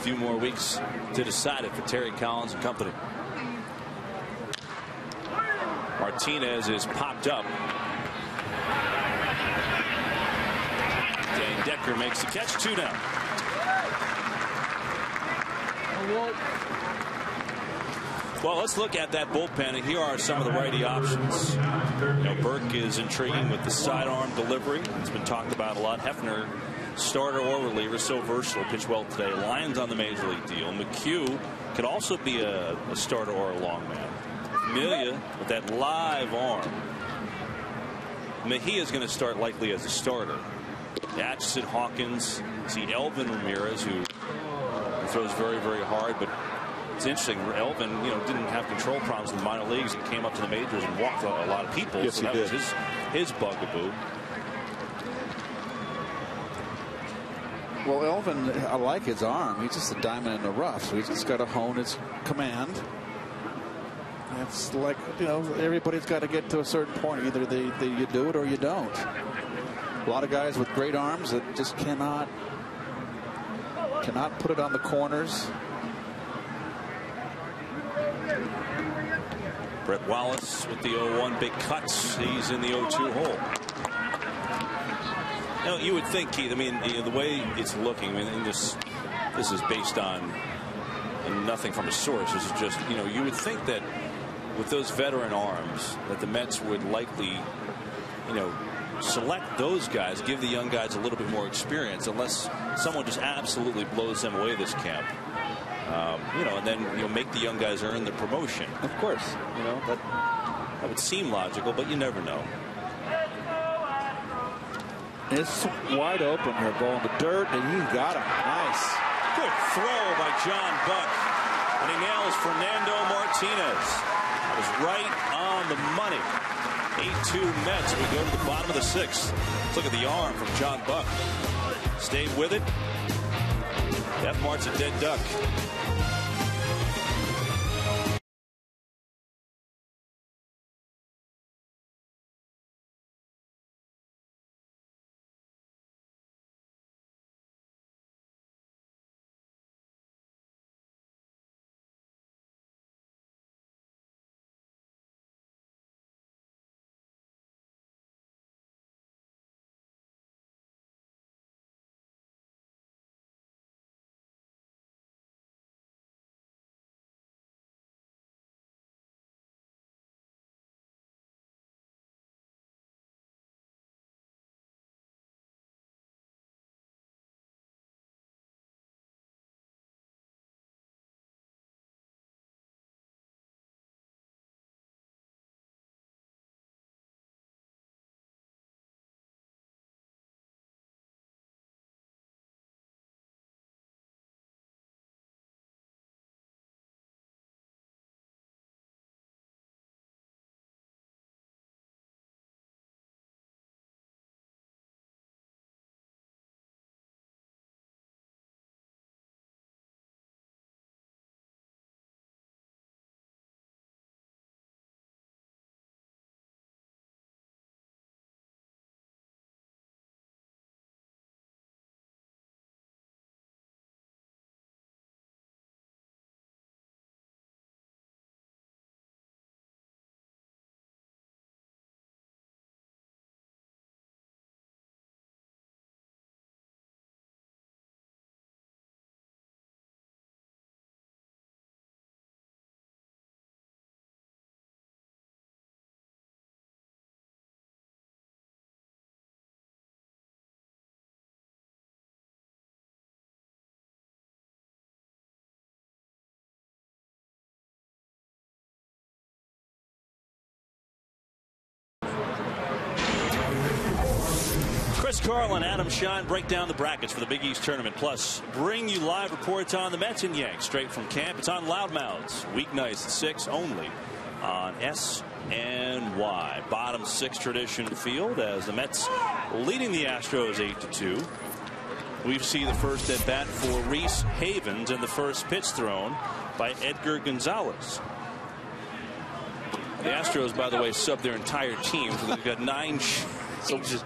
few more weeks to decide it for Terry Collins and company. Martinez is popped up. Dane Decker makes the catch. 2 down. Well, let's look at that bullpen, and here are some of the righty options. Burke is intriguing with the sidearm delivery. It's been talked about a lot. Hefner, starter or reliever, so versatile, pitched well today. Lyons on the major league deal. McHugh could also be a starter or a long man. Amelia with that live arm. Mejia is going to start likely as a starter. Atchison, Hawkins, see Elvin Ramirez, who throws very, very hard, but it's interesting. Elvin, didn't have control problems in the minor leagues and came up to the majors and walked a lot of people. Yes, so that he did. was his bugaboo. Well, Elvin, I like his arm. He's just a diamond in the rough, so he's just got to hone his command. It's like, everybody's got to get to a certain point. Either you do it or you don't. A lot of guys with great arms that just cannot put it on the corners. Brett Wallace with the 0-1 big cuts. He's in the 0-2 hole. You would think, Keith, the way it's looking, this is based on nothing from a source. This is just, you would think that with those veteran arms that the Mets would likely, select those guys, give the young guys a little bit more experience, unless someone just absolutely blows them away this camp. And then make the young guys earn the promotion. Of course, that would seem logical, but you never know. It's wide open here, ball in the dirt, and you got him. Nice. Good throw by John Buck, and he nails Fernando Martinez. That was right on the money. 8-2 Mets. We go to the bottom of the 6th. Let's look at the arm from John Buck. Stayed with it. F marks a dead duck. Chris Carlin, Adam Schein break down the brackets for the Big East tournament. Plus, bring you live reports on the Mets and Yanks straight from camp. It's on Loudmouths weeknights at 6 only on SNY. Bottom 6 tradition field as the Mets leading the Astros 8-2. We see the first at bat for Reese Havens and the first pitch thrown by Edgar Gonzalez. The Astros, by the way, subbed their entire team. So they've got 9 changes.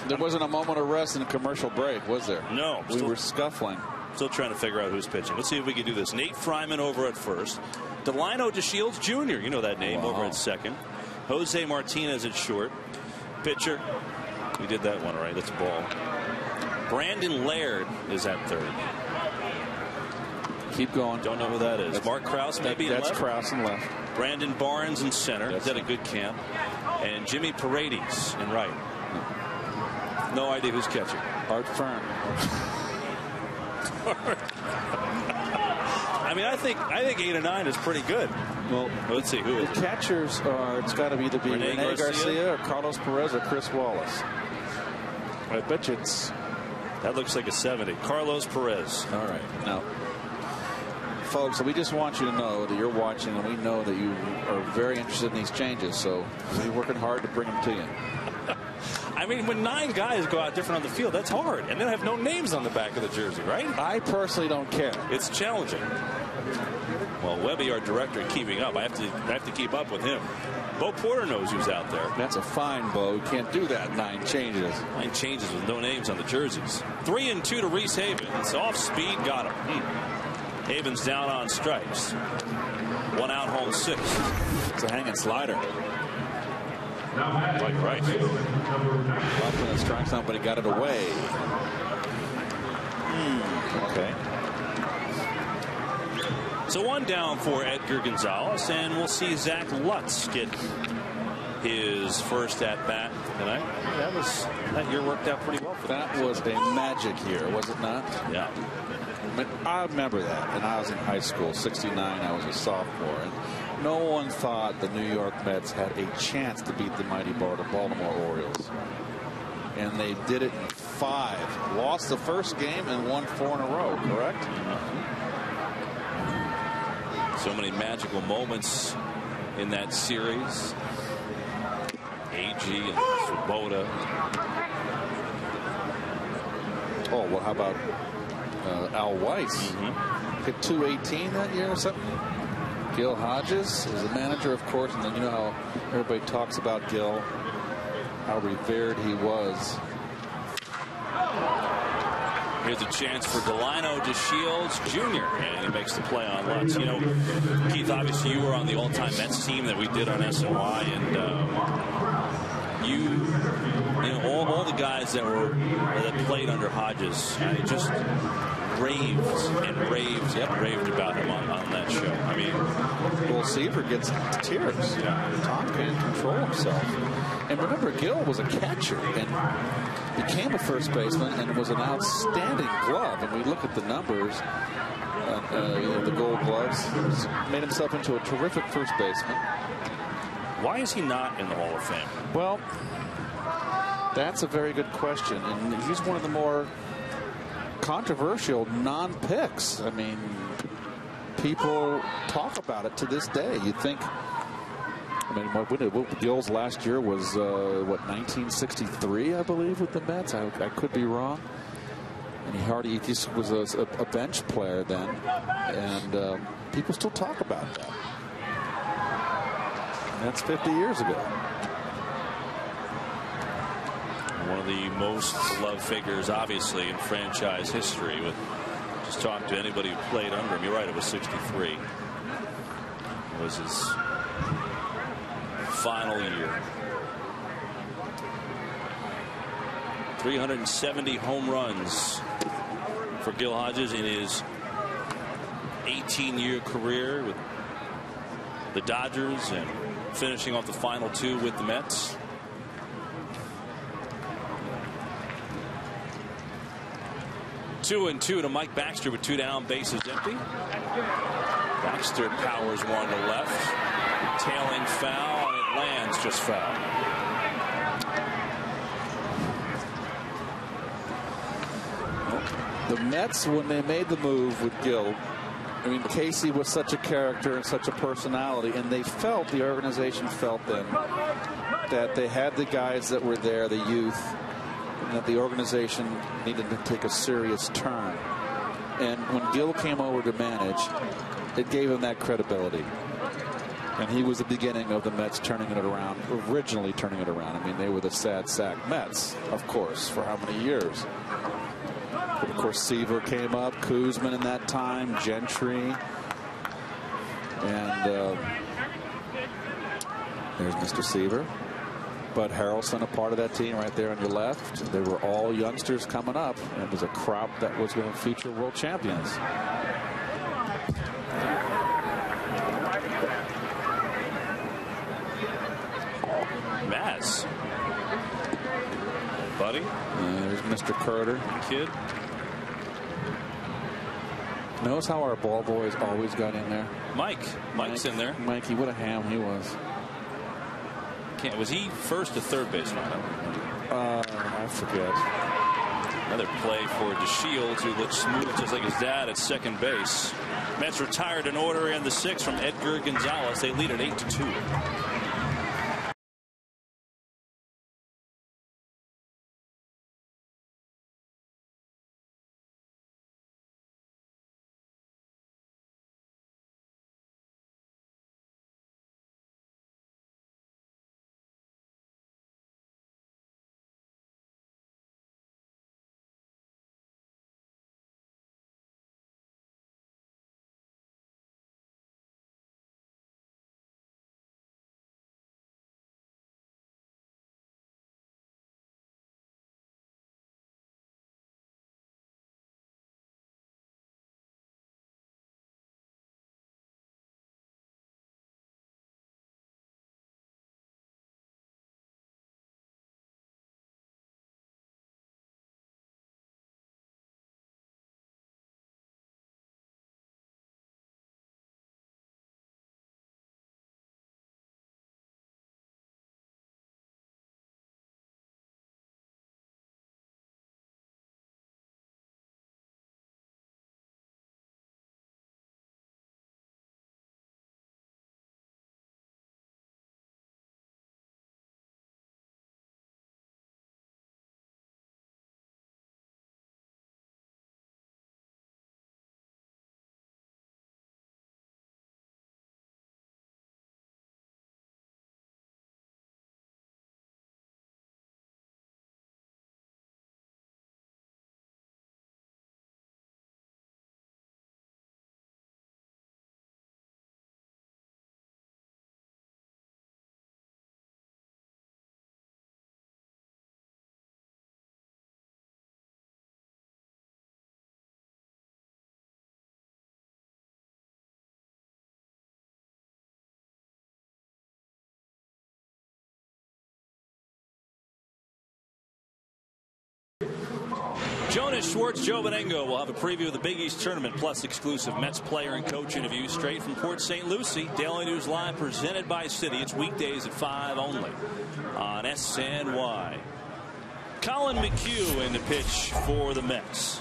There wasn't a moment of rest in a commercial break, was there? No. We were scuffling. Still trying to figure out who's pitching. Let's see if we can do this. Nate Fryman over at first. Delino DeShields Jr., you know that name, over at second. Jose Martinez at short. Pitcher. We did that one, right? That's a ball. Brandon Laird is at third. Keep going. Don't know who that is. Mark Krause maybe in left. That's Krause in left. Brandon Barnes in center. He's had a good camp. And Jimmy Paredes in right. No idea who's catching. Art Fern. I mean, I think 8 or 9 is pretty good. Well, let's see who the catchers are. It's got to either be Rene Garcia or Carlos Perez or Chris Wallace. I bet you it's. That looks like a 70. Carlos Perez. All right. Now, folks, we just want you to know that you're watching, and we know that you are very interested in these changes. So we're working hard to bring them to you. I mean, when 9 guys go out different on the field, that's hard. And then have no names on the back of the jersey, right? I personally don't care. It's challenging. Well, Webby, our director, keeping up. I have to keep up with him. Bo Porter knows who's out there. That's a fine, Bo. You can't do that. 9 changes. 9 changes with no names on the jerseys. 3-2 to Reese Havens. Off speed, got him. Havens down on strikes. 1 out, home 6. It's a hanging slider. Like right. Buffalo struck somebody, got it away. Okay. So 1 down for Edgar Gonzalez, and we'll see Zach Lutz get his first at bat tonight. That year worked out pretty well for them. That was a magic year, was it not? Yeah. I remember that, and I was in high school, '69. I was a sophomore, and no one thought the New York Mets had a chance to beat the mighty Baltimore Orioles. And they did it in 5. Lost the first game and won 4 in a row, correct? So many magical moments in that series. AG and Swoboda. Oh, well, how about Al Weiss? Hit 218 that year or something? Gil Hodges is the manager, of course, and then you know how everybody talks about Gil, how revered he was. Here's a chance for Delino DeShields Jr. and he makes the play on Lutz. You know, Keith, obviously you were on the all-time Mets team that we did on SNY, and you know all the guys that played under Hodges, just raved about him on that show. I mean, well, Seaver gets tears. Yeah. Tom can't control himself. And remember, Gil was a catcher and became a first baseman and was an outstanding glove. And we look at the numbers, the Gold Gloves. He's made himself into a terrific first baseman. Why is he not in the Hall of Fame? Well, that's a very good question. And he's one of the more controversial non-picks. I mean, people talk about it to this day. You'd think, I mean, what Gil's last year was, 1963, I believe, with the Mets. I could be wrong. And he just was a bench player then. And people still talk about that. And that's 50 years ago. One of the most loved figures, obviously, in franchise history. Just talk to anybody who played under him. You're right, it was 63. It was his final year. 370 home runs for Gil Hodges in his 18-year career with the Dodgers and finishing off the final 2 with the Mets. Two and 2 to Mike Baxter with 2 down, bases empty. Baxter powers 1 to left. Tailing foul, and it lands just foul. The Mets, when they made the move with Gil, I mean, Casey was such a character and such a personality, and the organization felt then that they had the guys that were there, the youth, and that the organization needed to take a serious turn. And when Gil came over to manage, it gave him that credibility. And he was the beginning of the Mets turning it around, originally turning it around. I mean, they were the sad sack Mets, of course, for how many years? But of course, Seaver came up, Kuzman in that time, Gentry. And there's Mr. Seaver. Bud Harrelson, a part of that team right there on your left. They were all youngsters coming up. And it was a crop that was going to feature world champions. Maz. Buddy. There's Mr. Carter. Kid. Notice how our ball boys always got in there. Mike's in there. Mikey, what a ham he was. Was he first or third baseman? I forget. Another play for DeShields, who looks smooth just like his dad at second base. Mets retired in order in the 6th from Edgar Gonzalez. They lead at 8-2. Jonas Schwartz, Joe Benengo will have a preview of the Big East Tournament plus exclusive Mets player and coach interviews straight from Port St. Lucie. Daily News Live presented by Citi. It's weekdays at 5 only on SNY. Colin McHugh in the pitch for the Mets.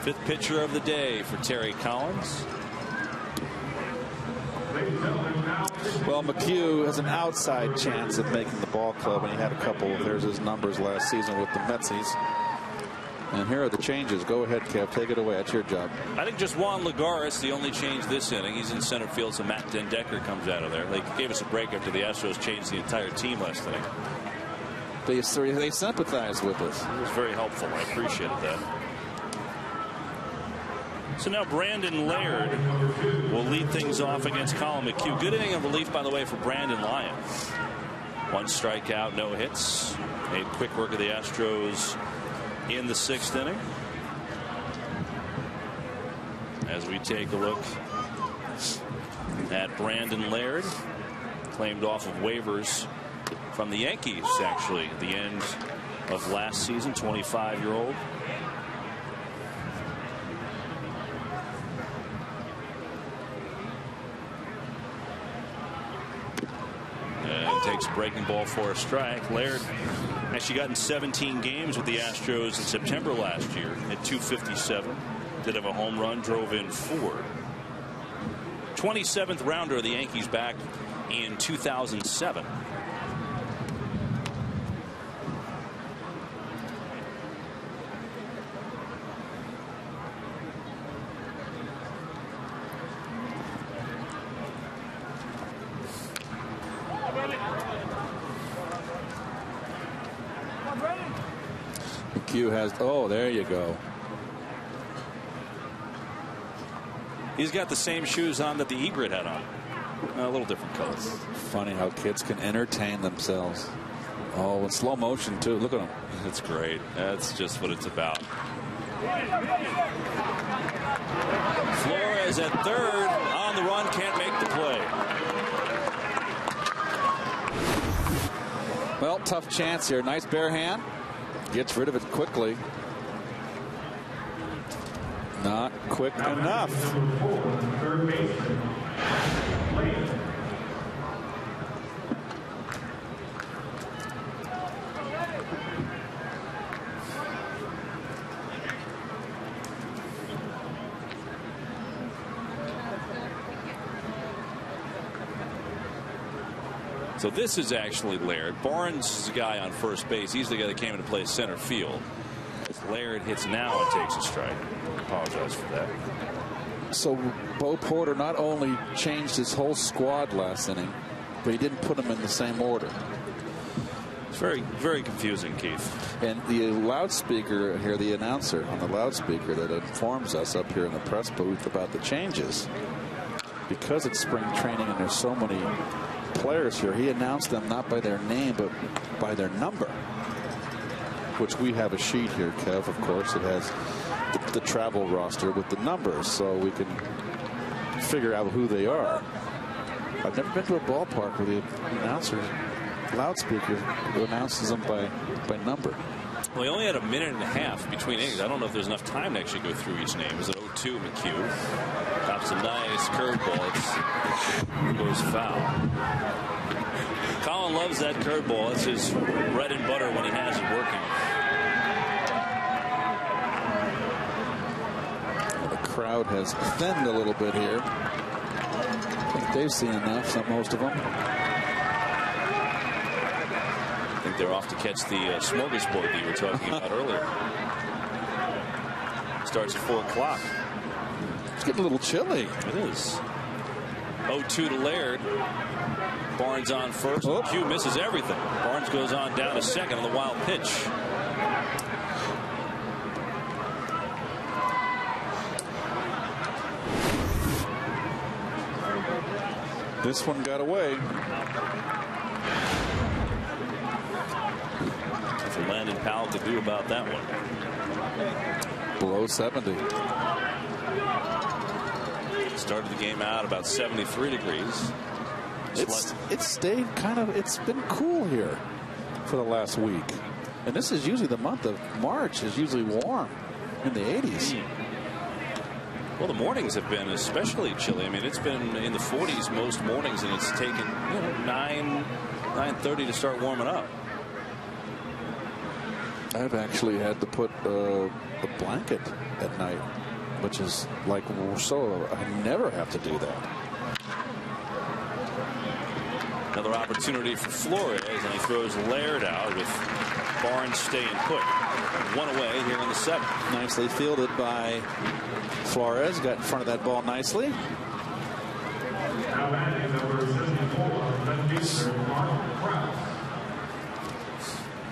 5th pitcher of the day for Terry Collins. Well, McHugh has an outside chance of making the ball club, and he had a couple. There's his numbers last season with the Metsies. And here are the changes. Go ahead, Kev. Take it away. That's your job. I think just Juan Lagares, the only change this inning. He's in center field, so Matt Den Decker comes out of there. They gave us a break after the Astros changed the entire team last inning. They sympathized with us. It was very helpful. I appreciated that. So now Brandon Laird will lead things off against Colin McHugh. Good inning of relief, by the way, for Brandon Lyon. 1 strikeout, no hits. Made quick work of the Astros in the 6th inning. As we take a look at Brandon Laird, claimed off of waivers from the Yankees, actually, at the end of last season, 25-year-old. Takes breaking ball for a strike. Laird actually got in 17 games with the Astros in September last year at .257. Did have a home run, drove in 4. 27th rounder of the Yankees back in 2007. McHugh has, oh, there you go. He's got the same shoes on that the Egret had on. A little different colors. Funny how kids can entertain themselves. Oh, in slow motion, too. Look at them. That's great. That's just what it's about. Flores at third. On the run. Can't make the play. Well, tough chance here. Nice bare hand. Gets rid of it quickly. Not quick enough. So this is actually Laird. Barnes is the guy on first base. He's the guy that came in to play center field. As Laird hits now and takes a strike. Apologize for that. So Bo Porter not only changed his whole squad last inning, but he didn't put them in the same order. It's very, very confusing, Keith. And the loudspeaker here, the announcer on the loudspeaker that informs us up here in the press booth about the changes, because it's spring training and there's so many players here, he announced them not by their name but by their number, which we have a sheet here, Kev. Of course, it has the travel roster with the numbers, so we can figure out who they are. I've never been to a ballpark where the announcer loudspeaker announces them by number. Well, he only had a minute and a half between innings. I don't know if there's enough time to actually go through each name. It was an 0-2 McHugh. Pops a nice curveball. It goes foul. Colin loves that curveball. It's his bread and butter when he has it working. Well, the crowd has thinned a little bit here. I think they've seen enough, most of them. I think they're off to catch the smorgasbord that you were talking about earlier. Starts at 4 o'clock. It's getting a little chilly. It is. 0-2 to Laird. Barnes on first. Oh. McHugh misses everything. Barnes goes on down to second on the wild pitch. This one got away. That's what Landon Powell could do about that one. Below 70. Started the game out about 73 degrees. It's stayed it's been cool here for the last week. And this is usually the month of March is usually warm in the 80s. Well, the mornings have been especially chilly. I mean, it's been in the 40s most mornings, and it's taken 9:30 to start warming up. I've actually had to put a blanket at night, which is like so I never have to do that. Another opportunity for Flores, and he throws Laird out with Barnes staying put. One away here in the 7th. Nicely fielded by Flores. Got in front of that ball nicely.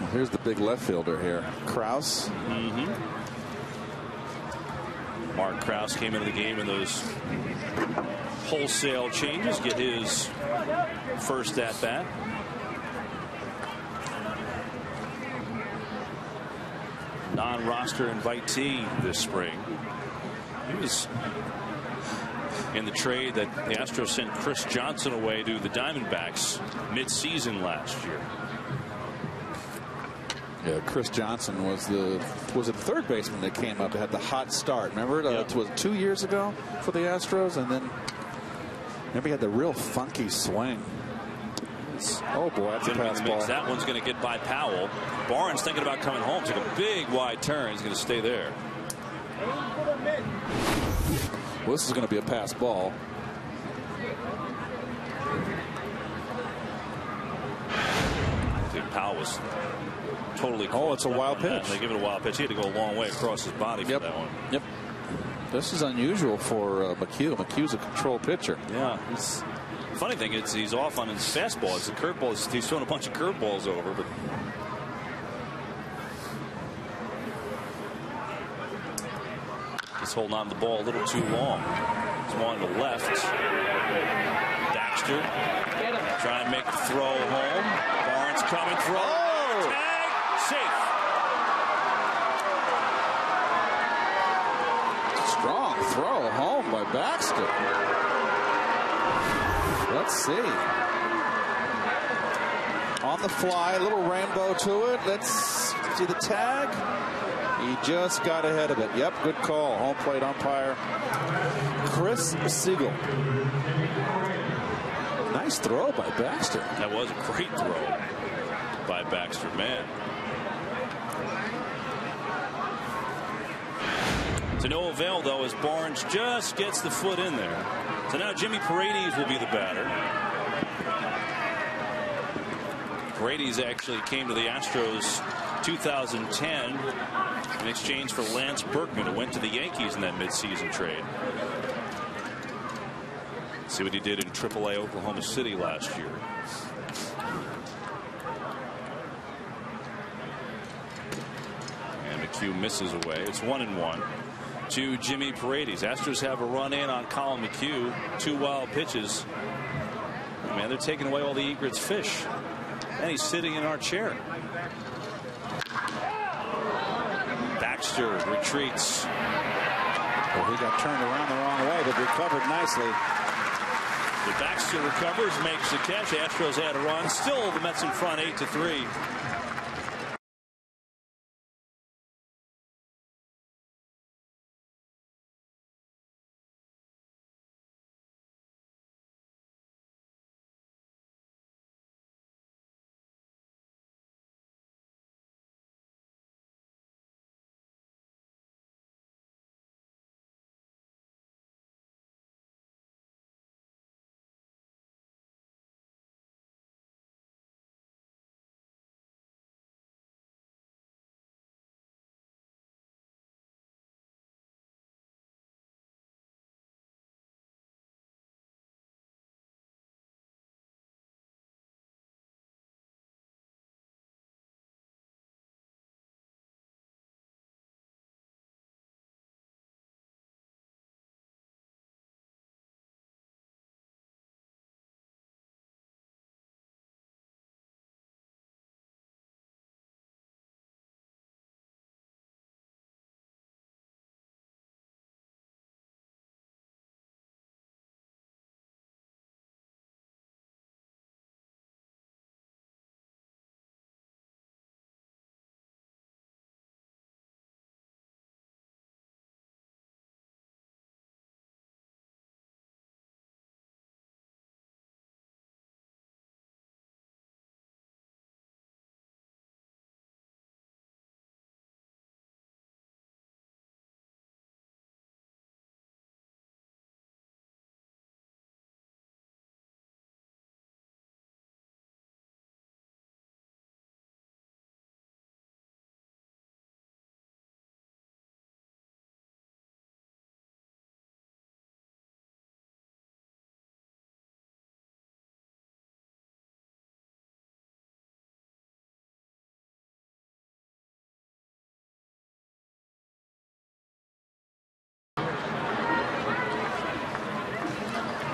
Well, here's the big left fielder here, Krause. Mark Krause came into the game in those wholesale changes, get his first at bat. Non-roster invitee this spring. He was in the trade that the Astros sent Chris Johnson away to the Diamondbacks mid-season last year. Yeah, Chris Johnson was the third baseman that came up. It had the hot start. Remember, it was 2 years ago for the Astros, and then remember he had the real funky swing. Oh boy, that's a pass ball. That one's going to get by Powell. Barnes thinking about coming home. Took a big wide turn. He's going to stay there. Well, this is going to be a pass ball. I think Powell was totally. Oh, it's a wild pitch. They give it a wild pitch. He had to go a long way across his body for that one. Yep. This is unusual for McHugh. McHugh's a control pitcher. Yeah. He's funny thing is he's off on his fastball. It's the curveball. He's throwing a bunch of curveballs over, but he's holding on to the ball a little too long. He's one to left. Baxter trying to make the throw home. Barnes coming through. Oh! Tag, safe. Strong throw home by Baxter. Let's see. On the fly, a little rainbow to it. Let's see the tag. He just got ahead of it. Yep, good call. Home plate umpire Chris Siegel. Nice throw by Baxter. That was a great throw by Baxter, man. To no avail, though, as Barnes just gets the foot in there. So now Jimmy Paredes will be the batter. Paredes actually came to the Astros 2010 in exchange for Lance Berkman, who went to the Yankees in that midseason trade. See what he did in AAA Oklahoma City last year. And McHugh misses away. It's 1-1 to Jimmy Paredes. Astros have a run in on Colin McHugh. 2 wild pitches. Man, they're taking away all the egret's fish. And he's sitting in our chair. Baxter retreats. Well, he got turned around the wrong way, but recovered nicely. The Baxter recovers, makes the catch. Astros had a run. Still the Mets in front, 8-3.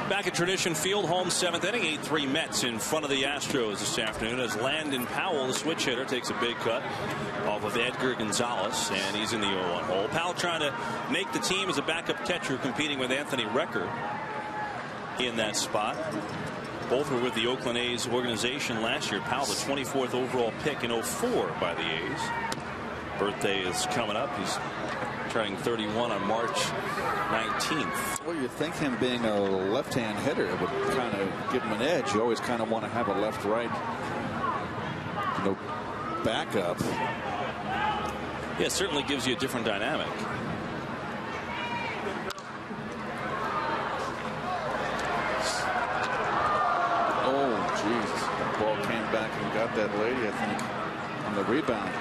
Back at Tradition Field, home 7th inning, 8-3 Mets in front of the Astros this afternoon as Landon Powell, the switch hitter, takes a big cut off of Edgar Gonzalez, and he's in the 0-1 hole. Powell trying to make the team as a backup catcher, competing with Anthony Recker in that spot. Both were with the Oakland A's organization last year. Powell, the 24th overall pick in 04 by the A's. Birthday is coming up. He's turning 31 on March 19th. Well, you'd think him being a left-hand hitter would kind of give him an edge. You always kind of want to have a left-right, backup. Yeah, it certainly gives you a different dynamic. Oh, jeez. The ball came back and got that lady, I think, on the rebound.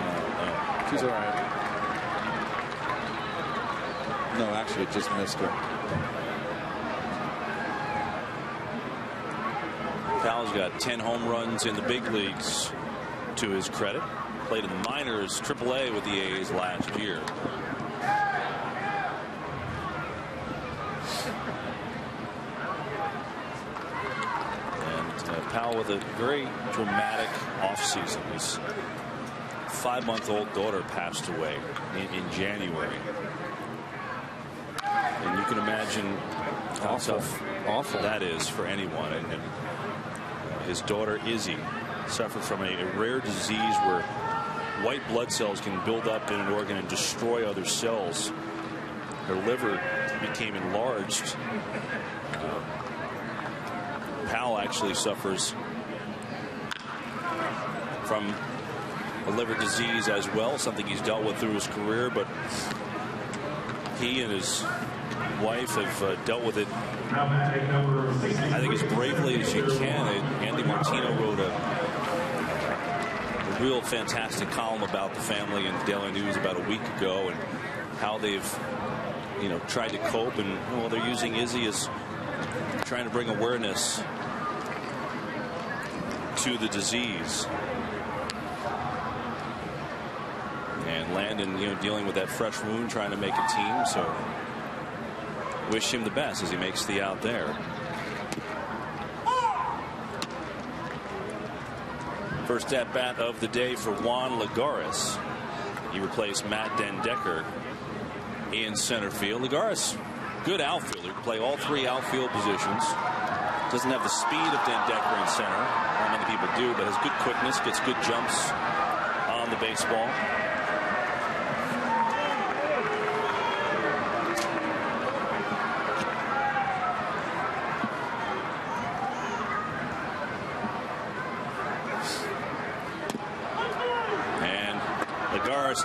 She's all right. No, actually, it just missed her. Powell's got 10 home runs in the big leagues to his credit. Played in the minors, AAA with the A's last year. And Powell with a very dramatic offseason. His 5-month-old daughter passed away in January. And you can imagine how awful that is for anyone. And his daughter Izzy suffered from a rare disease where white blood cells can build up in an organ and destroy other cells. Her liver became enlarged. Powell actually suffers from a liver disease as well, something he's dealt with through his career, but he and his wife have dealt with it, I think, as bravely as you can. Andy Martino wrote a real fantastic column about the family in the Daily News about a week ago, and how they've, tried to cope. And well, they're using Izzy as trying to bring awareness to the disease. And Landon, dealing with that fresh wound, trying to make a team. So wish him the best as he makes the out there. First at bat of the day for Juan Lagares. He replaced Matt Dendecker in center field. Lagares, good outfielder, can play all 3 outfield positions. Doesn't have the speed of Dendecker in center. Not many people do, but has good quickness, gets good jumps on the baseball.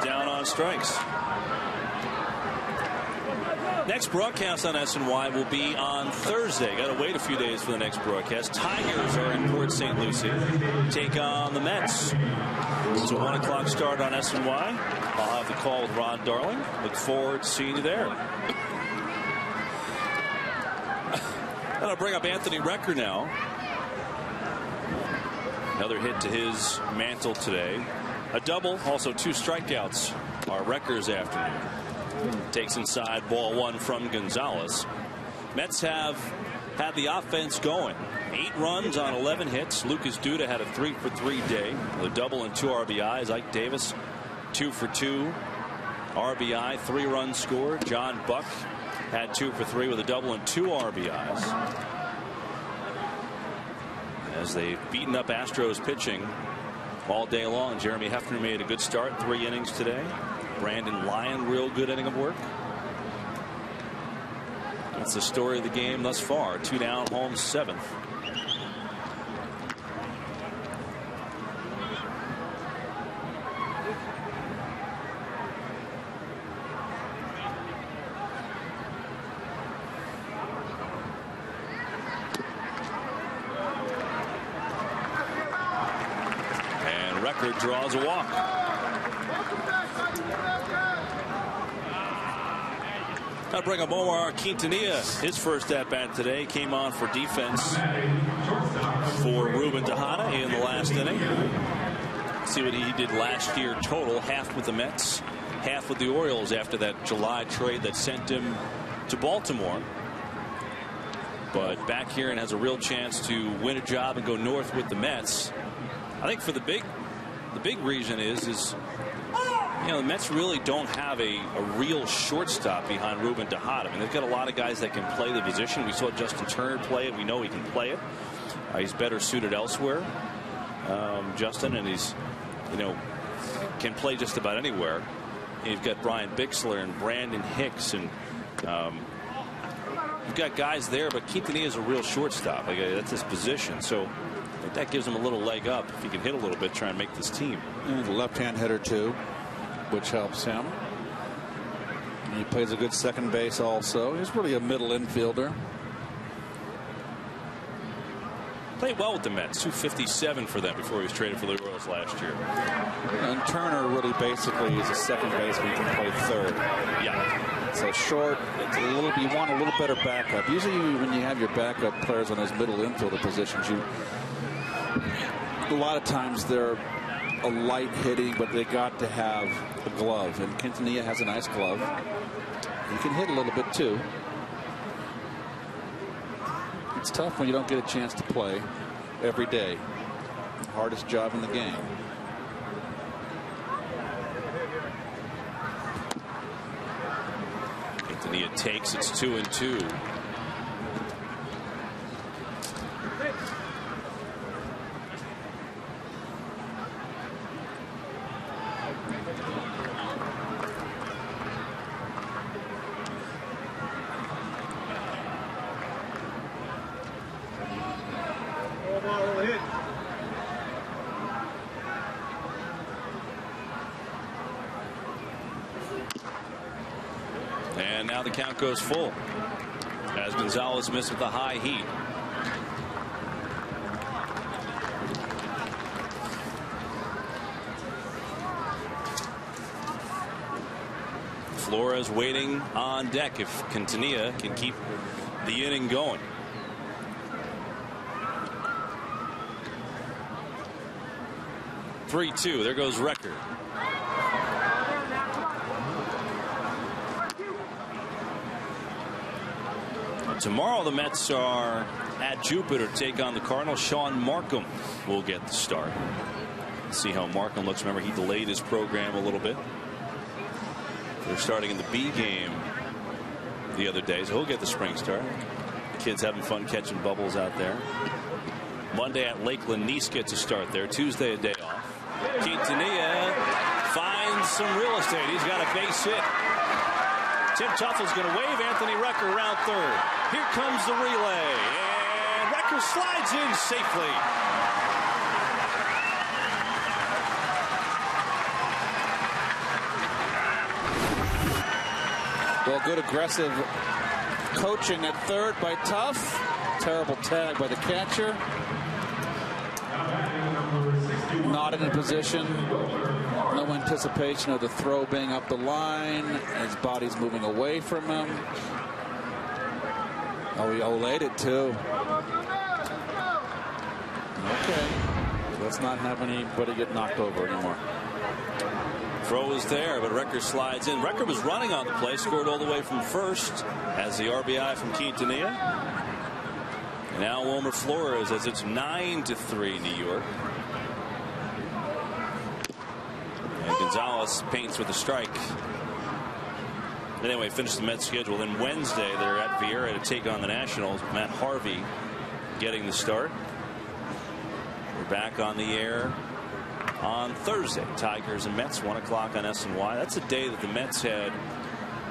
Down on strikes. Next broadcast on SNY will be on Thursday. Got to wait a few days for the next broadcast. Tigers are in Port St. Lucie. Take on the Mets. It's a 1 o'clock start on SNY. I'll have the call with Ron Darling. Look forward to seeing you there. And I'll bring up Anthony Recker now. Another hit to his mantle today. A double, also 2 strikeouts are Recker's afternoon. Takes inside, ball 1 from Gonzalez. Mets have had the offense going. 8 runs on 11 hits. Lucas Duda had a 3-for-3 day with a double and 2 RBIs. Ike Davis 2-for-2 RBI, 3 runs scored. John Buck had 2-for-3 with a double and 2 RBIs. As they've beaten up Astros pitching all day long. Jeremy Hefner made a good start, 3 innings today. Brandon Lyon, real good inning of work. That's the story of the game thus far. 2 down, home 7th. Draws a walk. Got to bring up Omar Quintanilla. His first at bat today came on for defense for Ruben Tejada in the last inning. See what he did last year total. Half with the Mets, half with the Orioles after that July trade that sent him to Baltimore. But back here and has a real chance to win a job and go north with the Mets. I think for the big reason is the Mets really don't have a real shortstop behind Ruben Tejada. I mean, they've got a lot of guys that can play the position. We saw Justin Turner play it. We know he can play it. He's better suited elsewhere, Justin, and he's can play just about anywhere. And you've got Brian Bixler and Brandon Hicks, and you've got guys there, but Quintanilla is a real shortstop. That's his position. So I think that gives him a little leg up if he can hit a little bit, try and make this team. And the left-hand hitter too, which helps him. And he plays a good second base also. He's really a middle infielder. Played well with the Mets. 257 for them before he was traded for the Royals last year. And Turner really basically is a second baseman, can play third. Yeah. It's a short. It's a little. You want a little better backup. Usually, when you have your backup players on those middle infielder positions, a lot of times they're a light hitting, but they got to have a glove. And Quintanilla has a nice glove. He can hit a little bit too. It's tough when you don't get a chance to play every day. Hardest job in the game. Quintanilla takes. It's 2-2. And now the count goes full as Gonzalez missed with the high heat. Flores waiting on deck if Quintanilla can keep the inning going. Three-two. There goes Record. Tomorrow the Mets are at Jupiter to take on the Cardinals. Sean Markham will get the start. See how Markham looks. Remember, he delayed his program a little bit. They're starting in the B game the other day, so he'll get the spring start. The kids having fun catching bubbles out there. Monday at Lakeland, Nice gets a start there. Tuesday, a day off. Quintanilla finds some real estate. He's got a base hit. Tim Tuffle's going to wave Anthony Recker around third. Here comes the relay. And Recker slides in safely. Well, good aggressive coaching at third by Tuff. Terrible tag by the catcher. Not in a position. No anticipation of the throw being up the line. His body's moving away from him. Oh, he olayed it too. Okay. Let's not have anybody get knocked over anymore. Throw is there, but Recker slides in. Recker was running on the play, scored all the way from first as the RBI from Quintanilla. Now Wilmer Flores as it's 9-3 New York. And Gonzalez paints with a strike. Anyway, finish the Mets schedule. Then Wednesday they're at Vieira to take on the Nationals. Matt Harvey getting the start. We're back on the air on Thursday. Tigers and Mets, 1 o'clock on SNY. That's a day that the Mets had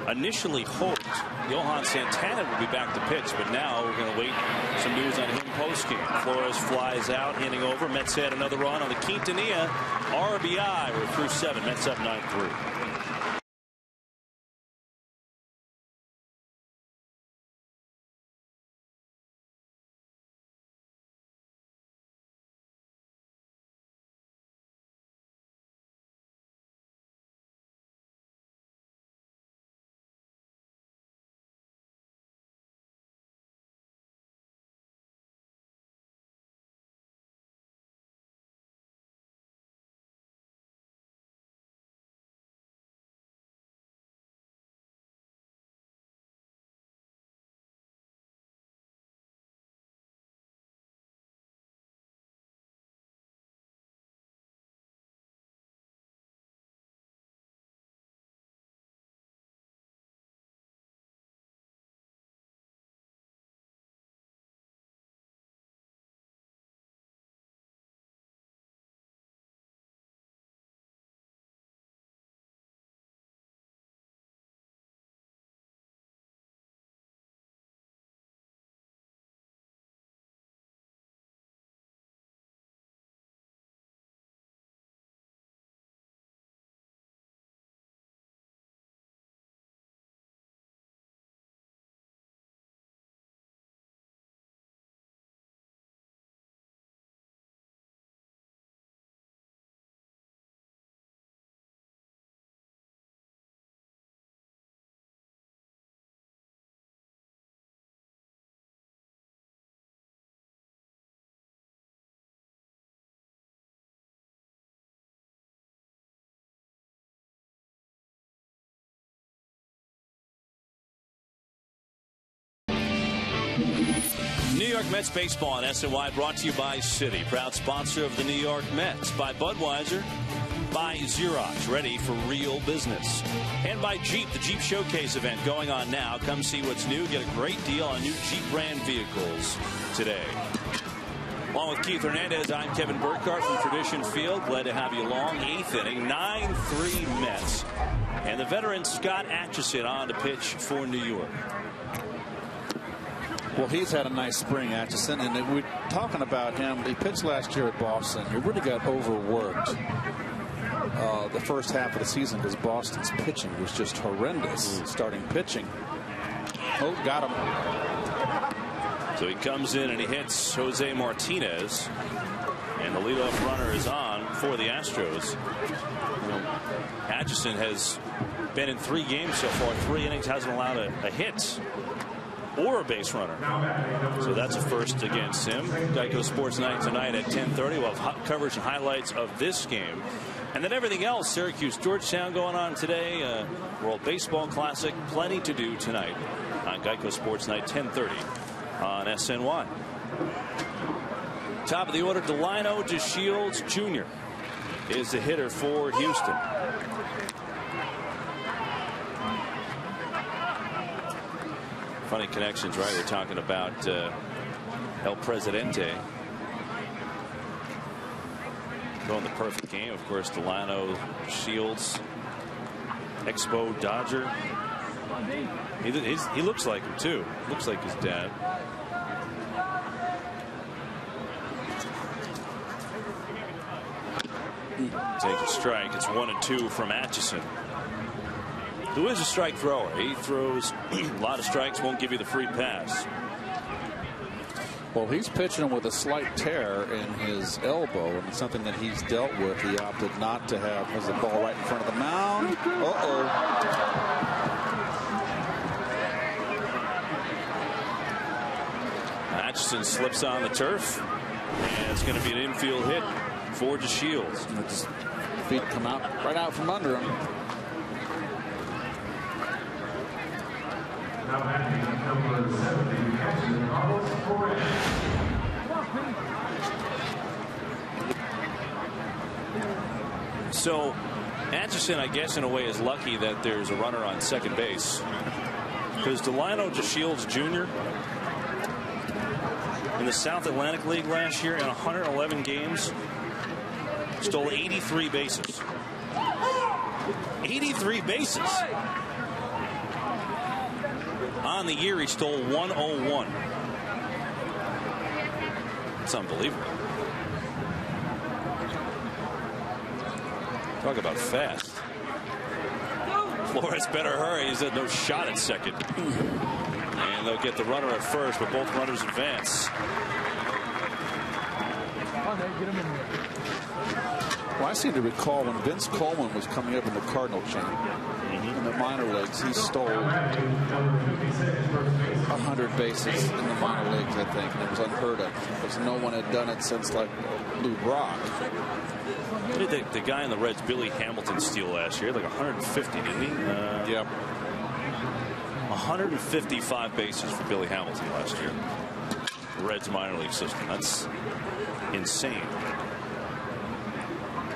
initially hoped Johan Santana would be back to pitch, but now we're going to wait some news on him post-game. Flores flies out, inning over. Mets had another run on the Quintanilla RBI. We're through 7. Mets up 9-3. York Mets baseball on SNY, brought to you by Citi, proud sponsor of the New York Mets, by Budweiser, by Xerox, ready for real business, and by Jeep, the Jeep Showcase event going on now. Come see what's new. Get a great deal on new Jeep brand vehicles today. Along with Keith Hernandez, I'm Kevin Burkhardt from Tradition Field. Glad to have you along. 8th inning, 9-3 Mets. And the veteran Scott Atchison on to pitch for New York. Well, he's had a nice spring, Atchison, and we're talking about him. He pitched last year at Boston. He really got overworked the first half of the season because Boston's pitching was just horrendous. Starting pitching. Oh, got him. So he comes in and he hits Jose Martinez, and the leadoff runner is on for the Astros. Atchison has been in 3 games so far, 3 innings, hasn't allowed a hit or a base runner. So that's a first against him. Geico Sports Night tonight at 10:30. We'll have coverage and highlights of this game. And then everything else, Syracuse, Georgetown going on today. World Baseball Classic. Plenty to do tonight on Geico Sports Night, 10:30 on SNY. Top of the order, Delino DeShields Jr. is the hitter for Houston. Funny connections, right? We're talking about El Presidente going the perfect game. Of course, Delino Shields, Expo Dodger. He looks like him too. Looks like his dad. Takes a strike. It's 1-2 from Atchison, who is a strike thrower. He throws a lot of strikes, won't give you the free pass. Well, he's pitching with a slight tear in his elbow, and it's something that he's dealt with. He opted not to have. Has the ball right in front of the mound. Uh-oh. Atchison slips on the turf, and it's going to be an infield hit for DeShields. His feet come out right out from under him. So Atchison, I guess, in a way, is lucky that there's a runner on second base, because Delino DeShields Jr. in the South Atlantic League last year in 111 games stole 83 bases. 83 bases. On the year, he stole 101. It's unbelievable. Talk about fast. Flores better hurry. He's had no shot at second. And they'll get the runner at first, but both runners advance. Well, I seem to recall when Vince Coleman was coming up in the Cardinal chain in the minor leagues, he stole 100 bases in the minor leagues, I think, and it was unheard of because no one had done it since like Lou Brock. What did the guy in the Reds, Billy Hamilton, steal last year? Like 150, didn't he? Yeah. 155 bases for Billy Hamilton last year. The Reds minor league system. That's insane.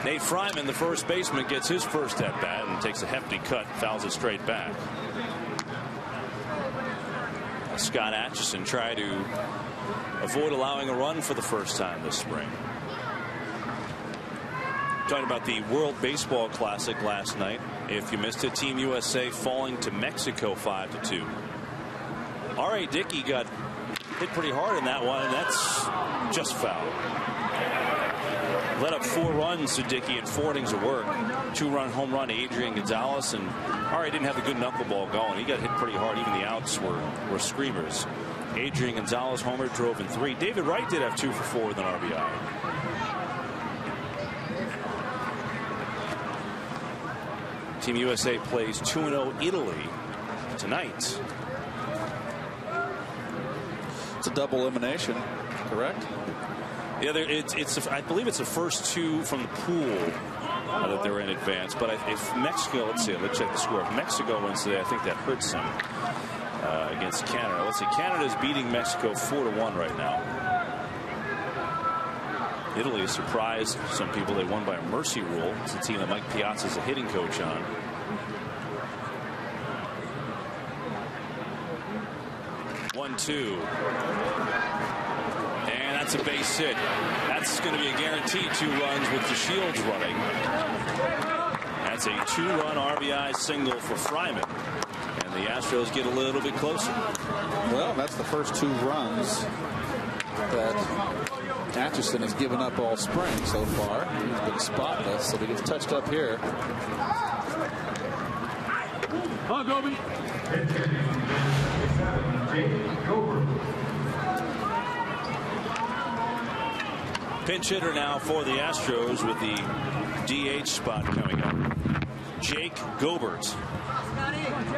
Nate Fryman, the first baseman, gets his first at bat and takes a hefty cut, fouls it straight back. Scott Atchison tried to avoid allowing a run for the first time this spring. Talking about the World Baseball Classic last night. If you missed it, Team USA falling to Mexico 5-2. R.A. Dickey got hit pretty hard in that one, and that's just foul. Let up 4 runs to Dickey in 4 innings of work. 2-run home run to Adrian Gonzalez, and R.A. didn't have a good knuckleball going. He got hit pretty hard. Even the outs were screamers. Adrian Gonzalez homer, drove in 3. David Wright did have 2 for 4 with an RBI. Team USA plays 2-0 Italy tonight. It's a double elimination, correct? Yeah, I believe it's the first 2 from the pool that they're in advance. But if Mexico, let's check the score. If Mexico wins today, I think that hurts them. against Canada. Let's see, Canada's beating Mexico 4-1 right now. Italy has surprised some people. They won by a mercy rule. It's a team that Mike Piazza is a hitting coach on. One-two. And that's a base hit. That's going to be a guaranteed 2 runs with the Shields running. That's a 2-run RBI single for Fryman. And the Astros get a little bit closer. Well, that's the first 2 runs that Atchison has given up all spring so far. He's been spotless, so he gets touched up here. Gobi. Pinch hitter now for the Astros with the DH spot coming up. Jake Gobert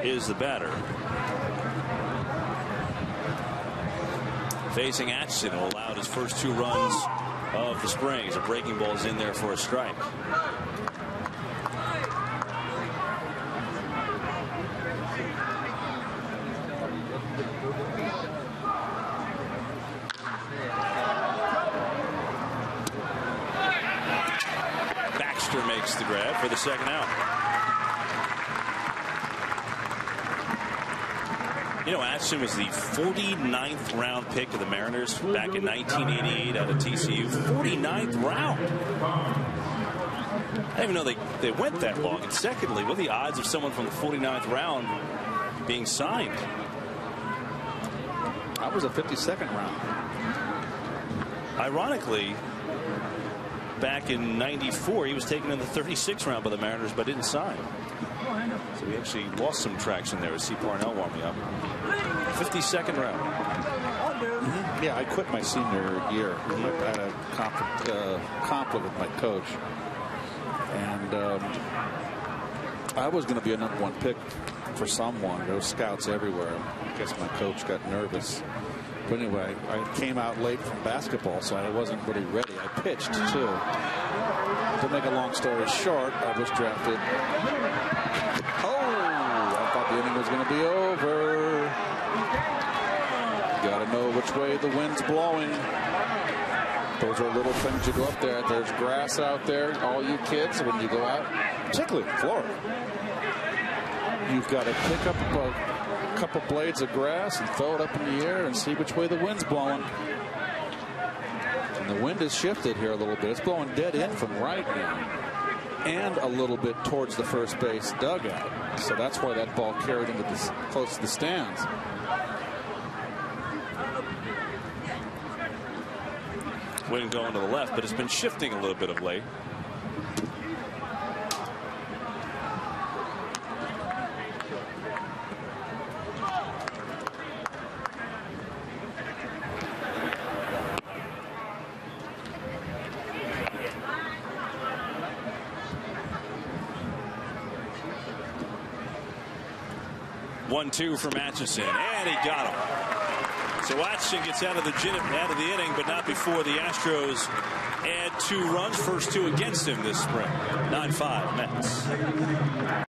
is the batter. Facing Atchison, who allowed his first 2 runs of the spring. As a breaking ball is in there for a strike. Baxter makes the grab for the second out. You know, Atchison was the 49th round pick of the Mariners back in 1988 out of TCU. 49th round. I didn't even know they went that long. And secondly, what are the odds of someone from the 49th round being signed? That was a 52nd round. Ironically, back in '94, he was taken in the 36th round by the Mariners, but didn't sign. So we actually lost some traction there with C. Parnell warming up. 52nd round. Yeah, I quit my senior year. I had a conflict with my coach. And I was going to be a #1 pick for someone. There were scouts everywhere. I guess my coach got nervous. But anyway, I came out late from basketball, so I wasn't really ready. I pitched, too. To make a long story short, I was drafted. Oh, I thought the inning was going to be over. Got to know which way the wind's blowing. Those are little things you go up there. There's grass out there. All you kids, when you go out, particularly in Florida, you've got to pick up a couple blades of grass and throw it up in the air and see which way the wind's blowing. And the wind has shifted here a little bit. It's blowing dead in from right now and a little bit towards the first base dugout. So that's why that ball carried into close to the stands. Wind going to the left, but it's been shifting a little bit of late. One-two from Atchison, and he got him. So Atchison gets out of the inning, but not before the Astros add 2 runs, first 2 against him this spring. 9-5 Mets.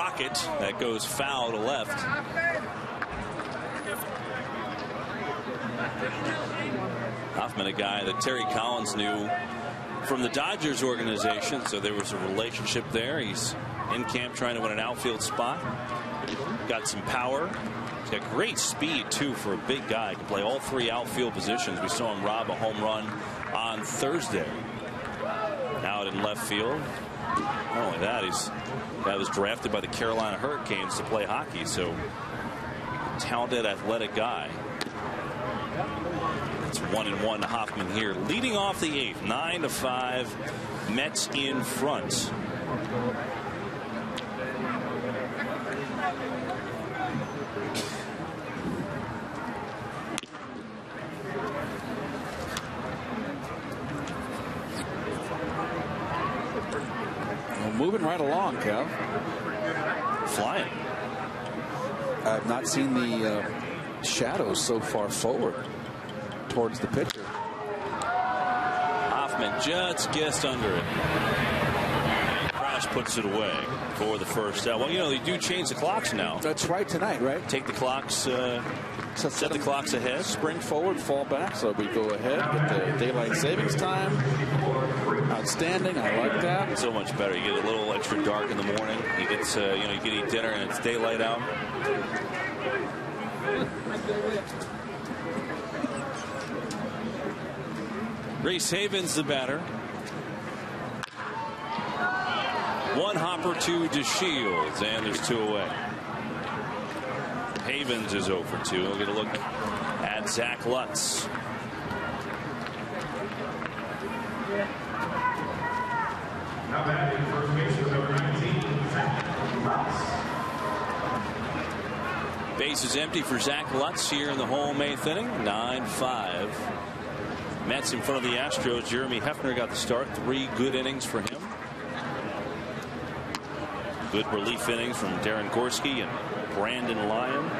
rocket that goes foul to left. Hoffman, a guy that Terry Collins knew from the Dodgers organization, so there was a relationship there. He's in camp trying to win an outfield spot. Got some power. He's got great speed, too, for a big guy. He can play all three outfield positions. We saw him rob a home run on Thursday. Out in left field. Not only that, he was drafted by the Carolina Hurricanes to play hockey, so talented, athletic guy. It's 1-1 to Hoffman here, leading off the eighth. 9-5, Mets in front. Well, moving right along, Kev. Flying. I've not seen the shadows so far forward towards the pitcher. Hoffman just gets under it. And Crash puts it away for the first out. Well, you know, they do change the clocks now. That's right, tonight, right? Take the clocks, set the clocks ahead. Spring forward, fall back, so we go ahead, get the daylight savings time. Outstanding. I like that. So much better. You get a little extra dark in the morning. You get, you can eat dinner and it's daylight out. Reese Havens, the batter. One hopper to DeShields, and there's two away. Havens is 0 for 2. We'll get a look at Zach Lutz. Now batting first baseman number 19, Zach Lutz. Base is empty for Zach Lutz here in the home eighth inning. 9-5. Mets in front of the Astros. Jeremy Hefner got the start. 3 good innings for him. Good relief innings from Darren Gorski and Brandon Lyon.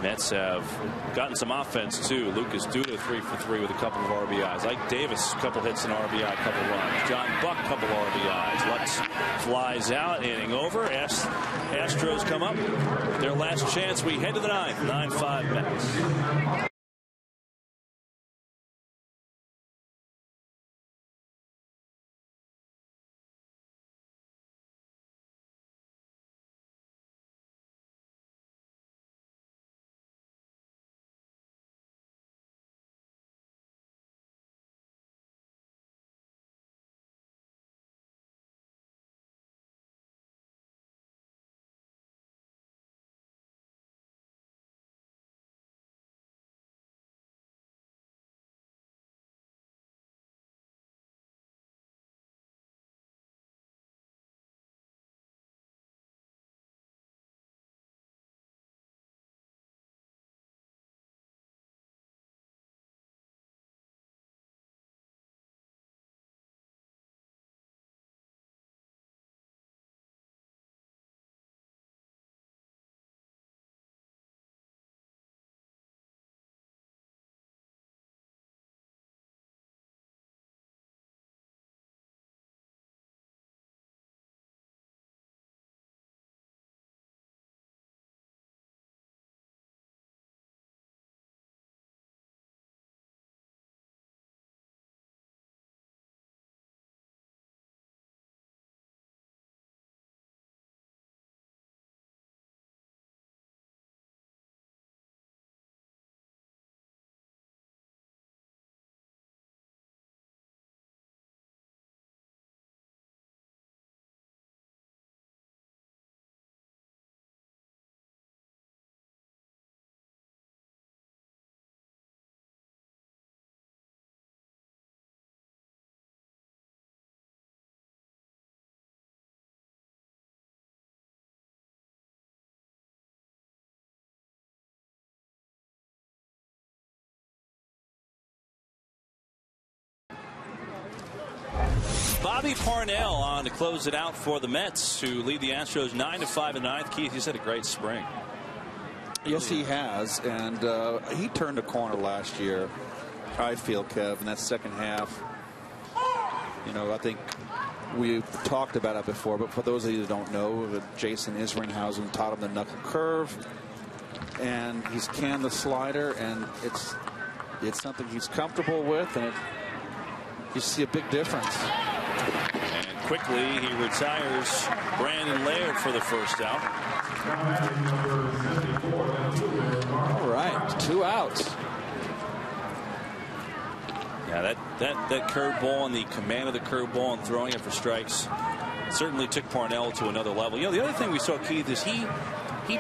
Mets have gotten some offense too. Lucas Duda 3 for 3 with a couple of RBIs. Ike Davis, a couple hits, an RBI, a couple runs. John Buck, a couple RBIs. Lutz flies out, inning over. Astros come up. Their last chance. We head to the ninth. 9-5 Mets. Bobby Parnell on to close it out for the Mets, who lead the Astros 9-5 in the ninth. Keith, he's had a great spring. Yes, he has, and he turned a corner last year, I feel, Kev, in that second half. You know, I think we've talked about it before, but for those of you that don't know, Jason Isringhausen taught him the knuckle curve, and he's canned the slider, and it's something he's comfortable with, and you see a big difference. And quickly he retires Brandon Laird for the first out. All right, 2 outs. Yeah, that curveball and the command of the curveball and throwing it for strikes certainly took Parnell to another level. You know, the other thing we saw, Keith, is he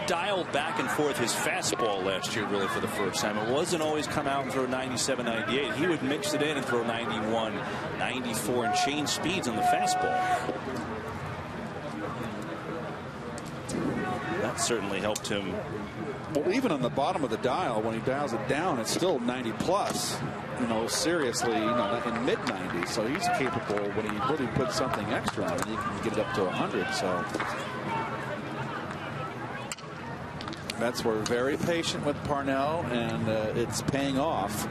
dialed back and forth his fastball last year really for the first time. It wasn't always come out and throw 97, 98. He would mix it in and throw 91, 94 and change speeds on the fastball. That certainly helped him. Well, even on the bottom of the dial, when he dials it down, it's still 90 plus. You know, seriously, you know, in mid 90s. So he's capable when he really puts something extra on it, he can get it up to 100. So Mets were very patient with Parnell, and it's paying off.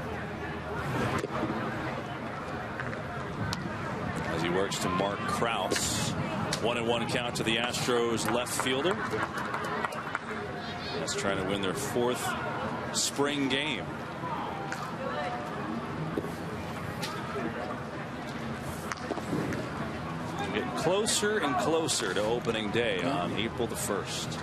As he works to Mark Krause. 1-1 count to the Astros left fielder. That's trying to win their 4th spring game. Getting closer and closer to opening day on April the 1st.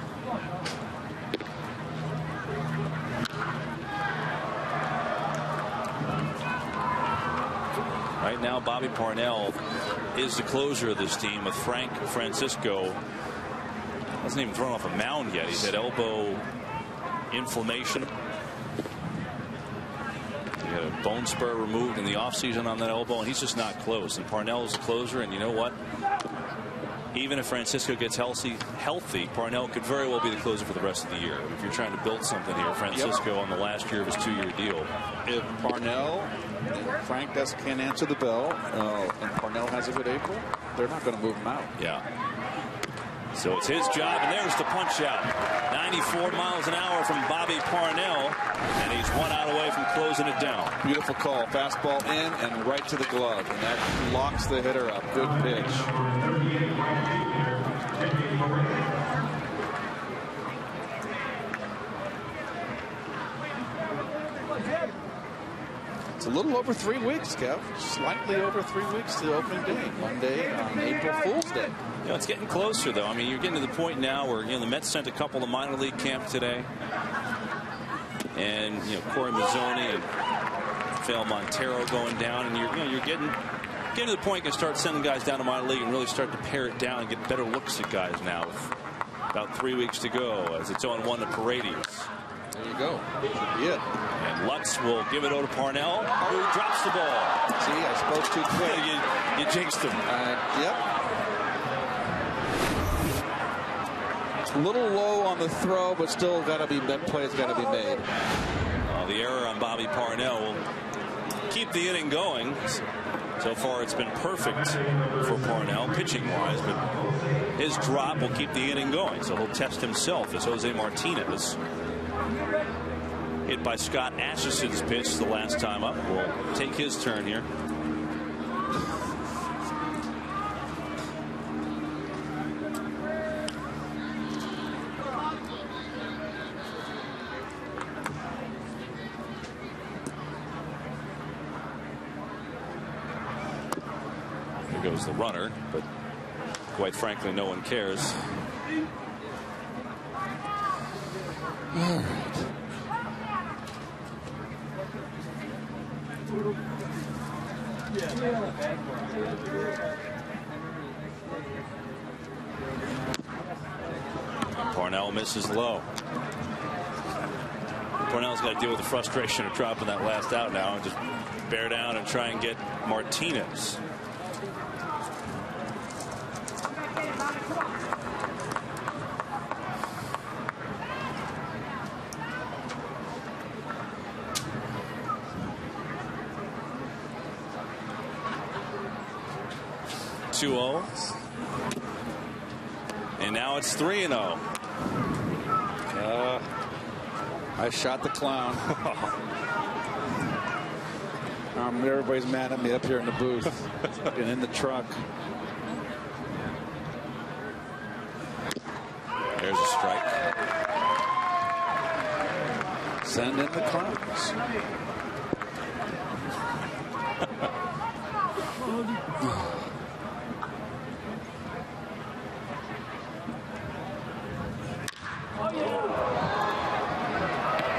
Right now, Bobby Parnell is the closer of this team, with Frank Francisco hasn't even thrown off a mound yet. He's had elbow inflammation. He had a bone spur removed in the offseason on that elbow, and he's just not close. And Parnell's the closer, and you know what? Even if Francisco gets healthy, Parnell could very well be the closer for the rest of the year. If you're trying to build something here, Francisco on the last year of his 2-year deal. If Parnell and Frank can't answer the bell, and Parnell has a good April, they're not going to move him out. Yeah. So it's his job, and there's the punch out. 94 miles an hour from Bobby Parnell, and he's 1 out away from closing it down. Beautiful call. Fastball in and right to the glove, and that locks the hitter up. Good pitch. It's a little over 3 weeks, Kev. Slightly over 3 weeks to the opening day. Monday on April Fool's Day. You know, it's getting closer, though. I mean, you're getting to the point now where, you know, the Mets sent a couple to minor league camp today. And, you know, Corey Mazzoni and Fail Montero going down. And you're getting to the point you can start sending guys down to minor league and really start to pare it down and get better looks at guys now. With about 3 weeks to go as it's 0-1 to Paredes. There you go. Should be it. And Lutz will give it over to Parnell, who drops the ball. See, I spoke too quick. You jinxed him. Yep. A little low on the throw, but still that play's got to be made. The error on Bobby Parnell will keep the inning going. So far, it's been perfect for Parnell pitching-wise, but his drop will keep the inning going. So he'll test himself as Jose Martinez, hit by Scott Asheson's pitch the last time up, will take his turn here. Here goes the runner, but quite frankly, no one cares. All right. Parnell misses low. Parnell's got to deal with the frustration of dropping that last out now and just bear down and try and get Martinez. And now it's 3-0. I shot the clown. Everybody's mad at me up here in the booth and in the truck. There's a strike. Send in the Clowns.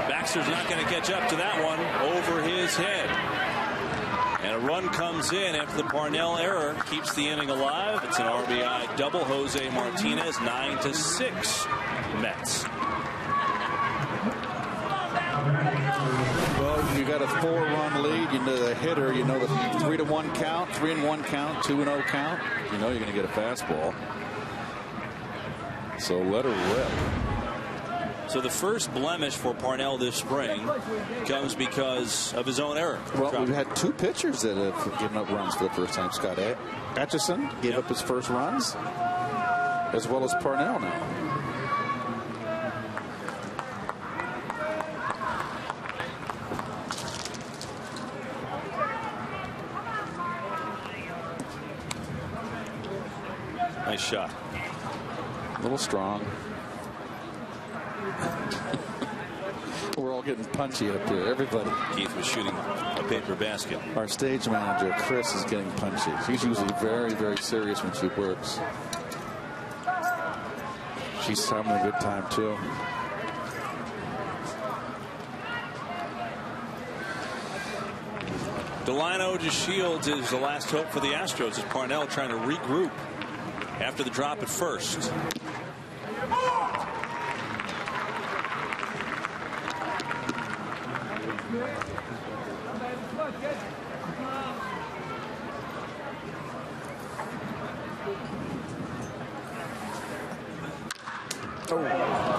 Baxter's not going to catch up to that one. Over his head. And a run comes in after the Parnell error. Keeps the inning alive. It's an RBI double. Jose Martinez, 9-6 Mets. Well, you got a 4-run lead. You know the hitter. You know the 3-1 count, 3-1 count, 2-0 count. You know you're going to get a fastball. So let her rip. So the first blemish for Parnell this spring comes because of his own error. Well, we've had 2 pitchers that have given up runs for the first time. Scott Atchison gave up his first runs, as well as Parnell now. Nice shot. A little strong. We're all getting punchy up here. Everybody. Keith was shooting a paper basket. Our stage manager, Chris, is getting punchy. She's usually very, very serious when she works. She's having a good time, too. Delino DeShields is the last hope for the Astros as Parnell trying to regroup after the drop at first.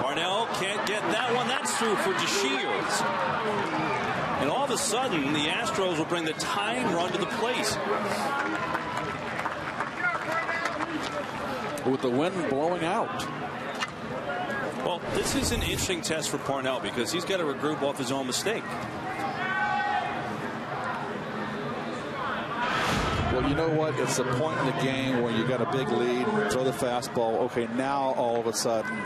Parnell can't get that one. That's through for DeShields. And all of a sudden, the Astros will bring the tying run to the plate. With the wind blowing out. Well, this is an interesting test for Parnell because he's got to regroup off his own mistake. Well, you know what? It's the point in the game where you got a big lead, throw the fastball. Okay, now all of a sudden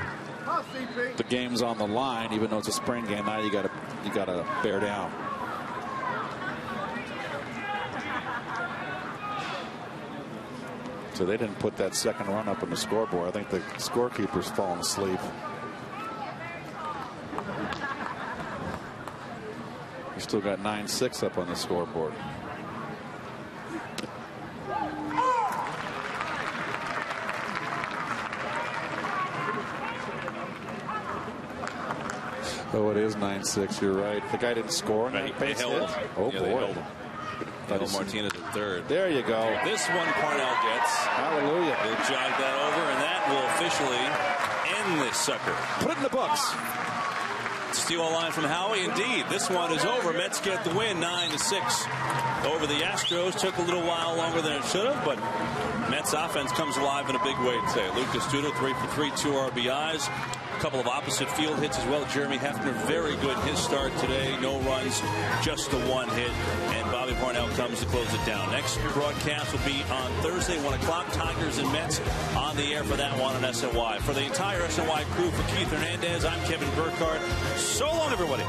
the game's on the line, even though it's a spring game. Now you gotta bear down. So they didn't put that second run up on the scoreboard. I think the scorekeeper's fallen asleep. You still got 9-6 up on the scoreboard. Oh, it is 9-6. You're right. The guy didn't score on that base hit. Oh, yeah, boy. Martinez at third. There you go. This one Parnell gets. Hallelujah. He'll jog that over, and that will officially end this sucker. Put it in the books. Steal a line from Howie. Indeed, this one is over. Mets get the win, 9-6 over the Astros. Took a little while longer than it should have, but Mets offense comes alive in a big way today. Lucas Duda, 3 for 3, 2 RBIs. A couple of opposite field hits as well. Jeremy Hefner, very good his start today. No runs, just the one hit. And Bobby Parnell comes to close it down. Next broadcast will be on Thursday, 1 o'clock. Tigers and Mets on the air for that one on SNY. For the entire SNY crew, for Keith Hernandez, I'm Kevin Burkhardt. So long, everybody.